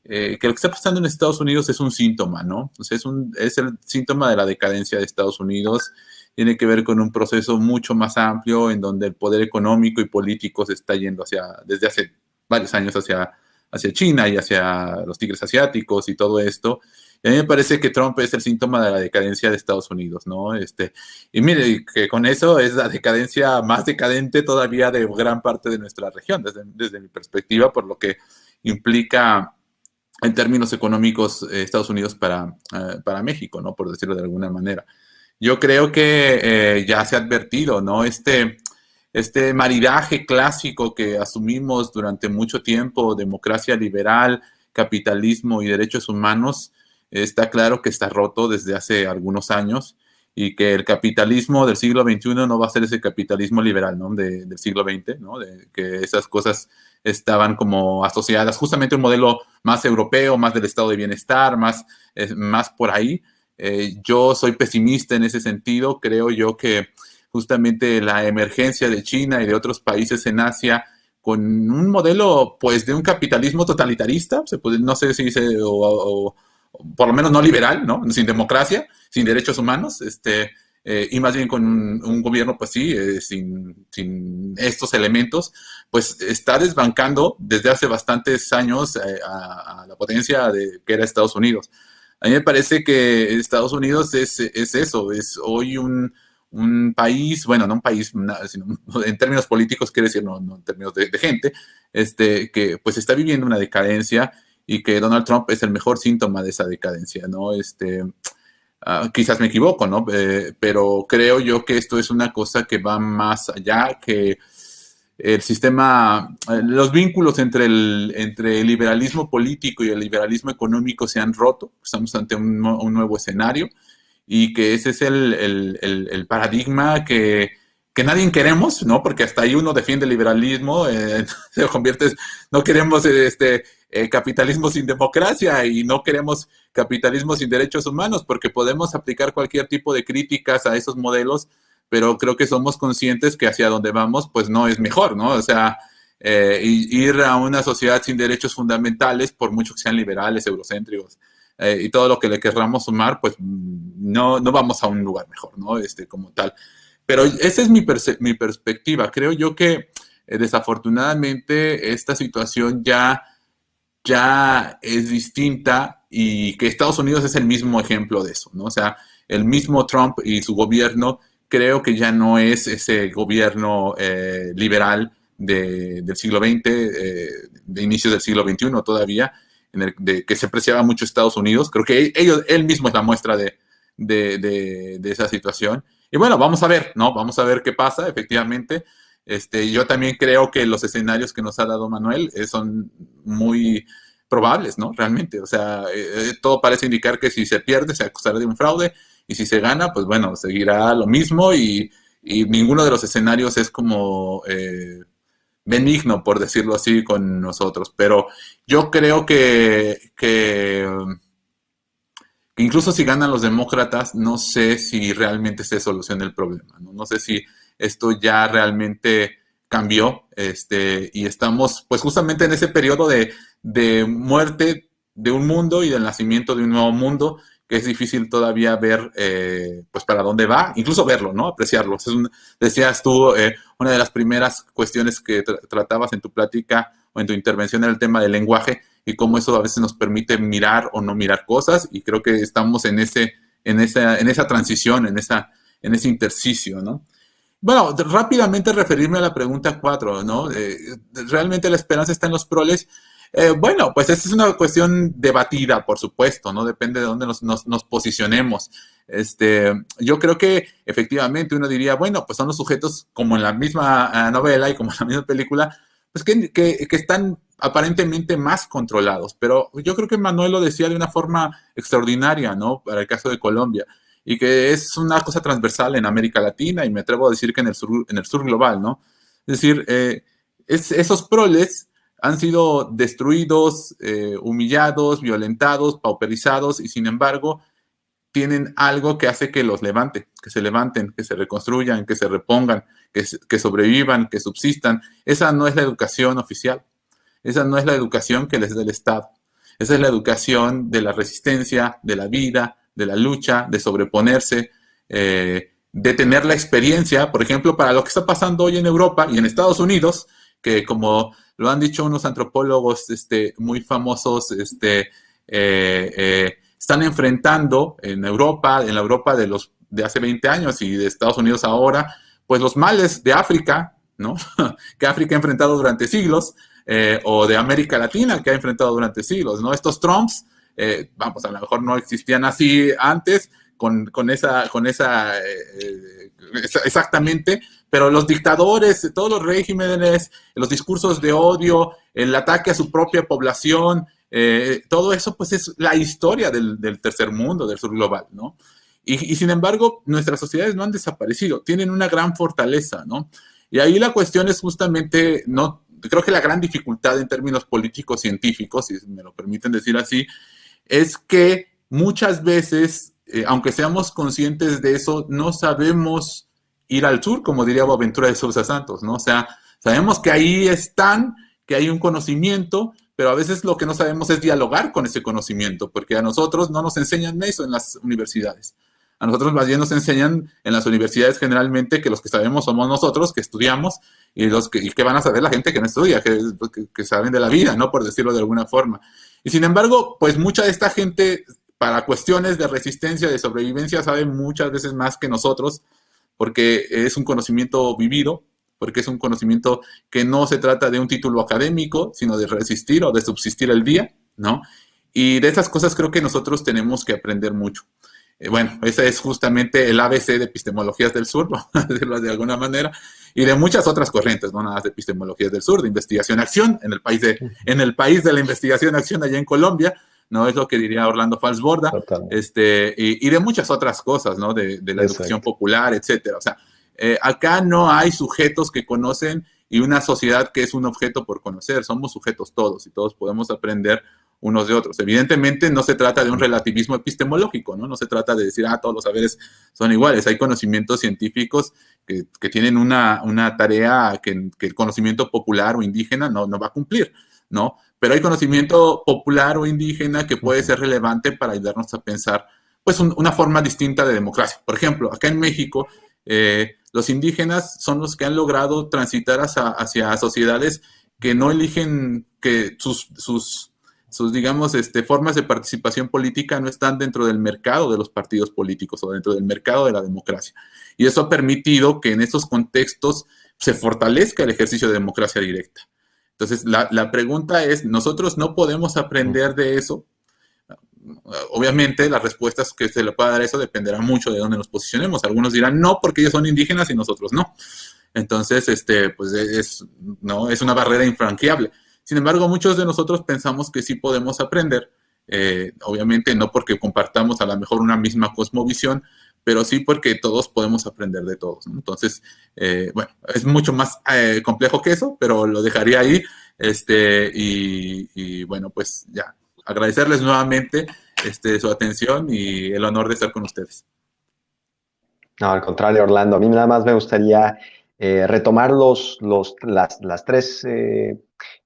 Speaker 4: lo que está pasando en Estados Unidos es un síntoma, ¿no? O sea, es el síntoma de la decadencia de Estados Unidos. Tiene que ver con un proceso mucho más amplio en donde el poder económico y político se está yendo desde hace varios años hacia China y hacia los tigres asiáticos y todo esto. Y a mí me parece que Trump es el síntoma de la decadencia de Estados Unidos, ¿no? Y mire, que con eso es la decadencia más decadente todavía de gran parte de nuestra región, desde mi perspectiva, por lo que implica en términos económicos Estados Unidos para México, ¿no? Por decirlo de alguna manera. Yo creo que ya se ha advertido, ¿no? Este maridaje clásico que asumimos durante mucho tiempo, democracia liberal, capitalismo y derechos humanos, está claro que está roto desde hace algunos años y que el capitalismo del siglo XXI no va a ser ese capitalismo liberal, ¿no? Del siglo XX, ¿no? Que esas cosas estaban como asociadas justamente a un modelo más europeo, más del estado de bienestar, más por ahí. Yo soy pesimista en ese sentido. Creo yo que justamente la emergencia de China y de otros países en Asia con un modelo, pues, de un capitalismo totalitarista, no sé si dice, o por lo menos no liberal, ¿no? Sin democracia, sin derechos humanos, y más bien con un gobierno, pues sí, sin estos elementos, pues está desbancando desde hace bastantes años a la potencia que era Estados Unidos. A mí me parece que Estados Unidos es eso, es hoy un país, bueno, no un país, sino en términos políticos, quiere decir, no en términos de gente, que pues está viviendo una decadencia y que Donald Trump es el mejor síntoma de esa decadencia, ¿no? Quizás me equivoco, ¿no? Pero creo yo que esto es una cosa que va más allá, que el sistema, los vínculos entre el liberalismo político y el liberalismo económico se han roto. Estamos ante un nuevo escenario y que ese es el paradigma que nadie queremos, ¿no? Porque hasta ahí uno defiende el liberalismo, se convierte, no queremos capitalismo sin democracia y no queremos capitalismo sin derechos humanos, porque podemos aplicar cualquier tipo de críticas a esos modelos, pero creo que somos conscientes que hacia donde vamos, pues no es mejor, ¿no? O sea, ir a una sociedad sin derechos fundamentales, por mucho que sean liberales, eurocéntricos, y todo lo que le querramos sumar, pues no vamos a un lugar mejor, ¿no? Como tal. Pero esa es mi perspectiva. Creo yo que desafortunadamente esta situación ya es distinta y que Estados Unidos es el mismo ejemplo de eso, ¿no? O sea, el mismo Trump y su gobierno creo que ya no es ese gobierno liberal del siglo XX, de inicios del siglo XXI todavía, que se apreciaba mucho Estados Unidos. Creo que él mismo es la muestra de esa situación. Y bueno, vamos a ver, ¿no? Vamos a ver qué pasa, efectivamente. Yo también creo que los escenarios que nos ha dado Manuel son muy probables, ¿no? Realmente, o sea, todo parece indicar que si se pierde, se acusará de un fraude, y si se gana, pues bueno, seguirá lo mismo, y ninguno de los escenarios es como benigno, por decirlo así, con nosotros. Pero yo creo que que incluso si ganan los demócratas, no sé si realmente se soluciona el problema, ¿no? No sé si esto ya realmente cambió, y estamos pues justamente en ese periodo de muerte de un mundo y del nacimiento de un nuevo mundo, que es difícil todavía ver pues para dónde va, incluso verlo, ¿no? Apreciarlo. Decías tú, una de las primeras cuestiones que tratabas en tu plática o en tu intervención era el tema del lenguaje y cómo eso a veces nos permite mirar o no mirar cosas, y creo que estamos en esa transición, en ese intersticio, ¿no? Bueno, rápidamente referirme a la pregunta 4, ¿no? ¿Realmente la esperanza está en los proles? Bueno, pues esta es una cuestión debatida, por supuesto, ¿no? Depende de dónde nos posicionemos. Yo creo que efectivamente uno diría, bueno, pues son los sujetos como en la misma novela y como en la misma película, pues que están aparentemente más controlados. Pero yo creo que Manuel lo decía de una forma extraordinaria, ¿no? Para el caso de Colombia. Y que es una cosa transversal en América Latina y me atrevo a decir que en el sur global, ¿no? Es decir, esos proles han sido destruidos, humillados, violentados, pauperizados, y sin embargo tienen algo que hace que los levante, que se levanten, que se reconstruyan, que se repongan, que sobrevivan, que subsistan. Esa no es la educación oficial, esa no es la educación que les da el Estado. Esa es la educación de la resistencia, de la vida, de la lucha, de sobreponerse, de tener la experiencia, por ejemplo, para lo que está pasando hoy en Europa y en Estados Unidos, que como lo han dicho unos antropólogos muy famosos, están enfrentando en Europa, en la Europa de hace 20 años y de Estados Unidos ahora, pues los males de África, ¿no? Que África ha enfrentado durante siglos, o de América Latina, que ha enfrentado durante siglos, ¿no? Estos Trumps, vamos, a lo mejor no existían así antes, exactamente, pero los dictadores, todos los regímenes, los discursos de odio, el ataque a su propia población, todo eso pues es la historia del tercer mundo, del sur global, ¿no? Y sin embargo, nuestras sociedades no han desaparecido, tienen una gran fortaleza, ¿no? Y ahí la cuestión es justamente, no, creo que la gran dificultad en términos políticos científicos, si me lo permiten decir así, es que muchas veces, aunque seamos conscientes de eso, no sabemos ir al sur, como diría Boaventura de Sousa Santos, ¿no? O sea, sabemos que ahí están, que hay un conocimiento, pero a veces lo que no sabemos es dialogar con ese conocimiento, porque a nosotros no nos enseñan eso en las universidades. A nosotros más bien nos enseñan en las universidades generalmente que los que sabemos somos nosotros, que estudiamos, y que van a saber la gente que no estudia, que saben de la vida, ¿no? Por decirlo de alguna forma. Y sin embargo, pues mucha de esta gente, para cuestiones de resistencia, de sobrevivencia, sabe muchas veces más que nosotros, porque es un conocimiento vivido, porque es un conocimiento que no se trata de un título académico, sino de resistir o de subsistir el día, ¿no? Y de esas cosas creo que nosotros tenemos que aprender mucho. Bueno, ese es justamente el ABC de epistemologías del sur, vamos a decirlo de alguna manera, y de muchas otras corrientes, no nada más de epistemologías del sur, de investigación-acción, en el país de la investigación-acción allá en Colombia, no es lo que diría Orlando Falsborda, y de muchas otras cosas, ¿no? De la educación popular, etcétera. O sea, acá no hay sujetos que conocen y una sociedad que es un objeto por conocer, somos sujetos todos y todos podemos aprender unos de otros. Evidentemente no se trata de un relativismo epistemológico, ¿no? No se trata de decir, todos los saberes son iguales. Hay conocimientos científicos que tienen una tarea que el conocimiento popular o indígena no va a cumplir, ¿no? Pero hay conocimiento popular o indígena que puede ser relevante para ayudarnos a pensar, pues, una forma distinta de democracia. Por ejemplo, acá en México, los indígenas son los que han logrado transitar hacia sociedades que no eligen, que sus digamos, formas de participación política no están dentro del mercado de los partidos políticos o dentro del mercado de la democracia. Y eso ha permitido que en esos contextos se fortalezca el ejercicio de democracia directa. Entonces, la pregunta es, ¿nosotros no podemos aprender de eso? Obviamente, las respuestas que se le pueda dar a eso dependerá mucho de dónde nos posicionemos. Algunos dirán no, porque ellos son indígenas y nosotros no. Entonces, pues es una barrera infranqueable. Sin embargo, muchos de nosotros pensamos que sí podemos aprender, obviamente no porque compartamos a lo mejor una misma cosmovisión, pero sí porque todos podemos aprender de todos, ¿no? Entonces, bueno, es mucho más complejo que eso, pero lo dejaría ahí, y bueno, pues ya, agradecerles nuevamente su atención y el honor de estar con ustedes.
Speaker 2: No, al contrario, Orlando. A mí nada más me gustaría retomar las tres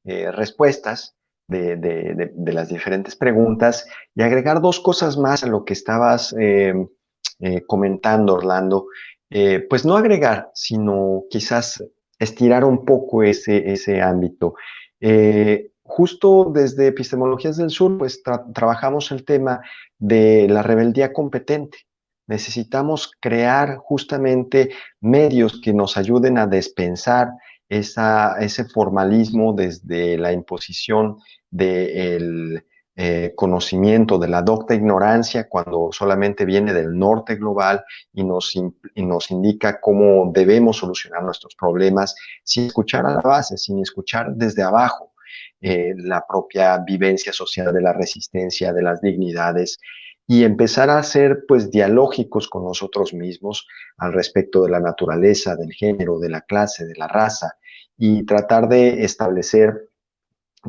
Speaker 2: respuestas de las diferentes preguntas y agregar dos cosas más a lo que estabas comentando, Orlando. Pues no agregar, sino quizás estirar un poco ese ámbito. Justo desde Epistemologías del Sur, pues trabajamos el tema de la rebeldía competente. Necesitamos crear justamente medios que nos ayuden a despensar ese formalismo desde la imposición del conocimiento, de la docta ignorancia, cuando solamente viene del norte global y nos indica cómo debemos solucionar nuestros problemas, sin escuchar a la base, sin escuchar desde abajo la propia vivencia social de la resistencia, de las dignidades, y empezar a ser pues dialógicos con nosotros mismos al respecto de la naturaleza, del género, de la clase, de la raza, y tratar de establecer,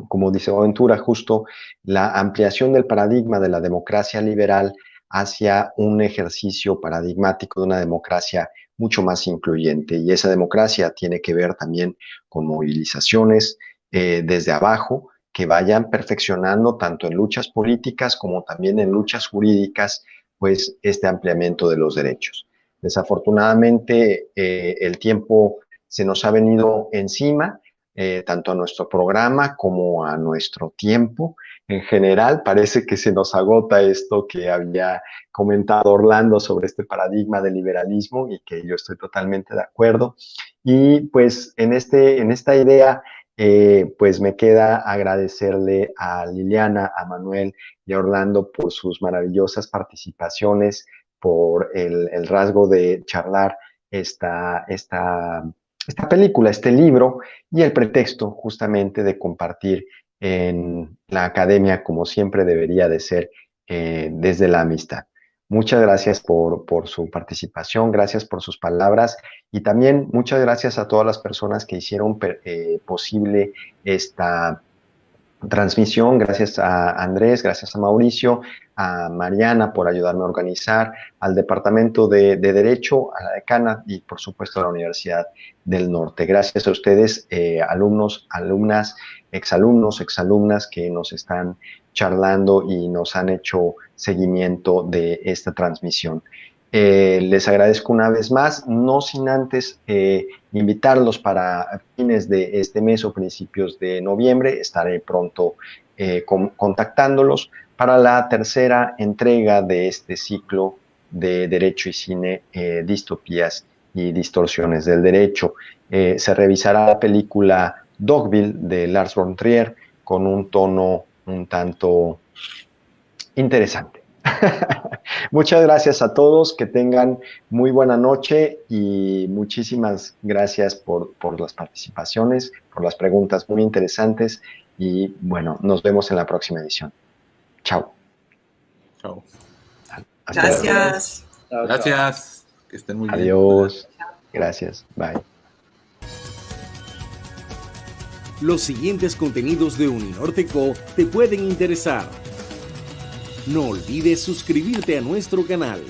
Speaker 2: como dice Boaventura, justo la ampliación del paradigma de la democracia liberal hacia un ejercicio paradigmático de una democracia mucho más incluyente. Y esa democracia tiene que ver también con movilizaciones desde abajo, que vayan perfeccionando tanto en luchas políticas como también en luchas jurídicas, pues este ampliamiento de los derechos. Desafortunadamente, el tiempo se nos ha venido encima, tanto a nuestro programa como a nuestro tiempo. En general, parece que se nos agota esto que había comentado Orlando sobre este paradigma del liberalismo y que yo estoy totalmente de acuerdo. Y pues en esta idea, pues me queda agradecerle a Liliana, a Manuel y a Orlando por sus maravillosas participaciones, por el rasgo de charlar esta película, este libro, y el pretexto justamente de compartir en la academia como siempre debería de ser, desde la amistad. Muchas gracias por su participación, gracias por sus palabras y también muchas gracias a todas las personas que hicieron posible esta transmisión. Gracias a Andrés, gracias a Mauricio, a Mariana por ayudarme a organizar, al Departamento de Derecho, a la decana y por supuesto a la Universidad del Norte. Gracias a ustedes, alumnos, alumnas, exalumnos, exalumnas que nos están charlando y nos han hecho seguimiento de esta transmisión. Les agradezco una vez más, no sin antes invitarlos para fines de este mes o principios de noviembre. Estaré pronto contactándolos para la tercera entrega de este ciclo de Derecho y Cine, Distopías y Distorsiones del Derecho. Se revisará la película Dogville de Lars von Trier con un tono un tanto interesante. Muchas gracias a todos, que tengan muy buena noche y muchísimas gracias por las participaciones, por las preguntas muy interesantes y bueno, nos vemos en la próxima edición. Chao.
Speaker 4: Chao.
Speaker 3: Gracias.
Speaker 4: Gracias. Que estén muy bien.
Speaker 2: Adiós. Gracias. Bye.
Speaker 1: Los siguientes contenidos de Uninorteco te pueden interesar. No olvides suscribirte a nuestro canal.